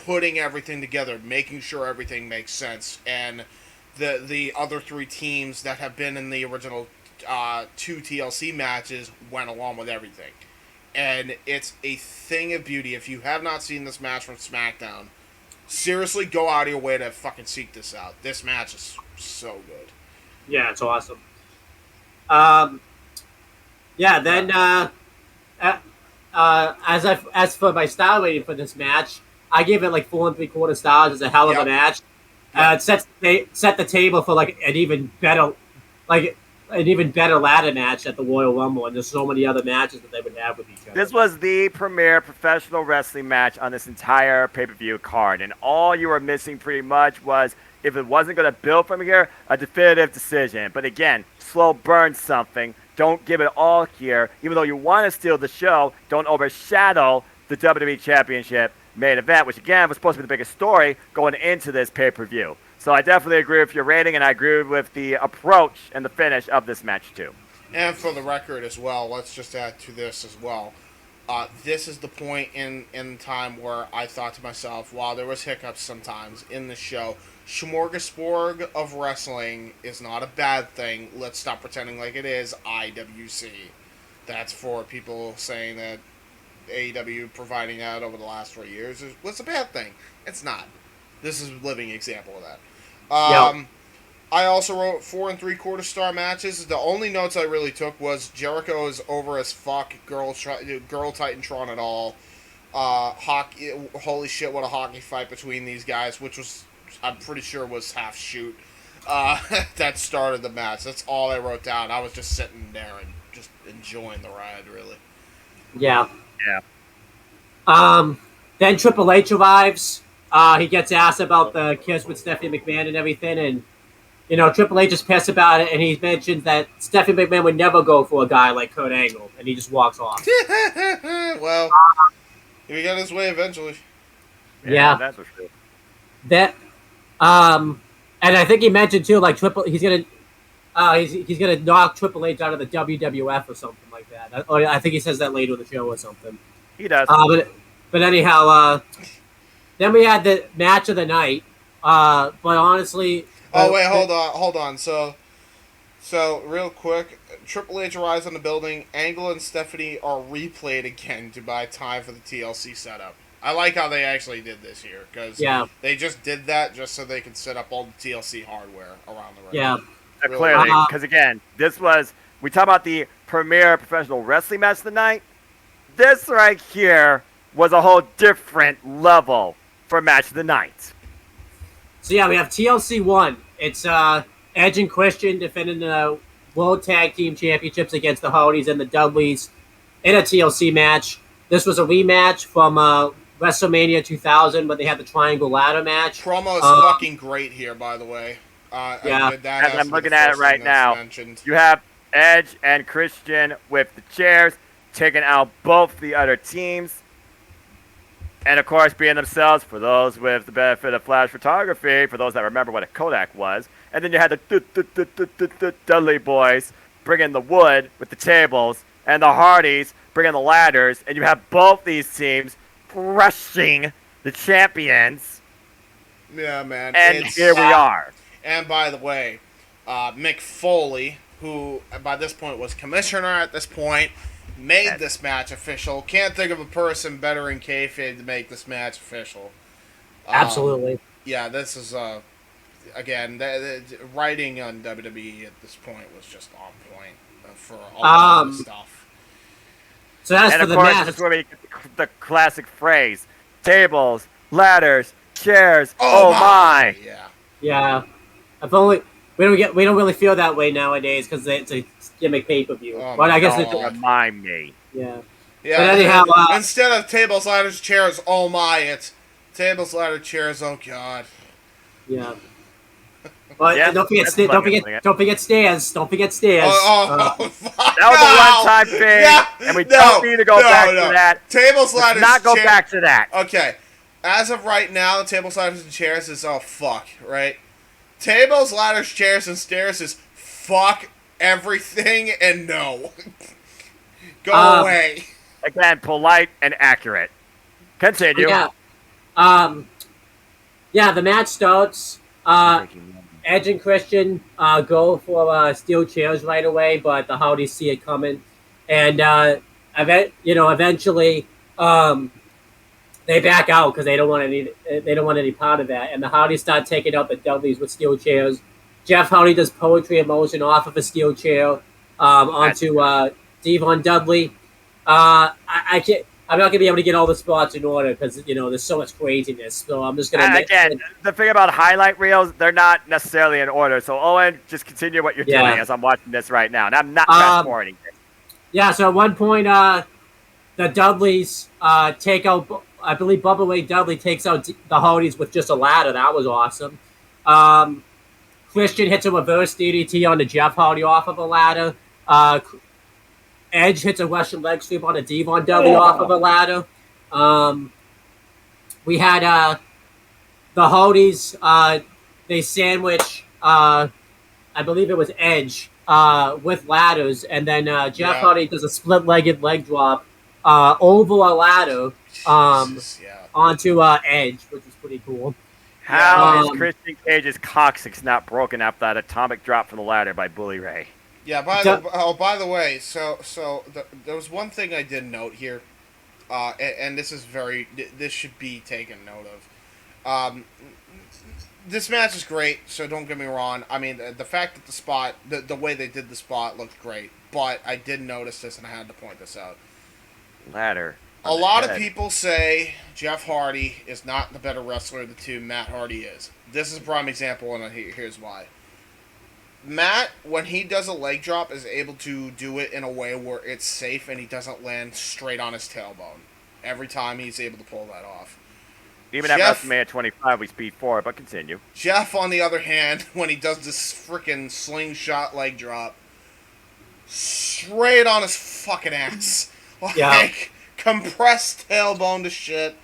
putting everything together, making sure everything makes sense, and the other 3 teams that have been in the original 2 TLC matches went along with everything. And it's a thing of beauty. If you have not seen this match from SmackDown, seriously, go out of your way to fucking seek this out. This match is so good. Yeah, it's awesome. Yeah, then as for my star rating for this match, I give it like 4 3/4 stars. It's a hell of a match. It set the table for like an even better ladder match at the Royal Rumble, and there's so many other matches that they would have with each other. This was the premier professional wrestling match on this entire pay-per-view card, and all you were missing pretty much was, if it wasn't going to build from here, a definitive decision. But again, slow burn something. Don't give it all here. Even though you want to steal the show, don't overshadow the WWE Championship main event, which again was supposed to be the biggest story going into this pay-per-view. So I definitely agree with your rating, and I agree with the approach and the finish of this match too. And for the record as well, let's just add to this as well. This is the point in time where I thought to myself, while there was hiccups sometimes in the show, smorgasbord of wrestling is not a bad thing. Let's stop pretending like it is IWC. That's for people saying that AEW providing that over the last 3 years was a bad thing. It's not. This is a living example of that. I also wrote 4 3/4 star matches. The only notes I really took was Jericho is over as fuck, girl Titantron at all. Hockey, holy shit, what a hockey fight between these guys, which was, I'm pretty sure, was half shoot. That started the match. That's all I wrote down. I was just sitting there and just enjoying the ride, really. Yeah. Yeah. Then Triple H arrives. He gets asked about the kiss with Stephanie McMahon and everything, and Triple H is pissed about it, and he mentions that Stephanie McMahon would never go for a guy like Kurt Angle, and he just walks off. Well, he got his way eventually. Yeah. That's for sure. That, and I think he mentioned too, like he's gonna knock Triple H out of the WWF or something like that. I think he says that later in the show or something. He does. But anyhow, then we had the match of the night. But honestly, oh wait, hold on. So real quick, Triple H arrives on the building. Angle and Stephanie are replayed again to buy time for the TLC setup. I like how they actually did this here, because they just did that just so they could set up all the TLC hardware around the ring. Yeah. Really. Clearly, because again, we talk about the premier professional wrestling match of the night. This right here was a whole different level for match of the night. So yeah, we have TLC 1. It's Edge and Christian defending the World Tag Team Championships against the Hardys and the Dudleys in a TLC match. This was a rematch from WrestleMania 2000, but they had the Triangle Ladder match. Promo is fucking great here, by the way. As I'm looking at it right now, you have Edge and Christian with the chairs, taking out both the other teams. And, of course, being themselves, for those with the benefit of flash photography, for those that remember what a Kodak was. And then you had the Dudley boys bringing the wood with the tables, and the Hardys bringing the ladders. And you have both these teams crushing the champions. Yeah, man. And here we are. And, by the way, Mick Foley, who by this point was commissioner at this point, made this match official. Can't think of a person better in kayfabe to make this match official. Absolutely. Yeah, this is again the writing on WWE at this point was just on point for all of this stuff. So that's And for of the course, match. this is where we get the classic phrase: tables, ladders, chairs. Oh my! Yeah. Yeah. If only we don't really feel that way nowadays because it's a gimmick pay-per-view. Oh But my I guess God. it, Remind me. yeah. Yeah. But anyhow, instead of tables, ladders, chairs, oh my, it's tables, ladders, chairs, oh God. yeah. But Yeah, don't forget, that's a fun way of putting it. don't forget stairs. Don't forget stairs. Fuck. That was a one-time thing, and we don't need to go back to that. Tables, Let's ladders, not go chairs. back to that. Okay. As of right now, tables, ladders, and chairs is oh fuck, right? Tables, ladders, chairs, and stairs is fuck everything and no. Go away. Again, polite and accurate. Continue. Yeah. Yeah, the match starts. Edge and Christian go for steel chairs right away, but the Hardys see it coming, and eventually they back out because they don't want any part of that. And the Hardys start taking out the Dudleys with steel chairs. Jeff Hardy does poetry in motion off of a steel chair onto Devon Dudley. I can't. I'm not gonna be able to get all the spots in order because there's so much craziness. So I'm just gonna Again, the thing about highlight reels, they're not necessarily in order. So Owen, just continue what you're doing as I'm watching this right now, and I'm not fast forwarding this. Yeah. So at one point, the Dudleys take out. I believe Bubba Ray Dudley takes out the Hardys with just a ladder. That was awesome. Christian hits a reverse DDT on the Jeff Hardy off of a ladder. Edge hits a Russian leg sweep on a Devon Dudley off of a ladder. We had the Hardys. They sandwich, I believe it was Edge, with ladders. And then Jeff Hardy does a split-legged leg drop over a ladder onto Edge, which is pretty cool. How is Christian Cage's coccyx not broken after that atomic drop from the ladder by Bully Ray? Yeah. By the way, there was one thing I did note here, and this should be taken note of. This match is great, so don't get me wrong. I mean, the fact that the way they did the spot looked great, but I did notice this, and I had to point this out. Ladder. A lot of people say Jeff Hardy is not the better wrestler of the two. Matt Hardy is. This is a prime example, and here's why. Matt, when he does a leg drop, is able to do it in a way where it's safe and he doesn't land straight on his tailbone. Every time he's able to pull that off. Even at WrestleMania 25, we speed forward, but continue. Jeff, on the other hand, when he does this freaking slingshot leg drop, straight on his fucking ass. Compressed tailbone to shit.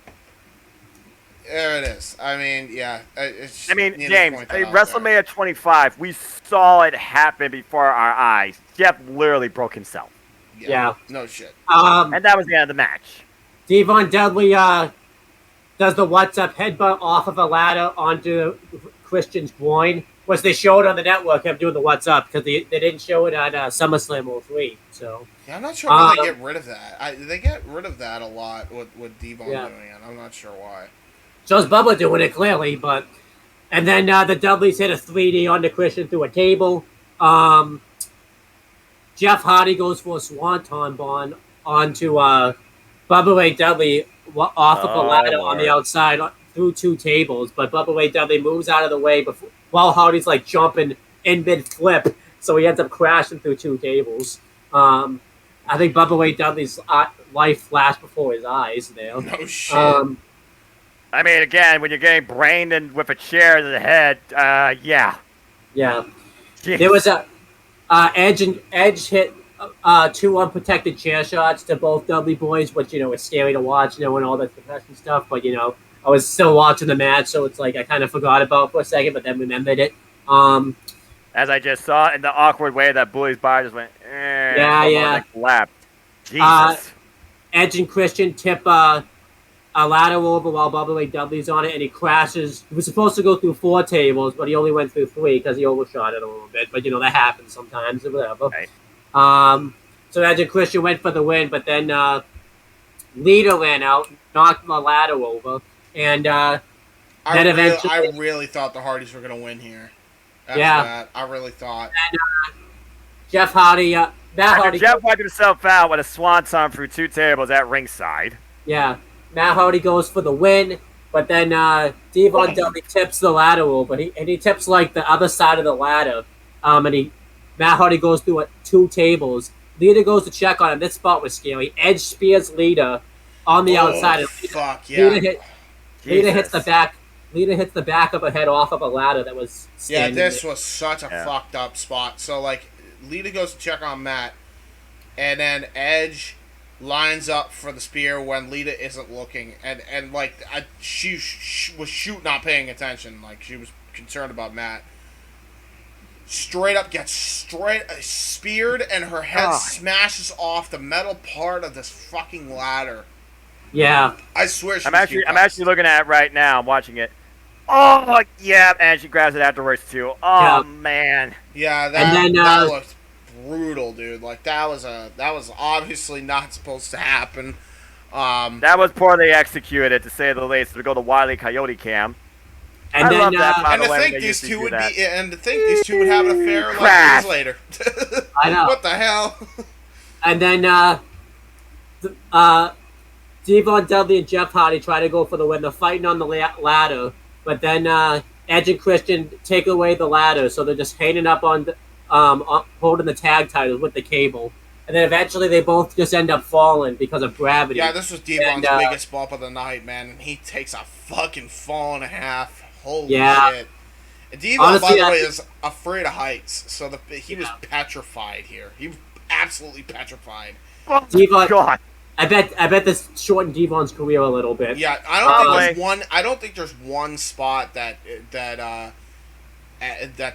There it is. I mean, yeah. James, WrestleMania 25, we saw it happen before our eyes. Jeff literally broke himself. Yeah. No shit. And that was the end of the match. Devon Dudley does the What's Up headbutt off of a ladder onto Christian's groin, which they showed on the network him doing the What's Up because they didn't show it at SummerSlam 03. So yeah, I'm not sure why they get rid of that. They get rid of that a lot with Devon doing it. I'm not sure why. Shows Bubba doing it clearly, and then the Dudleys hit a 3D onto Christian through a table. Jeff Hardy goes for a swanton bomb onto Bubba Ray Dudley off of a ladder on the outside through two tables, but Bubba Ray Dudley moves out of the way while Hardy's like jumping in mid flip, so he ends up crashing through two tables. I think Bubba Ray Dudley's life flashed before his eyes there. No shit. I mean, again, when you're getting brained and with a chair to the head, yeah. Yeah. Jeez. There was Edge hit two unprotected chair shots to both Dudley boys, which is scary to watch, and all that concussion stuff. But I was still watching the match, so it's like I kind of forgot about it for a second, but then remembered it. As I just saw in the awkward way that Bully's body just went, yeah, collapsed. Jesus. Edge and Christian tip a ladder over while Bubba Ray Dudley's on it, and he crashes. He was supposed to go through 4 tables, but he only went through 3 because he overshot it a little bit. But that happens sometimes or whatever. Right. So Edge and Christian went for the win, but then Lita ran out, knocked the ladder over, and I really thought the Hardys were gonna win here. After that, I really thought. And, Jeff Hardy Matt After Hardy. Jeff wiped himself out with a swanton through 2 tables at ringside. Yeah, Matt Hardy goes for the win, but then Devon Dudley tips the ladder over, and he tips like the other side of the ladder. Matt Hardy goes through 2 tables. Lita goes to check on him. This spot was scary. Edge spears Lita on the outside. Fuck yeah! Lita hits the back. Lita hits the back of her head off of a ladder that was standing this there. was such a fucked up spot. So like, Lita goes to check on Matt, and then Edge lines up for the spear when Lita isn't looking, and like she was not paying attention. Like she was concerned about Matt. Straight up gets speared, and her head smashes off the metal part of this fucking ladder. Yeah, I swear. I'm actually looking at it right now. I'm watching it. Oh yeah, and she grabs it afterwards too. Oh man. Yeah, that looked brutal, dude. Like that was obviously not supposed to happen. That was poorly executed, to say the least. To go to Wile E. Coyote Cam. And I love that. And to think these two would have an affair like years later. I know. What the hell? And then Devon Dudley and Jeff Hardy try to go for the win. They're fighting on the ladder, but then Edge and Christian take away the ladder, so they're just hanging up on holding the tag titles with the cable. And then eventually they both just end up falling because of gravity. Yeah, this was Devon's biggest bump of the night, man. And he takes a fucking fall and a half. Holy shit. Devon, by the way, is afraid of heights, so he was petrified here. He was absolutely petrified. Devon, God. I bet this shortened Devon's career a little bit. Yeah, I don't think there's one spot that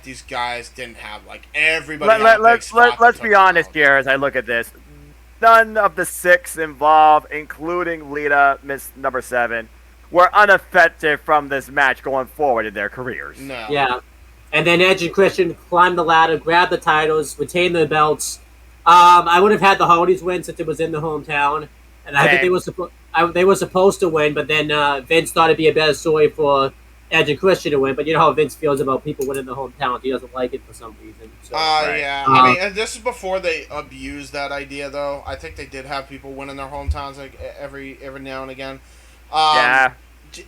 these guys didn't have. Like everybody. Let's be honest here as I look at this. None of the 6 involved, including Lita, Miss Number 7, were unaffected from this match going forward in their careers. No. Yeah. And then Edge and Christian climb the ladder, grab the titles, retain the belts. I would have had the Hardys win since it was in the hometown, and I think they were supposed to win. But then Vince thought it'd be a better story for Edge and Christian to win. But you know how Vince feels about people winning the hometown; he doesn't like it for some reason. So, yeah. I mean, and this is before they abused that idea, though. I think they did have people win in their hometowns like every now and again. Yeah.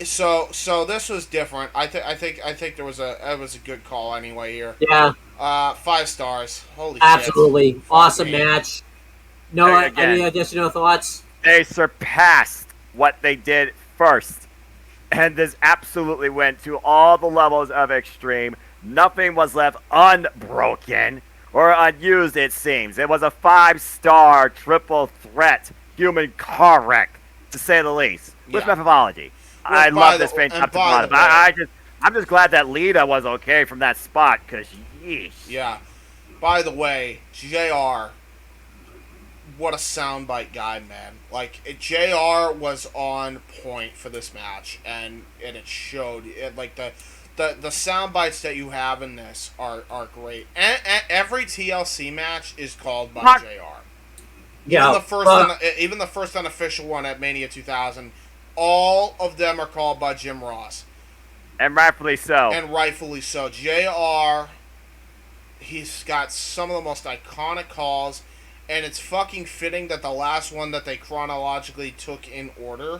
So this was different. I think there was a good call anyway here. Yeah. 5 stars. Holy absolutely shit. Awesome match. Noah, any additional thoughts? They surpassed what they did first, and this absolutely went to all the levels of extreme. Nothing was left unbroken or unused. It seems it was a 5-star triple threat human car wreck, to say the least, with methodology. Well, I love this thing top to bottom. I'm just glad that Lita was okay from that spot, because yeesh. Yeah. By the way, JR, what a soundbite guy, man. Like, JR was on point for this match, and it showed. Like, the sound bites that you have in this are great. And every TLC match is called by JR. Yeah. Even the first unofficial one at Mania 2000, all of them are called by Jim Ross. And rightfully so. JR, he's got some of the most iconic calls, and it's fucking fitting that the last one that they chronologically took in order,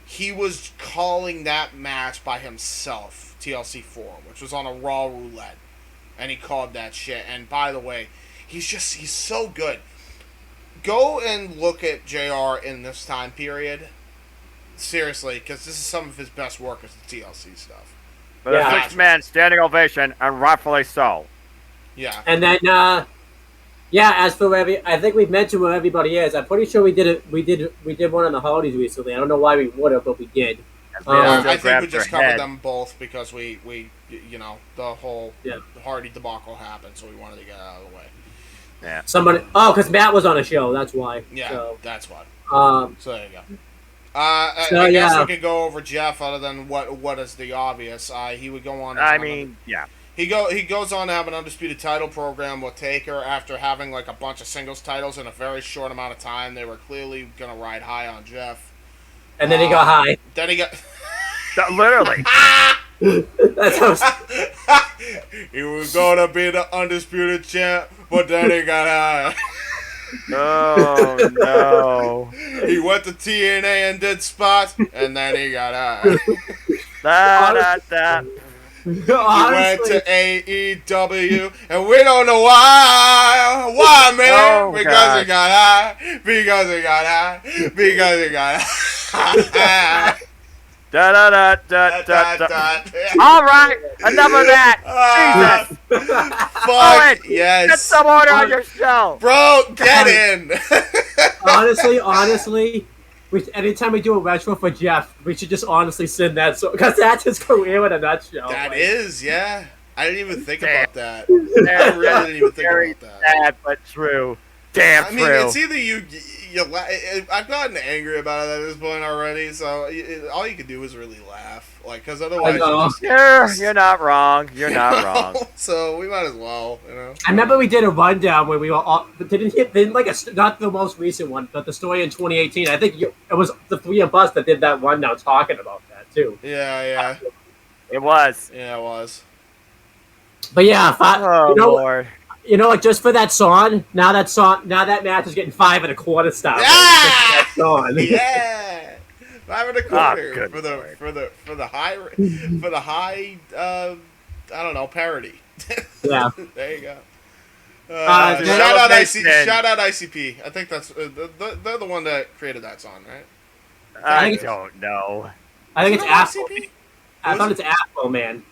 he was calling that match by himself, TLC 4, which was on a Raw Roulette. And he called that shit. And by the way, he's so good. Go and look at JR in this time period. Seriously, because this is some of his best work as the TLC stuff. But a 6-man standing ovation, and rightfully so. Yeah. And then, as for I think we've mentioned where everybody is. I'm pretty sure we did one on the holidays recently. I don't know why we would have, but we did. I think we just covered them both because we the whole Hardy debacle happened, so we wanted to get out of the way. Yeah. Because Matt was on a show. That's why. Yeah, so, that's why. So there you go. I guess we could go over Jeff other than what is the obvious. He would go on. He goes on to have an undisputed title program with Taker after having like a bunch of singles titles in a very short amount of time. They were clearly gonna ride high on Jeff. And then he got high. Then he got literally. That's how he was gonna be the undisputed champ, but then he got high. Oh no! He went to TNA and did spots, and then he got high. Da, da, da. He went to AEW, and we don't know why. Why, man? Oh, because God. he got high. Because he got high. Because he got high. Da, da, da, da, da, da. All right, enough of that. Jesus. Fuck, Owen, yes. get some order on your show. Bro, get in. honestly, anytime we do a retro for Jeff, we should just honestly send that because that's his career in a nutshell. That Like, is, yeah. I didn't even think Damn. about that. I really didn't even think Very about that. sad, but true. Damn I mean, true. it's either I've gotten angry about it at this point already, so all you can do is really laugh. Like, because otherwise I know. You're not wrong. You're not wrong. So we might as well, you know. I remember we did a rundown where we were all didn't like not the most recent one, but the story in 2018. I think it was the three of us that did that rundown talking about that too. Yeah, It was. it was. But yeah, Oh Lord. like just for that song, now that match is getting 5 1/4 stars. Yeah! That song. Yeah, 5 1/4 good for the high I don't know, parody. Yeah. There you go. Uh, Shout out ICP. I think that's they're the one that created that song, right? I don't know. I think it's Isn't that Afro. ICP? I thought it's Afro Man.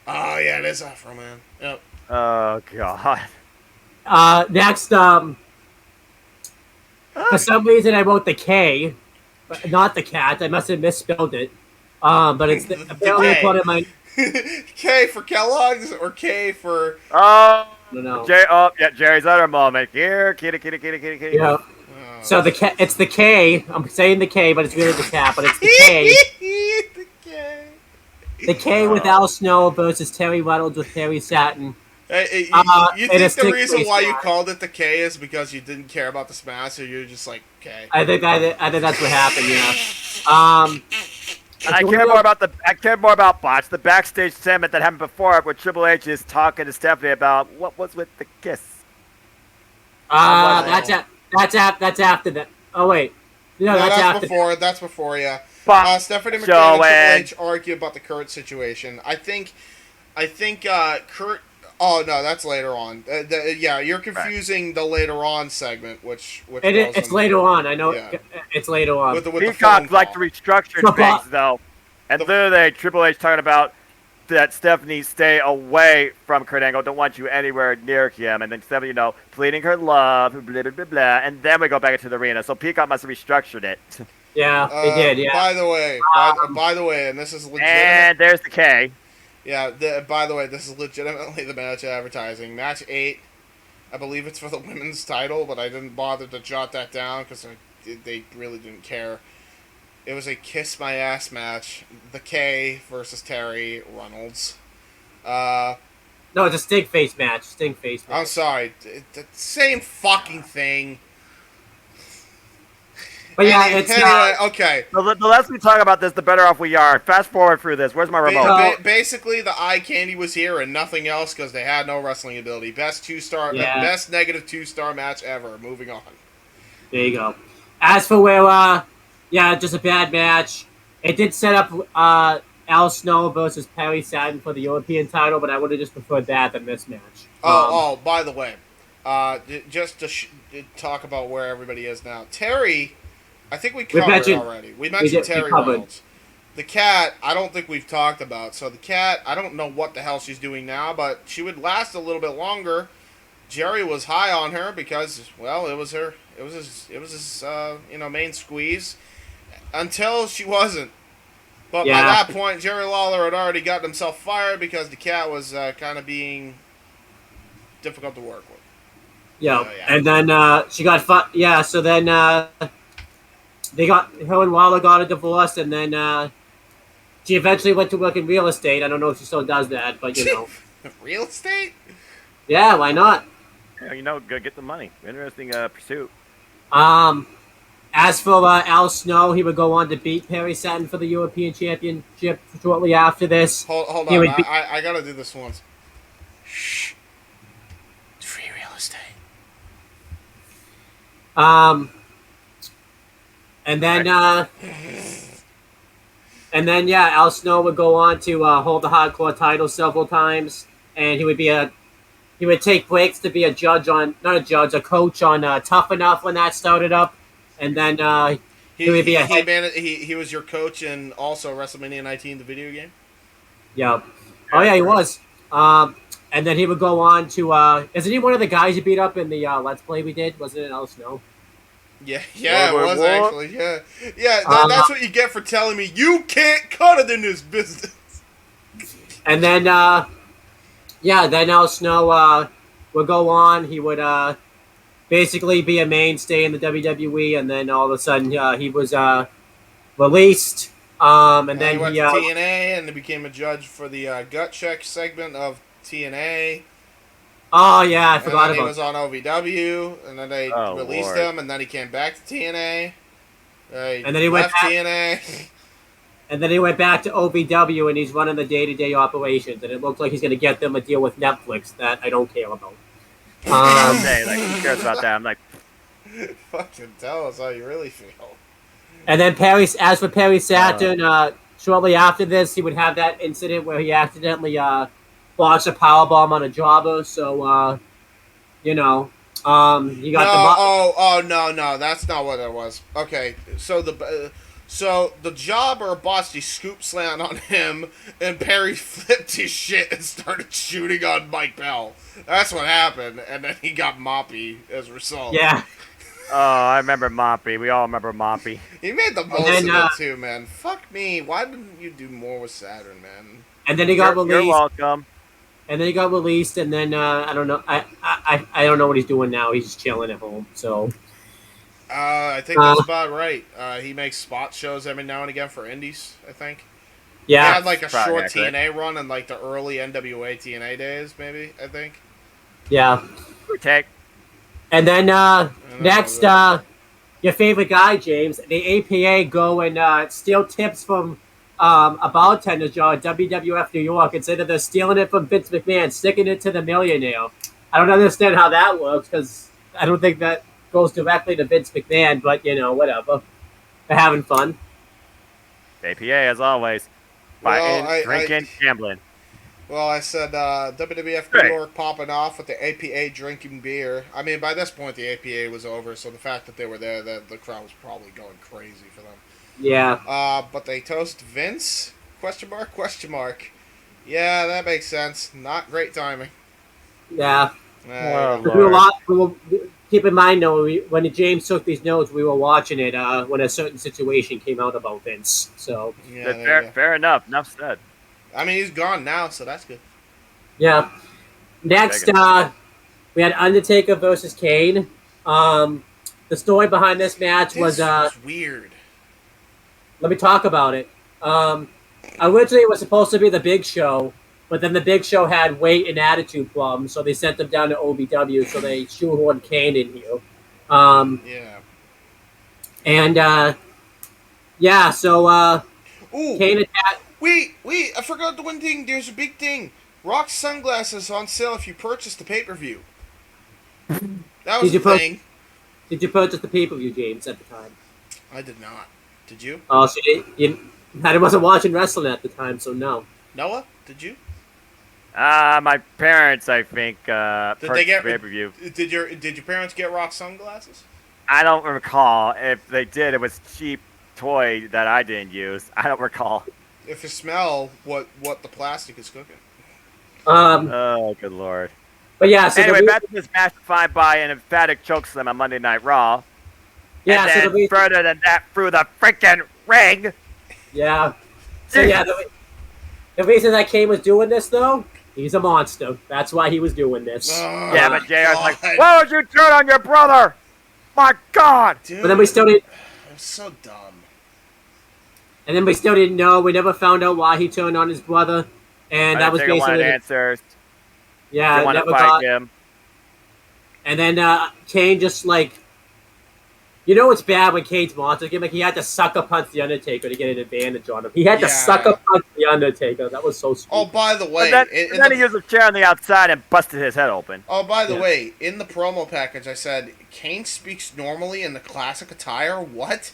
Oh yeah, it is Afro Man. Yep. Oh God. Next, for some reason I wrote the K, but not the cat. I must have misspelled it. But it's apparently it's one of my. K for Kellogg's or K for Oh. No. Jerry's other moment. Here, kitty. Yeah. So it's the K. I'm saying the K, but it's really the cat. But it's the K. the K. The K with Al Snow versus Terry Reynolds with Perry Satin. Hey, you it is think the reason six-way why you star. called it the K is because you didn't care about the smash, or you're just like K? I think that's what happened. Yeah. I care more about Botch, the backstage segment that happened before where Triple H is talking to Stephanie about what was with the kiss. That's after that. Oh wait. No, that's after. before. That's before. Yeah. But Stephanie McMahon Joe and Triple H argue about the Kurt situation. I think Kurt. Oh no, that's later on. Yeah, you're confusing the later on segment, which It's later on. I know. Yeah. It's later on. With the Peacock phone like to call. restructure The things bo- though, and literally Triple H talking about that Stephanie stay away from Kurt Angle, don't want you anywhere near him, and then Stephanie, pleading her love, blah blah blah blah, and then we go back into the arena. So Peacock must have restructured it. Yeah, they did. Yeah. By the way, and this is legitimate. And there's the K. Yeah. By the way, this is legitimately the match advertising. Match 8. I believe it's for the women's title, but I didn't bother to jot that down because they really didn't care. It was a kiss my ass match. The K versus Terry Reynolds. No, it's a stink face match. I'm sorry. The same fucking thing. But yeah, Anyway, it's okay. The less we talk about this, the better off we are. Fast forward through this. Where's my remote? Basically, the eye candy was here and nothing else because they had no wrestling ability. Best negative 2-star match ever. Moving on. There you go. As for where, just a bad match. It did set up Al Snow versus Perry Satin for the European title, but I would have just preferred that than this match. By the way, just to talk about where everybody is now. Terry, I think we covered already. We mentioned Terry Reynolds. The cat, I don't think we've talked about. So the cat, I don't know what the hell she's doing now, but she would last a little bit longer. Jerry was high on her because, well, it was his main squeeze until she wasn't. But by that point, Jerry Lawler had already gotten himself fired because the cat was kind of being difficult to work with. Yeah, and then she got so then her and Lawler got a divorce, and then she eventually went to work in real estate. I don't know if she still does that, but Real estate? Yeah, why not? Yeah, go get the money. Interesting pursuit. As for Al Snow, he would go on to beat Perry Satin for the European Championship shortly after this. Hold on, I gotta do this once. Shh. It's free real estate. Um, and then yeah, Al Snow would go on to hold the hardcore title several times, and he would take breaks to be a judge on not a judge, a coach on Tough Enough when that started up, and then he would be a head. He was your coach in also WrestleMania 19, the video game. Yeah. Oh yeah, he was. And then he would go on to isn't he one of the guys you beat up in the Let's Play we did? Wasn't it Al Snow? Yeah, it was actually. Yeah. That's what you get for telling me you can't cut it in this business. And then then Al Snow would go on. He would basically be a mainstay in the WWE, and then all of a sudden he was released. And then he went to TNA and became a judge for the Gut Check segment of TNA. Oh yeah, I forgot about. He was on OVW, and then they released him, and then he came back to TNA. And then he went back, TNA. And then he went back to OVW, and he's running the day-to-day operations. And it looks like he's going to get them a deal with Netflix that I don't care about. Who cares about that? I'm like, fucking tell us how you really feel. And then as for Perry Saturn, shortly after this, he would have that incident where he accidentally launched a powerbomb on a jobber. So, he got no, that's not what it was. Okay, so the jobber botched a scoop slam on him, and Perry flipped his shit and started shooting on Mike Bell. That's what happened, and then he got moppy as a result. Yeah. Oh, I remember Moppy. We all remember Moppy. He made the most of it too, man. Fuck me. Why didn't you do more with Saturn, man? And then he got released. You're welcome. And then he got released, and then I don't know. I don't know what he's doing now. He's just chilling at home. So. I think that's about right. He makes spot shows every now and again for indies, I think. Yeah. He had like a short accurate. TNA run in like the early NWA TNA days, maybe, I think. Yeah. Take. And then next, your favorite guy, James, the APA go and steal tips from a bartender's jar at WWF New York instead of they're stealing it from Vince McMahon, sticking it to the millionaire. I don't understand how that works because I don't think that goes directly to Vince McMahon, but, whatever. They're having fun. APA, as always. Drinking, gambling. Well, I said WWF New York popping off with the APA drinking beer. I mean, by this point, the APA was over, so the fact that they were there, the crowd was probably going crazy for them. Yeah. But they toast Vince? Question mark. Yeah, that makes sense. Not great timing. Yeah. Lord. Keep in mind, though, when James took these notes, we were watching it when a certain situation came out about Vince. So fair enough. Enough said. I mean, he's gone now, so that's good. Yeah. Next, we had Undertaker versus Kane. The story behind this match was weird. Let me talk about it. Originally, it was supposed to be the Big Show, but then the Big Show had weight and attitude problems, so they sent them down to OVW, so they shoehorned Kane in here. So Kane attacked. Wait, I forgot the one thing. There's a big thing. Rock's sunglasses on sale if you purchase the pay-per-view. That was the thing. Did you purchase the pay-per-view, James, at the time? I did not. Did you? Oh, so I wasn't watching wrestling at the time, so no. Noah, did you? My parents, I think, did they get pay-per-view. Did your parents get Rock sunglasses? I don't recall. If they did, it was cheap toy that I didn't use. I don't recall. If you smell what the plastic is cooking. Oh, good lord. But yeah, so anyway, back to this match defined by an emphatic chokeslam on Monday Night Raw. Yeah, and then further than that, through the freaking ring. Yeah. So yeah, the reason that Kane was doing this, though, he's a monster. That's why he was doing this. Yeah, but JR's like, why would you turn on your brother? My God! Dude, but then we still didn't. It was so dumb. And then we still didn't know. We never found out why he turned on his brother, and that was basically answers. Yeah, they never fight got him. And then Kane just You know it's bad when Kane's monster gimmick. He had to sucker punch the Undertaker to get an advantage on him. He had to sucker punch the Undertaker. That was so sweet. Oh, by the way, But then he used a chair on the outside and busted his head open. Oh, by the way, in the promo package, I said Kane speaks normally in the classic attire. What?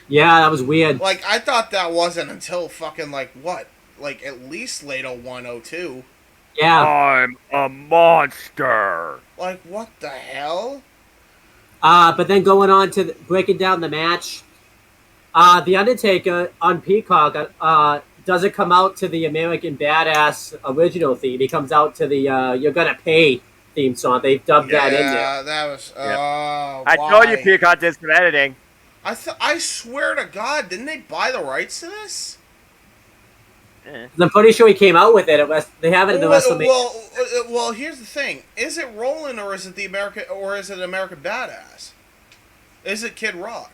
Yeah, that was weird. Like, I thought that wasn't until fucking like at least late 01, 02. Yeah. I'm a monster. Like, what the hell? But then going on to breaking down the match, the Undertaker on Peacock doesn't come out to the American Badass original theme. He comes out to the You're Gonna Pay theme song. They've dubbed that in there. Yeah, that was. I told you Peacock did some editing. I swear to God, didn't they buy the rights to this? I'm pretty sure he came out with it. They have it in the WrestleMania. Well, here's the thing: is it Roland or is it American Badass? Is it Kid Rock?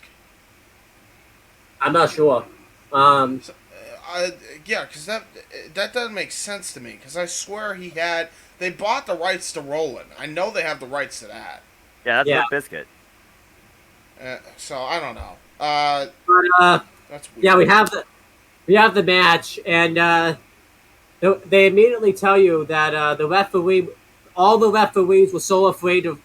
I'm not sure. Yeah, because that doesn't make sense to me. Because I swear they bought the rights to Roland. I know they have the rights to that. Yeah, that's Limp Bizkit. So I don't know. That's weird. Yeah, we have the match, and they immediately tell you that all the referees were so afraid to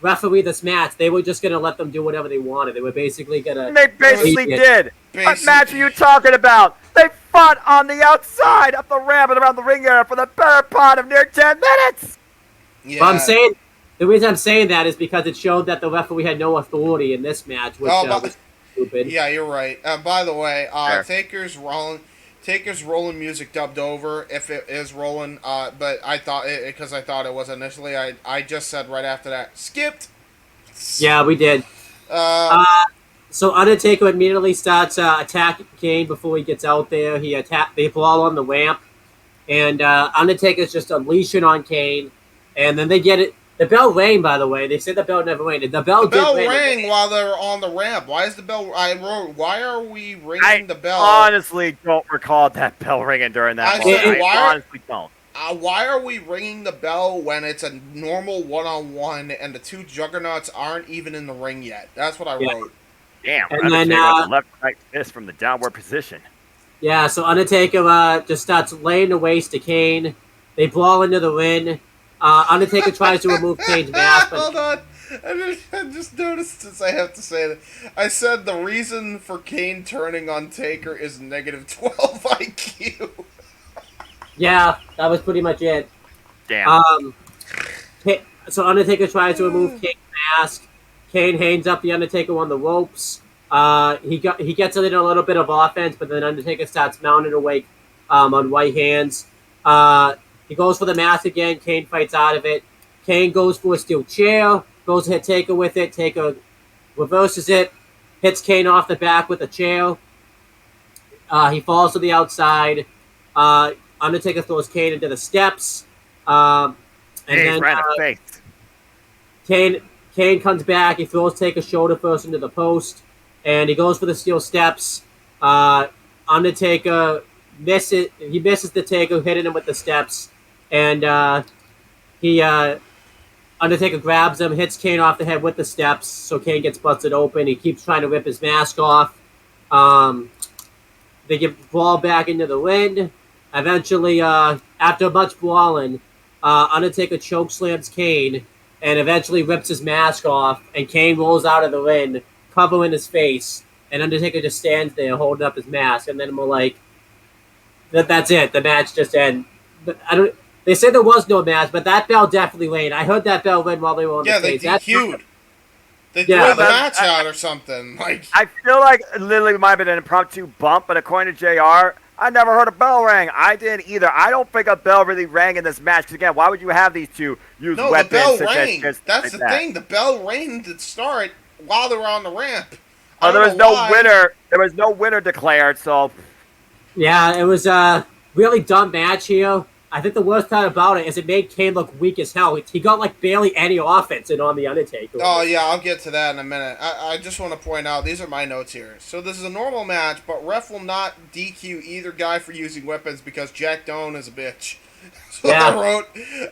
referee this match, they were just going to let them do whatever they wanted. They were basically going to... They basically did. What match are you talking about? They fought on the outside of the ramp and around the ring area for the better part of near 10 minutes. Yeah. But the reason I'm saying that is because it showed that the referee had no authority in this match, which was stupid. Yeah, you're right. By the way, Taker's Roland music dubbed over, if it is Roland, but I thought it was initially. I just said right after that, skipped. Yeah, we did. So Undertaker immediately starts attacking Kane before he gets out there. They brawl on the ramp, and Undertaker's just unleashing on Kane, and then they get it. The bell rang, by the way. They said the bell never rang. The bell rang while they're on the ramp. Why is the bell? Why are we ringing the bell? I honestly don't recall that bell ringing during that moment. I honestly don't. Why are we ringing the bell when it's a normal one-on-one and the two juggernauts aren't even in the ring yet? That's what I wrote. Damn, Undertaker has a left-right fist from the downward position. Yeah, so Undertaker just starts laying the waste to Kane. They brawl into the ring. Undertaker tries to remove Kane's mask. Hold on. I just noticed this. I have to say that. I said the reason for Kane turning on Taker is negative 12 IQ. Yeah, that was pretty much it. Damn. So Undertaker tries to remove Kane's mask. Kane hangs up the Undertaker on the ropes. He gets in a little bit of offense, but then Undertaker starts mounting away on right hands. He goes for the mask again. Kane fights out of it. Kane goes for a steel chair. Goes to hit Taker with it. Taker reverses it. Hits Kane off the back with a chair. He falls to the outside. Undertaker throws Kane into the steps. And then Kane comes back. He throws Taker's shoulder first into the post. And he goes for the steel steps. Undertaker misses. He misses the Taker, hitting him with the steps. And Undertaker grabs him, hits Kane off the head with the steps, so Kane gets busted open. He keeps trying to rip his mask off. They get brawl back into the ring. Eventually, after much brawling, Undertaker chokeslams Kane and eventually rips his mask off, and Kane rolls out of the ring, covering his face, and Undertaker just stands there holding up his mask, and then we're like, that's it. The match just ends. They said there was no match, but that bell definitely rang. I heard that bell ring while they were on the stage. Yeah, they DQ'd. They threw the match out or something. I feel like it literally might have been an impromptu bump, but according to JR, I never heard a bell ring. I didn't either. I don't think a bell really rang in this match. Because again, why would you have these two use weapons? No, the bell rang. That's the thing. The bell rang to start while they were on the ramp. There was no winner. There was no winner declared. So, yeah, it was a really dumb match here. I think the worst part about it is it made Kane look weak as hell. He got like barely any offense in on the Undertaker. Oh yeah, I'll get to that in a minute. I just want to point out, these are my notes here. So this is a normal match, but ref will not DQ either guy for using weapons because Jack Doan is a bitch. So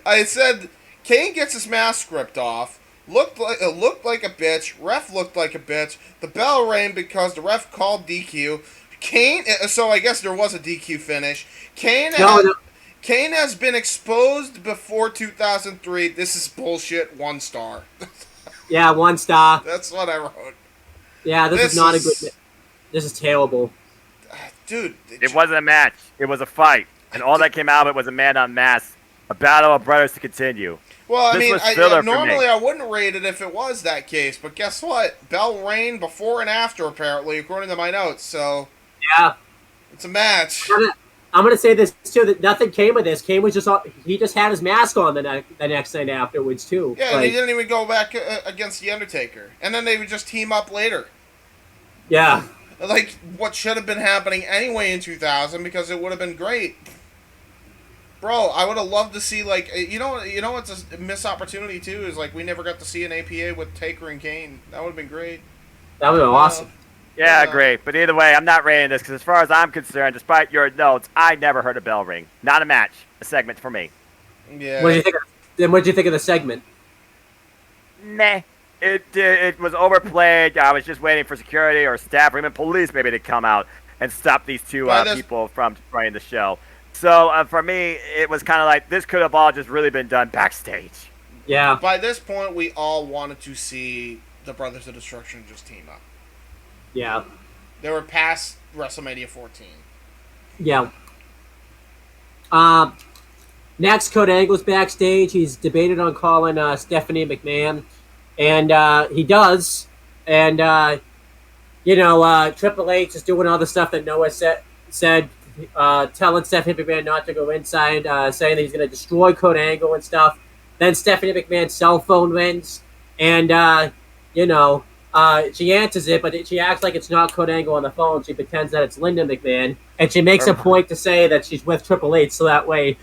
I said, Kane gets his mask ripped off. looked like a bitch. Ref looked like a bitch. The bell rang because the ref called DQ. Kane. So I guess there was a DQ finish. Kane has been exposed before 2003. This is bullshit. 1 star. Yeah, 1 star. That's what I wrote. Yeah, this is not a good. This is terrible. Dude, It wasn't a match. It was a fight. And all that came out of it was a man on mask. A battle of brothers to continue. Well, I This mean, was filler for normally me. I wouldn't rate it if it was that case, but guess what? Bell rang before and after, apparently, according to my notes. So Yeah. it's a match. I'm gonna say this too, that nothing came of this. Kane was he just had his mask on the next night afterwards too. Yeah, and he didn't even go back against the Undertaker, and then they would just team up later. Yeah. Like what should have been happening anyway in 2000, because it would have been great. Bro, I would have loved to see, like, you know what's a missed opportunity too is like we never got to see an APA with Taker and Kane. That would have been great. That would have been awesome. Yeah, Yeah. great. But either way, I'm not rating this because as far as I'm concerned, despite your notes, I never heard a bell ring. Not a match. A segment for me. Yeah. What did you think of the segment? Meh. It was overplayed. I was just waiting for security or staff or even police maybe to come out and stop these two people from running the show. So for me, it was kind of like this could have all just really been done backstage. Yeah. By this point, we all wanted to see the Brothers of Destruction just team up. Yeah. They were past WrestleMania 14. Yeah. Next, Kurt Angle's backstage. He's debated on calling Stephanie McMahon, and he does. And Triple H is doing all the stuff that Noah said, telling Stephanie McMahon not to go inside, saying that he's going to destroy Kurt Angle and stuff. Then Stephanie McMahon's cell phone rings, and she answers it, but she acts like it's not Kurt Angle on the phone. She pretends that it's Linda McMahon, and she makes a point to say that she's with Triple H, so that way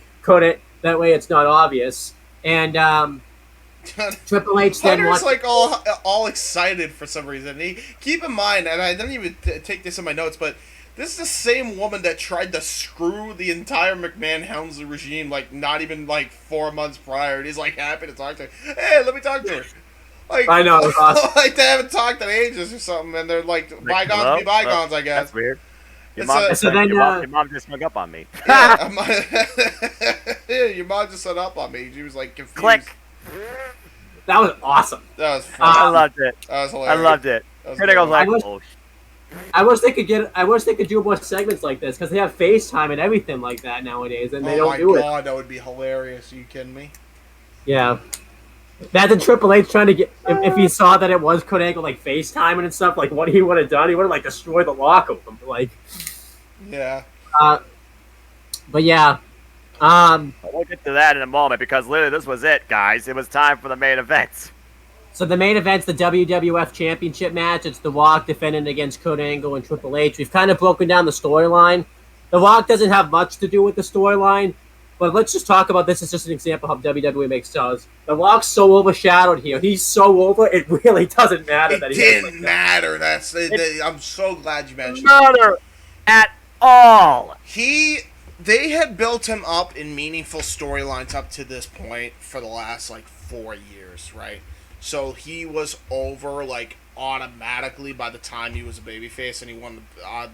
it's not obvious. And Triple H then Hunter's like all excited for some reason. Keep in mind, and I didn't even take this in my notes, but this is the same woman that tried to screw the entire McMahon Helmsley regime, like not even like 4 months prior. And he's like happy to talk to her. Hey, let me talk to her. Like, I know, it's awesome. Like they haven't talked in ages or something, and they're like bygones be bygones, I guess. That's weird. Your mom just hung up on me. Yeah, your mom just hung up on me. She was like confused. Click. That was awesome. That was fun. I loved it. That was hilarious. I loved it. Critical like, I wish they could do more segments like this because they have FaceTime and everything like that nowadays, and they don't do it. Oh my god, that would be hilarious. Are you kidding me? Yeah. Imagine Triple H trying to get if he saw that it was Kurt Angle like FaceTiming and stuff, like what he would have done. He would have like destroyed the locker room. Like, yeah. But yeah. We'll get to that in a moment because literally this was it, guys. It was time for the main event. So the main event's the WWF Championship match. It's The Rock defending against Kurt Angle and Triple H. We've kind of broken down the storyline. The Rock doesn't have much to do with the storyline, but let's just talk about this as just an example of how WWE makes stars. The Rock's so overshadowed here. He's so over, it really doesn't matter. It didn't matter. I'm so glad you mentioned it. Matter at all. They had built him up in meaningful storylines up to this point for the last, 4 years, right? So he was over, automatically by the time he was a babyface and he won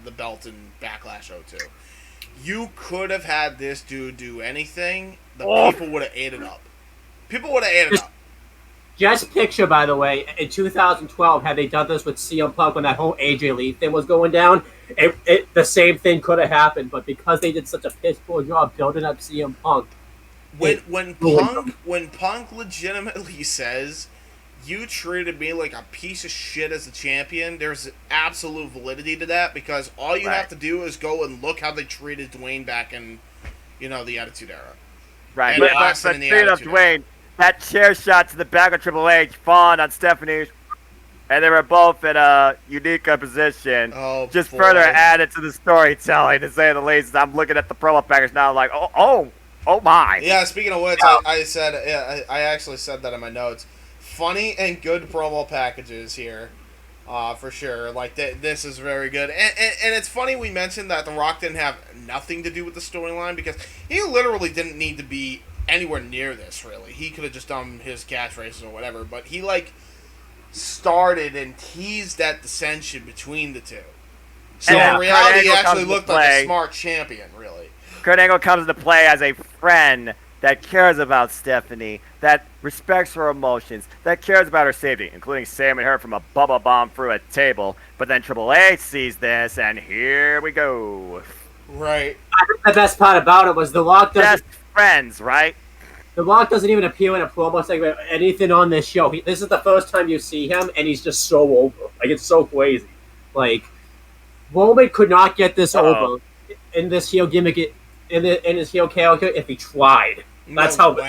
the belt in Backlash 02. You could have had this dude do anything. People would have ate it up. Just picture, by the way, in 2012, had they done this with CM Punk when that whole AJ Lee thing was going down, the same thing could have happened. But because they did such a piss poor job building up CM Punk, when Punk legitimately says, "You treated me like a piece of shit as a champion," there's absolute validity to that because all you have to do is go and look how they treated Dwayne back in, the Attitude Era. Right, And but Austin in the speaking of Attitude Era. Dwayne, that chair shot to the back of Triple H fawned on Stephanie, and they were both in a unique position. Oh, just boy. further added to the storytelling, to say the least. I'm looking at the promo package now, like, oh my. Yeah, speaking of which, I actually said that in my notes. Funny and good promo packages here, for sure. This is very good, and it's funny we mentioned that The Rock didn't have nothing to do with the storyline because he literally didn't need to be anywhere near this, really. He could have just done his catchphrases or whatever, but he, like, started and teased that dissension between the two. So in reality, he actually looked like a smart champion, really. Kurt Angle comes into play as a friend that cares about Stephanie, that respects her emotions, that cares about her safety, including saving her from a bubble bomb through a table. But then Triple H sees this, and here we go. Right. I think the best part about it was The Rock doesn't... Best friends, right? The Rock doesn't even appear in a promo segment or anything on this show. This is the first time you see him, and he's just so over. Like, it's so crazy. Like, Roman could not get this over in this heel gimmick, in his heel character if he tried. That's how over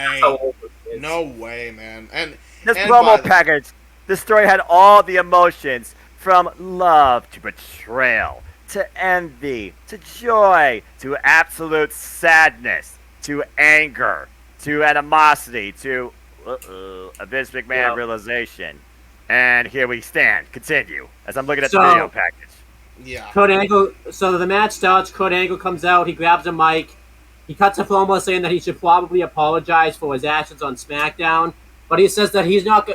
it is. No way, man. And this promo package, this story had all the emotions, from love to betrayal, to envy, to joy, to absolute sadness, to anger, to animosity, to a Vince McMahon realization. And here we stand. Continue. As I'm looking at the video package. Yeah. Kurt Angle. So the match starts. Kurt Angle comes out. He grabs a mic. He cuts a promo saying that he should probably apologize for his actions on SmackDown. But he says that he's not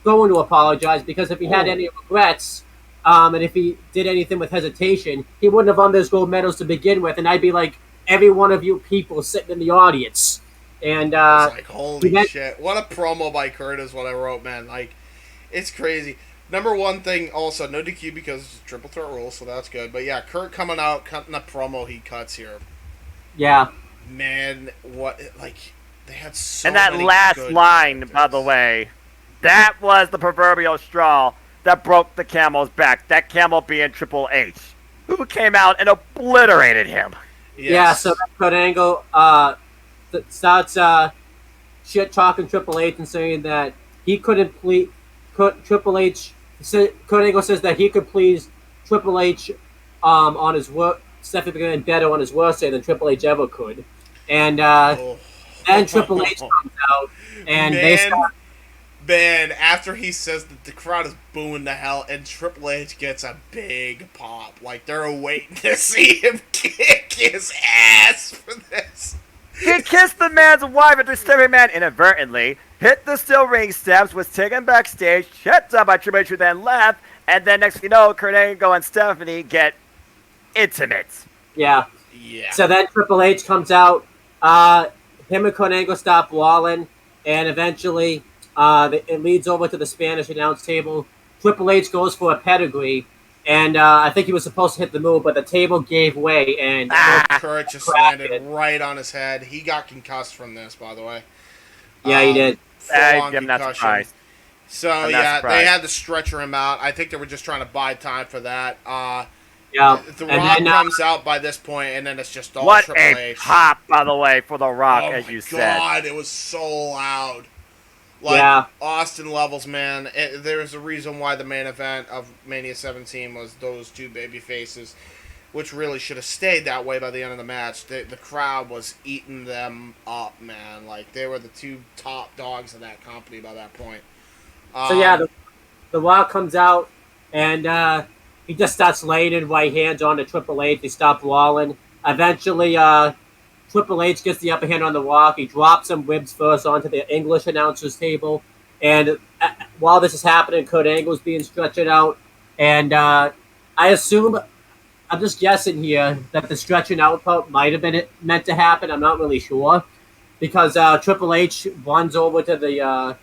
going to apologize because if he had any regrets, and if he did anything with hesitation, he wouldn't have won those gold medals to begin with. And I'd be like every one of you people sitting in the audience. And it's like, holy shit. What a promo by Kurt is what I wrote, man. Like, it's crazy. Number one thing, also, no DQ because it's a triple threat rule, so that's good. But yeah, Kurt coming out, cutting the promo he cuts here. Yeah. Man, what, like, they had so And that many last good line, characters. by the way, that was the proverbial straw that broke the camel's back. That camel being Triple H, who came out and obliterated him. Yes. Yeah, so Kurt Angle starts shit-talking Triple H and saying that he couldn't please... Triple H... Kurt Angle says that he could please Triple H on his work, significantly better on his worst day than Triple H ever could. And then Triple H comes out, and they start... Man, after he says that, the crowd is booing the hell, and Triple H gets a big pop. Like, they're waiting to see him kick his ass for this. He kissed the man's wife after Stephanie Man inadvertently hit the steel ring steps, was taken backstage, shut down by Triple H, who then left, and then next thing you know, Kurt Angle and Stephanie get intimate. Yeah. Yeah. So then Triple H comes out, him and Kurt Angle stop brawling, and eventually it leads over to the Spanish announce table. Triple H goes for a pedigree, and I think he was supposed to hit the move, but the table gave way, and Kurt just landed right on his head. He got concussed from this, by the way. Yeah, he did. I'm not surprised. So, they had to stretcher him out. I think they were just trying to buy time for that. Yeah. The Rock comes out by this point, and then it's just all what Triple a H. pop, by the way, for The Rock, as you said. Oh, my God, it was so loud. Like, Austin levels, man. There's a reason why the main event of Mania 17 was those two baby faces, which really should have stayed that way by the end of the match. The crowd was eating them up, man. Like, they were the two top dogs of that company by that point. The Rock comes out, and he just starts laying in right hands on the Triple H. They stop brawling. Eventually, Triple H gets the upper hand on The Rock. He drops some ribs first onto the English announcer's table. And while this is happening, Kurt Angle's being stretched out. And I assume, I'm just guessing here, that the stretching out part might have been meant to happen. I'm not really sure. Because Triple H runs over to the,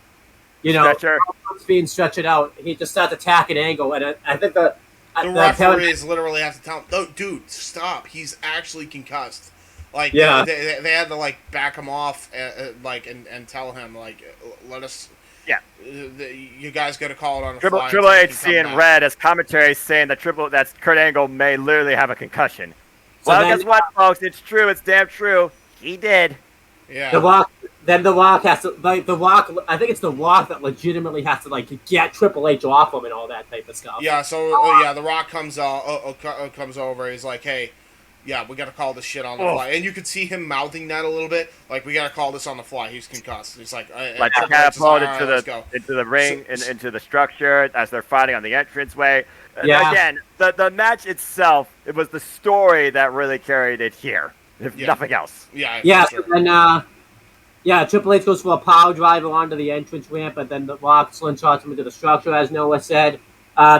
stretcher. Being stretched out. He just starts attacking Angle. And I think the referees literally have to tell him, "Oh, dude, stop! He's actually concussed." Like, they had to like back him off, and tell him let us. Yeah, you guys got to call it on the fly. Triple H seeing red as commentary saying that Kurt Angle may literally have a concussion. So guess what, folks? It's true. It's damn true. He did. Yeah. The Rock has to I think it's The Rock that legitimately has to get Triple H off him and all that type of stuff. Yeah. So The Rock comes over. He's like, "Hey, yeah, we got to call this shit on the fly." And you could see him mouthing that a little bit. Like, we got to call this on the fly. He's concussed. He's like catapult into the ring and into the structure as they're fighting on the entranceway. Yeah. Again, the match itself, it was the story that really carried it here, if nothing else. Yeah. Yeah. Sure. And Yeah, Triple H goes for a power driver onto the entrance ramp, but then The Rock slingshots him into the structure, as Noah said.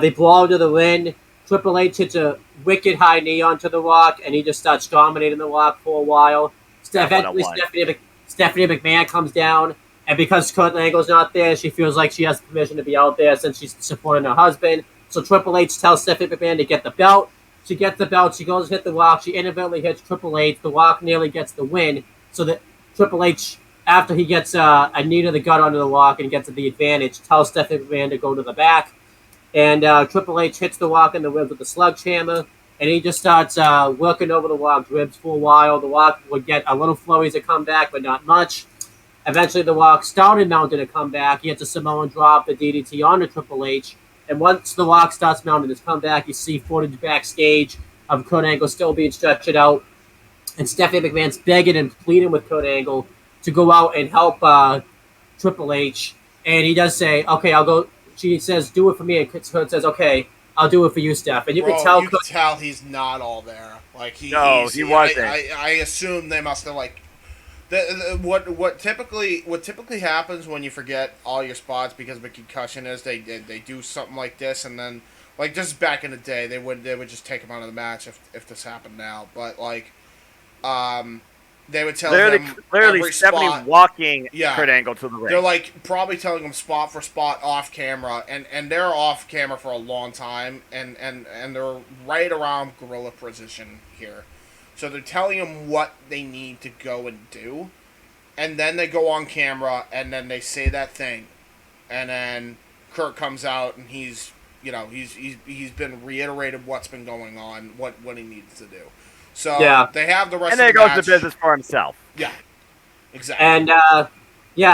They brawl to the ring. Triple H hits a wicked high knee onto The Rock, and he just starts dominating The Rock for a while. Eventually, Stephanie McMahon comes down, and because Kurt Angle's not there, she feels like she has permission to be out there since she's supporting her husband. So Triple H tells Stephanie McMahon to get the belt. She gets the belt. She goes to hit The Rock. She inadvertently hits Triple H. The Rock nearly gets the win. So that Triple H, after he gets a knee to the gut under The Rock and gets the advantage, tells Stephanie McMahon to go to the back. And Triple H hits The Rock in the ribs with the sledgehammer. And he just starts working over The Rock's ribs for a while. The Rock would get a little flurries to come back, but not much. Eventually, The Rock started mounting a comeback. He hits a Samoan drop, the DDT onto Triple H. And once The Rock starts mounting his comeback, you see footage backstage of Kurt Angle still being stretched out. And Stephanie McMahon's begging and pleading with Kurt Angle to go out and help Triple H. And he does say, okay, I'll go. She says, do it for me. And Kurt says, okay, I'll do it for you, Steph. And you can tell he's not all there. Like he wasn't. I assume they must have like what typically happens when you forget all your spots because of a concussion is they do something like this, and then like just back in the day they would just take him out of the match if this happened now, but like they would tell him clearly Stephanie spot, walking Kurt Angle to the ring. They're like probably telling him spot for spot off camera, and they're off camera for a long time, and they're right around gorilla position here. So they're telling him what they need to go and do, and then they go on camera, and then they say that thing, and then Kurt comes out, and he's been reiterated what's been going on, what he needs to do. So they have the rest of the match. And then he goes to business for himself. Yeah, exactly. And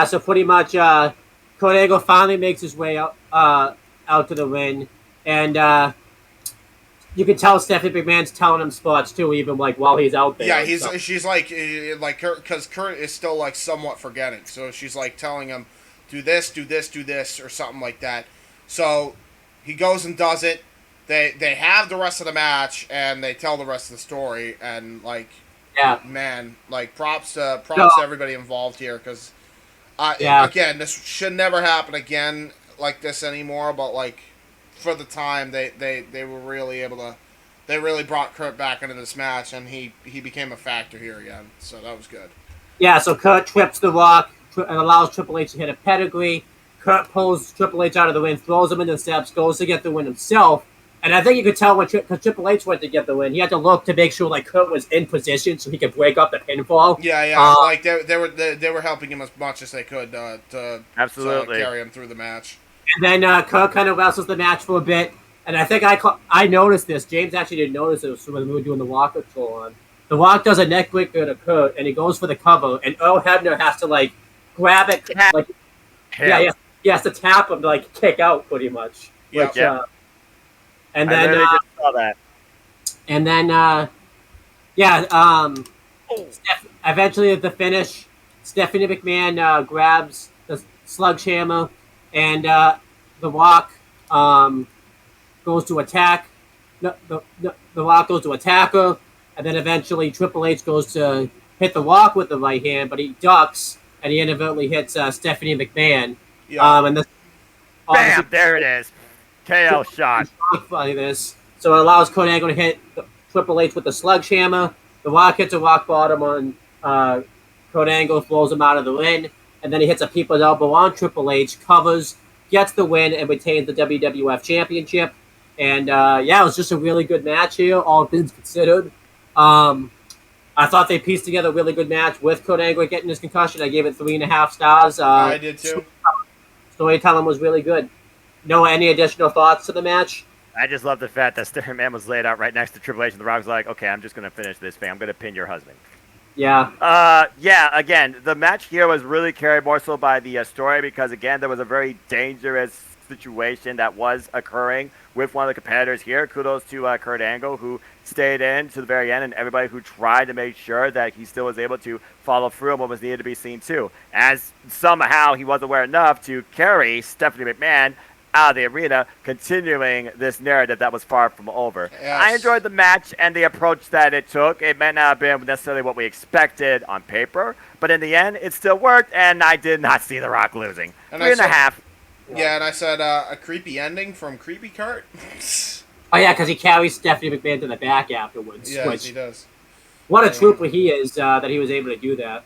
so pretty much Kurt Angle finally makes his way out to the ring, and you can tell Stephanie McMahon's telling him spots too, even like while he's out there. Yeah, she's like because Kurt is still like somewhat forgetting, so she's like telling him, do this, or something like that. So he goes and does it. They have the rest of the match, and they tell the rest of the story, and like, man, like props to everybody involved here, because again, this should never happen again like this anymore, but like for the time they were really able to, they really brought Kurt back into this match, and he became a factor here again, so that was good. Yeah, so Kurt trips The Rock and allows Triple H to hit a pedigree. Kurt pulls Triple H out of the ring, throws him into the steps, goes to get the win himself. And I think you could tell because Triple H went to get the win, he had to look to make sure like Kurt was in position so he could break up the pinfall. Yeah, like they were helping him as much as they could to carry him through the match. And then Kurt kind of wrestles the match for a bit, and I think I noticed this. James actually didn't notice it when we were doing the Rock control on. The Rock does a neck breaker to Kurt, and he goes for the cover, and Earl Hebner has to like grab it, like he has to tap him to like kick out pretty much. And then I just saw that. And then eventually at the finish, Stephanie McMahon grabs the sledgehammer, and The Rock goes to attack. The Rock goes to attack her, and then eventually Triple H goes to hit The Rock with the right hand, but he ducks, and he inadvertently hits Stephanie McMahon. And this, bam! There it is. KO shot. So it allows Kurt Angle to hit Triple H with the sledgehammer. The Rock hits a rock bottom on Kurt Angle, throws him out of the ring, and then he hits a people's elbow on Triple H, covers, gets the win, and retains the WWF Championship. And it was just a really good match here, all things considered. I thought they pieced together a really good match with Kurt Angle getting his concussion. I gave it 3.5 stars. I did too. Storytelling was really good. Noah, any additional thoughts to the match? I just love the fact that Stephanie McMahon was laid out right next to Triple H, and The Rock was like, okay, I'm just going to finish this thing. I'm going to pin your husband. Yeah. Again, the match here was really carried more so by the story because, again, there was a very dangerous situation that was occurring with one of the competitors here. Kudos to Kurt Angle, who stayed in to the very end, and everybody who tried to make sure that he still was able to follow through on what was needed to be seen too. As somehow he wasn't aware enough to carry Stephanie McMahon out of the arena, continuing this narrative that was far from over. Yes. I enjoyed the match and the approach that it took. It may not have been necessarily what we expected on paper, but in the end, it still worked, and I did not see The Rock losing. And 3.5. Yeah, and I said a creepy ending from Creepy Cart. Oh yeah, because he carries Stephanie McMahon to the back afterwards. Yes, which, he does. what a trooper he is that he was able to do that.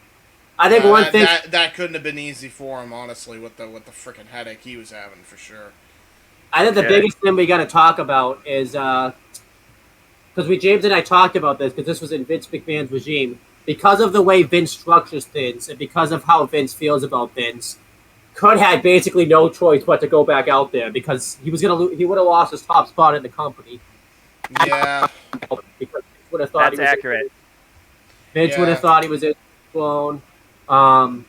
I think one thing that couldn't have been easy for him, honestly, with the freaking headache he was having for sure. I think the biggest thing we got to talk about is because James and I talked about this because this was in Vince McMahon's regime. Because of the way Vince structures things and because of how Vince feels about things, Kurt had basically no choice but to go back out there because he was he would have lost his top spot in the company. Yeah, Because Vince would have thought That's accurate. Vince would have thought he was blown. that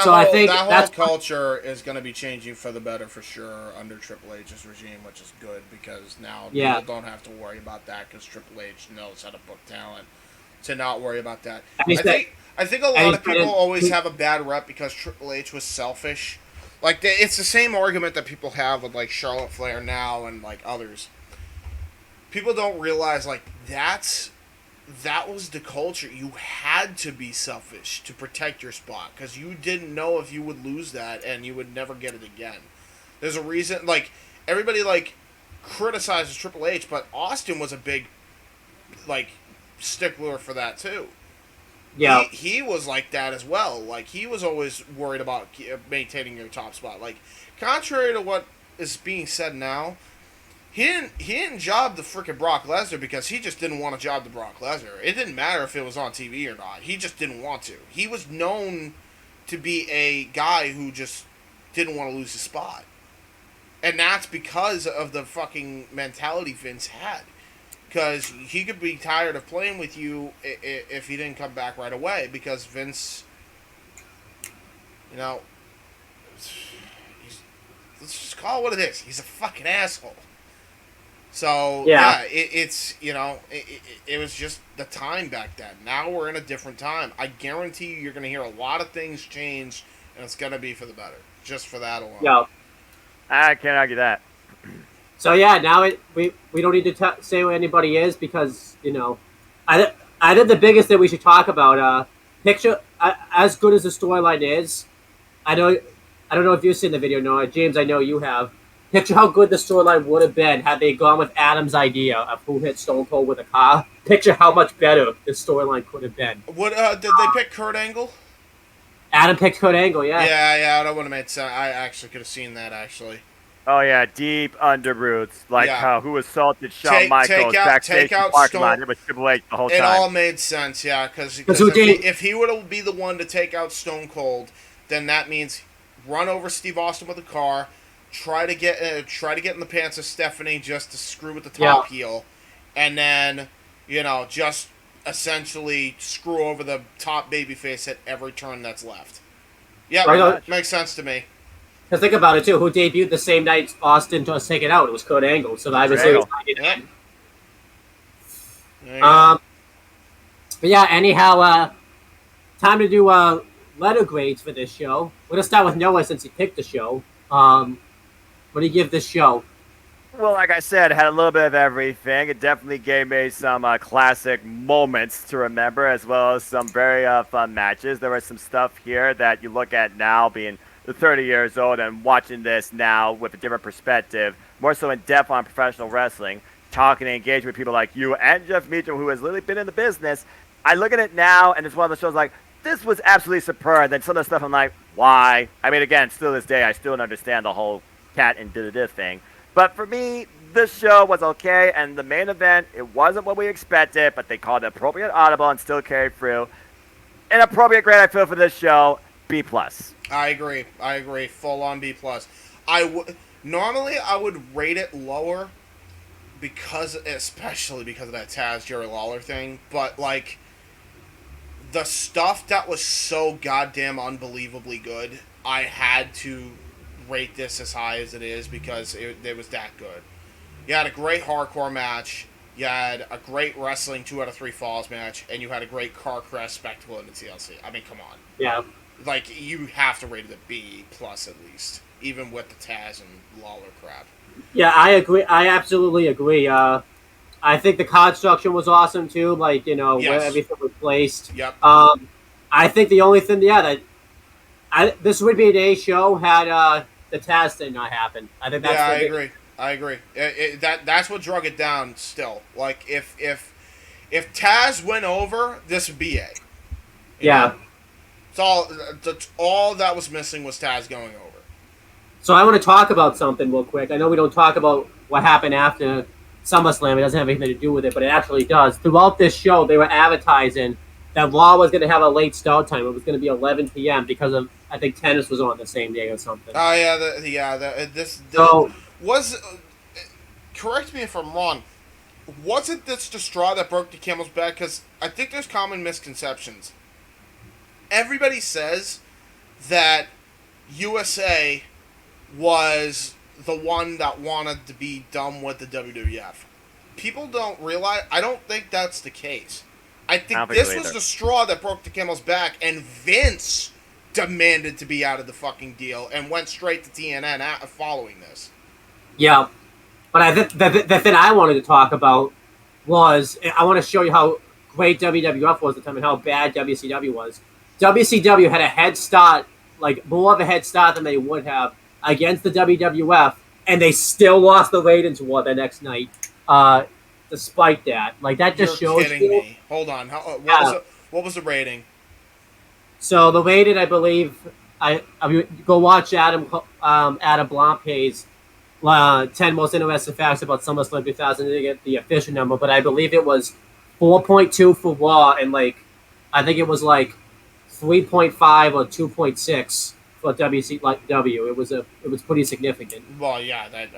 So I think whole that's- culture is going to be changing for the better for sure under Triple H's regime, which is good because now people don't have to worry about that because Triple H knows how to book talent to not worry about that. I think a lot of people always have a bad rep because Triple H was selfish. Like it's the same argument that people have with like Charlotte Flair now and like others. People don't realize like that was the culture. You had to be selfish to protect your spot because you didn't know if you would lose that and you would never get it again. There's a reason, like, everybody, like, criticizes Triple H, but Austin was a big, like, stickler for that, too. Yeah. He was like that as well. Like, he was always worried about maintaining your top spot. Like, contrary to what is being said now, He didn't job the freaking Brock Lesnar because he just didn't want to job the Brock Lesnar. It didn't matter if it was on TV or not. He just didn't want to. He was known to be a guy who just didn't want to lose his spot. And that's because of the fucking mentality Vince had. Because he could be tired of playing with you if he didn't come back right away. Because Vince, let's just call it what it is. He's a fucking asshole. So, it was just the time back then. Now we're in a different time. I guarantee you're going to hear a lot of things change, and it's going to be for the better. Just for that alone. Yeah. I can't argue that. So, now we don't need to say who anybody is because, I think the biggest thing we should talk about, picture, as good as the storyline is, I don't know if you've seen the video, Noah. James, I know you have. Picture how good the storyline would have been had they gone with Adam's idea of who hit Stone Cold with a car. Picture how much better the storyline could have been. What did they pick Kurt Angle? Adam picked Kurt Angle, yeah. Yeah, that would have made sense. I actually could have seen that, actually. Oh, yeah, deep underroots. Like who assaulted Shawn Michaels backstage in the parking lot. It was Triple H the whole time. It all made sense, yeah. Because if he would be the one to take out Stone Cold, then that means run over Steve Austin with a car, try to get in the pants of Stephanie just to screw with the top heel, and then just essentially screw over the top babyface at every turn that's left. Yeah, makes sense to me. Because think about it too. Who debuted the same night Austin was taken out? It was Kurt Angle. So I would say. But yeah. Anyhow, time to do letter grades for this show. We're gonna start with Noah since he picked the show. What do you give this show? Well, like I said, it had a little bit of everything. It definitely gave me some classic moments to remember, as well as some very fun matches. There was some stuff here that you look at now, being 30 years old and watching this now with a different perspective, more so in depth on professional wrestling, talking and engaging with people like you and Jeff Meacham, who has literally been in the business. I look at it now, and it's one of the shows like, this was absolutely superb. And then some of the stuff I'm like, why? I mean, again, still this day, I still don't understand the whole cat and da-da-da thing. But for me, this show was okay, and the main event, it wasn't what we expected, but they called it appropriate audible and still carried through. An appropriate grade, I feel, for this show, B+. I agree. Full on B+. Normally I would rate it lower especially because of that Taz Jerry Lawler thing, but like the stuff that was so goddamn unbelievably good, I had to rate this as high as it is because it was that good. You had a great hardcore match, you had a great wrestling 2 out of 3 falls match, and you had a great car crash spectacle in the TLC. I mean, come on. Yeah. like you have to rate it a B plus at least, even with the Taz and Lawler crap. Yeah, I agree. I absolutely agree. I think the card structure was awesome too. Like where Yes. everything was placed. Yep. I think the only thing, this would be an A show had the Taz thing not happened. I think that's Yeah, I agree. That's what drug it down. Still, like if Taz went over, this would be A. Yeah. That's all that was missing was Taz going over. So I want to talk about something real quick. I know we don't talk about what happened after SummerSlam. It doesn't have anything to do with it, but it actually does. Throughout this show, they were advertising that Raw was going to have a late start time. It was going to be 11 p.m. because of, I think, tennis was on the same day or something. Oh yeah, was. Correct me if I'm wrong. Wasn't this the straw that broke the camel's back? Because I think there's common misconceptions. Everybody says that USA was the one that wanted to be done with the WWF. People don't realize. I don't think that's the case. I think this was the straw that broke the camel's back, and Vince demanded to be out of the fucking deal and went straight to TNN following this. Yeah, but the thing I wanted to talk about was I want to show you how great WWF was at the time and how bad WCW was. WCW had a head start, like more of a head start than they would have against the WWF, and they still lost the ratings war the next night. Despite that, like that just You're shows kidding you. me. Hold on. What was the rating? So the rating, I believe, I go watch Adam Blampay's 10 most interesting facts about SummerSlam 2000 to get the official number, but I believe it was 4.2 for Raw and I think it was 3.5 or 2.6 for WCW. It was pretty significant. Well, yeah, that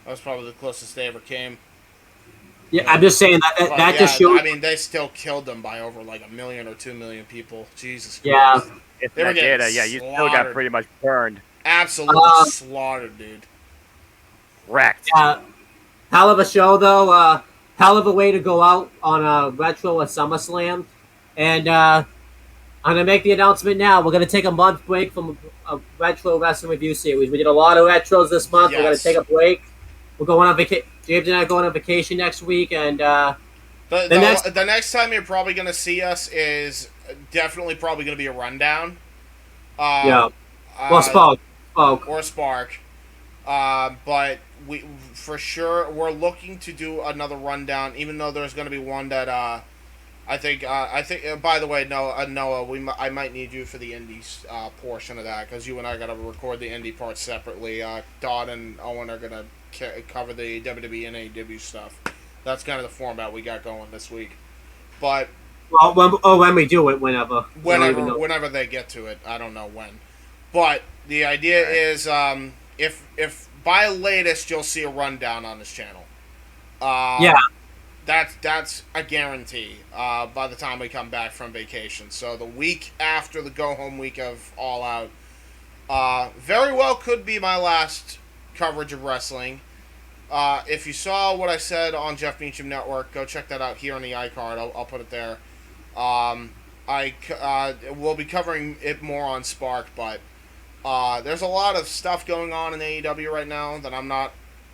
was probably the closest they ever came. Yeah, I'm just saying that just shows. I mean, they still killed them by over 1 million or 2 million people. Jesus Christ. Yeah. If They were that getting data, yeah, you still got slaughtered. pretty much burned. Absolutely slaughtered, dude. Wrecked. Hell of a show, though. Hell of a way to go out on a retro at SummerSlam. And I'm going to make the announcement now. We're going to take a month break from a retro wrestling review series. We did a lot of retros this month. Yes. We're going to take a break. We're going on vacation. James and I are going on vacation next week. And the next time you're probably going to see us is definitely probably going to be a rundown. Yeah. Well, Spark. Or Spark. But we for sure we're looking to do another rundown, even though there's going to be one that I think. By the way, Noah, I might need you for the indies portion of that because you and I got to record the indie part separately. Dodd and Owen are going to cover the WWE and AEW stuff. That's kind of the format we got going this week. But when we do it, whenever they get to it, I don't know when. But the idea is, if by latest you'll see a rundown on this channel. Yeah. That's a guarantee. By the time we come back from vacation, so the week after the go home week of All Out, very well could be my last coverage of wrestling. If you saw what I said on Jeff Meacham Network, go check that out here on the iCard. I'll put it there. We'll be covering it more on Spark, but there's a lot of stuff going on in AEW right now that I'm not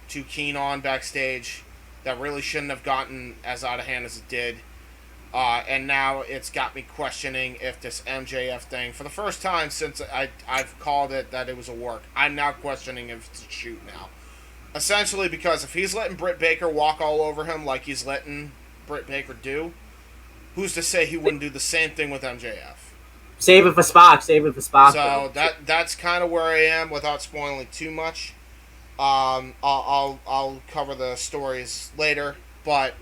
too keen on backstage. That really shouldn't have gotten as out of hand as it did. And now it's got me questioning if this MJF thing, for the first time since I've called it that it was a work, I'm now questioning if it's a shoot now. Essentially because if he's letting Britt Baker walk all over him like he's letting Britt Baker do, who's to say he wouldn't do the same thing with MJF? Save it for Spock. So that's kind of where I am without spoiling too much. I'll cover the stories later, but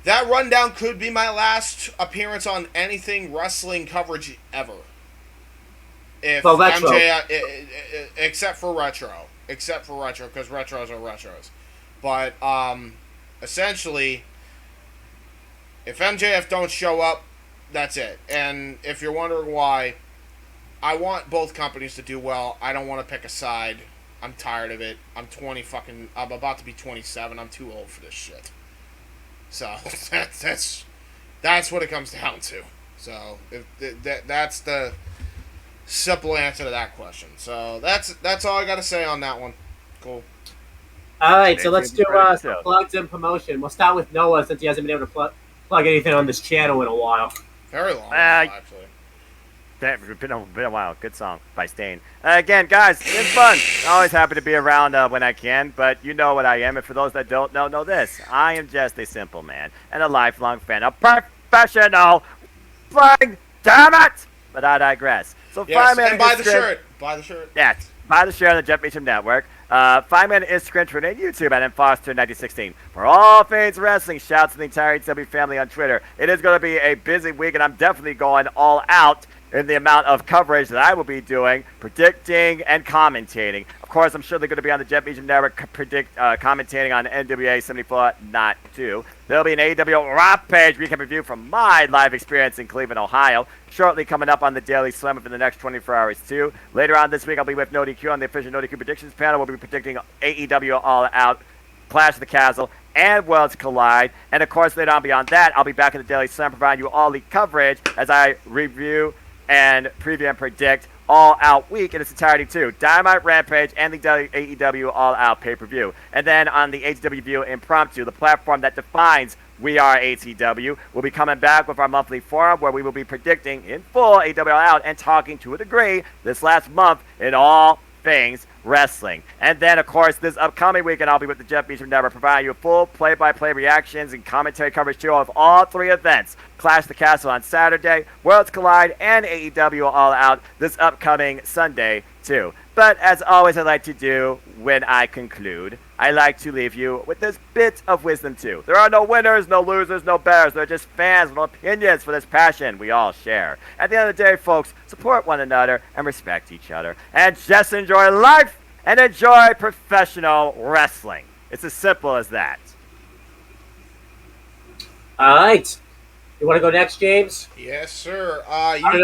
that rundown could be my last appearance on anything wrestling coverage ever. If MJF, except for retro, because retros are retros. But essentially, if MJF don't show up, that's it. And if you're wondering why, I want both companies to do well. I don't want to pick a side. I'm tired of it. I'm about to be 27. I'm too old for this shit. So that's what it comes down to. So that's the simple answer to that question. So that's all I got to say on that one. Cool. All right, Stay so let's tuned do for the some details. plugs and promotion. We'll start with Noah since he hasn't been able to plug anything on this channel in a while. Very long, Uh, actually. It's been a while. Good song by Stain. Again, guys, it's fun. Always happy to be around when I can, but you know what I am. And for those that don't know this, I am just a simple man and a lifelong fan, a professional flying. Damn it! But I digress. So Yes, find me and buy on the Instagram. shirt. Buy the shirt. Yes, buy the share on the Jeff Beecham Network. Find me on Instagram, Twitter, and YouTube at mfoster1916. For all things wrestling, shouts to the entire HW family on Twitter. It is going to be a busy week, and I'm definitely going all out in the amount of coverage that I will be doing, predicting, and commentating. Of course, I'm sure they're going to be on the Jeff Beecham Network commentating on NWA 74 Not 2. There'll be an AEW Rampage recap review from my live experience in Cleveland, Ohio. Shortly coming up on the Daily Slam within the next 24 hours, too. Later on this week, I'll be with No DQ on the official No DQ predictions panel. We'll be predicting AEW All Out, Clash of the Castle, and Worlds Collide. And, of course, later on beyond that, I'll be back in the Daily Slam providing you all the coverage as I review and preview and predict All Out Week in its entirety, too. Dynamite Rampage and the AEW All Out pay-per-view. And then on the HW View Impromptu, the platform that defines We Are ATW, we'll be coming back with our monthly forum where we will be predicting in full AEW All Out and talking to a degree this last month in all things wrestling. And then, of course, this upcoming weekend, I'll be with the Jeff Beecham Network, providing you full play-by-play reactions and commentary coverage, too, of all three events. Clash the Castle on Saturday, Worlds Collide, and AEW All Out this upcoming Sunday, too. But as always I like to do when I conclude, I like to leave you with this bit of wisdom, too. There are no winners, no losers, no bears. They're just fans with opinions for this passion we all share. At the end of the day, folks, support one another and respect each other. And just enjoy life and enjoy professional wrestling. It's as simple as that. All right. You want to go next, James? Yes, sir. You What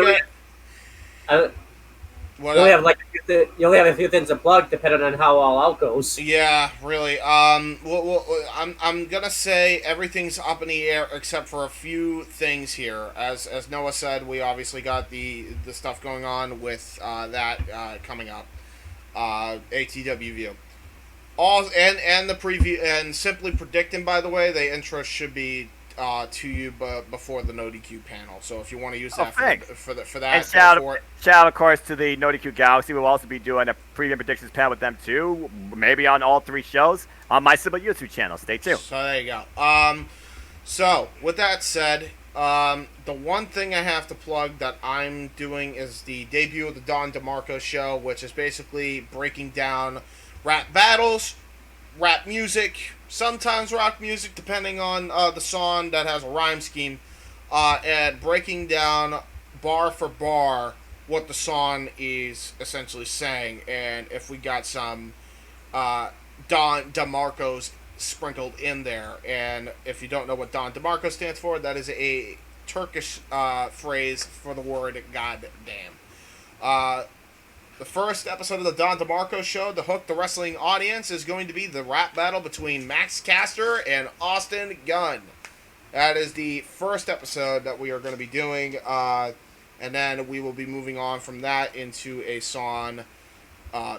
only up? you only have a few things to plug, depending on how All Out goes. Yeah, really. I'm gonna say everything's up in the air except for a few things here. As Noah said, we obviously got the stuff going on with that coming up. ATW View. All and the preview and simply predicting. By the way, the intro should be to you before the No DQ panel. So if you want to use that for that, and shout out, of course, to the No DQ Galaxy. We'll also be doing a preview and predictions panel with them too. Maybe on all three shows on my simple YouTube channel. Stay tuned. So there you go. So with that said, the one thing I have to plug that I'm doing is the debut of the Don DeMarco show, which is basically breaking down rap battles, rap music, sometimes rock music, depending on the song that has a rhyme scheme, and breaking down bar for bar what the song is essentially saying, and if we got some Don DeMarco's sprinkled in there. And if you don't know what Don DeMarco stands for, that is a Turkish phrase for the word goddamn. The first episode of the Don DeMarco show to hook the wrestling audience is going to be the rap battle between Max Caster and Austin Gunn. That is the first episode that we are going to be doing, and then we will be moving on from that into a song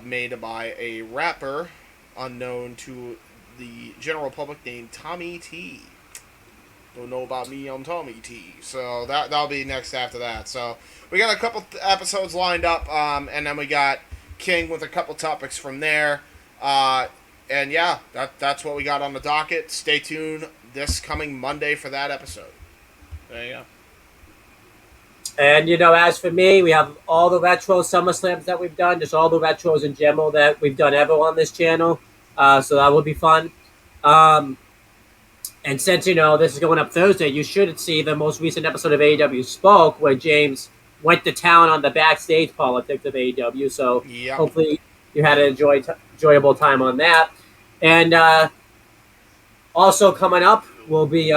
made by a rapper unknown to the general public named Tommy T. Don't know about me, I'm Tommy T. So that'll be next after that. So we got a couple episodes lined up, and then we got King with a couple topics from there. And yeah, that's what we got on the docket. Stay tuned this coming Monday for that episode. There you go. And, as for me, we have all the retro SummerSlams that we've done, just all the retros in general that we've done ever on this channel. So that will be fun. And since, this is going up Thursday, you should see the most recent episode of AEW Spoke, where James went to town on the backstage politics of AEW. So Hopefully you had an enjoyable time on that. And also coming up will be...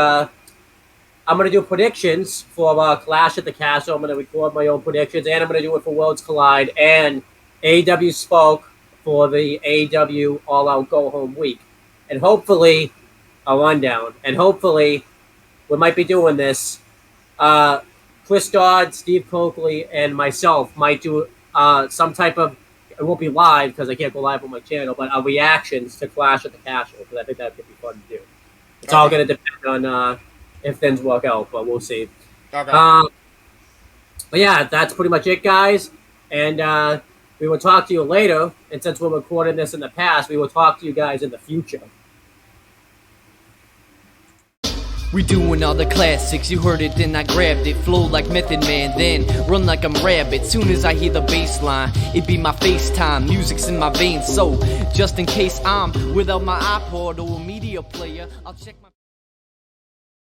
I'm going to do predictions for Clash at the Castle. I'm going to record my own predictions, and I'm going to do it for Worlds Collide and AEW Spoke for the AEW All Out Go Home Week. And hopefully, a rundown. And hopefully, we might be doing this. Clash Chris Dodd, Steve Coakley, and myself might do some type of, it won't be live because I can't go live on my channel, but reactions to Clash at the Castle, because I think that could be fun to do. It's all going to depend on if things work out, but we'll see. Okay. But yeah, that's pretty much it, guys. And we will talk to you later. And since we're recording this in the past, we will talk to you guys in the future. We doing all the classics, you heard it, then I grabbed it. Flow like Method Man, then run like I'm Rabbit. Soon as I hear the bass line, it be my FaceTime. Music's in my veins, so just in case I'm without my iPod or a media player, I'll check my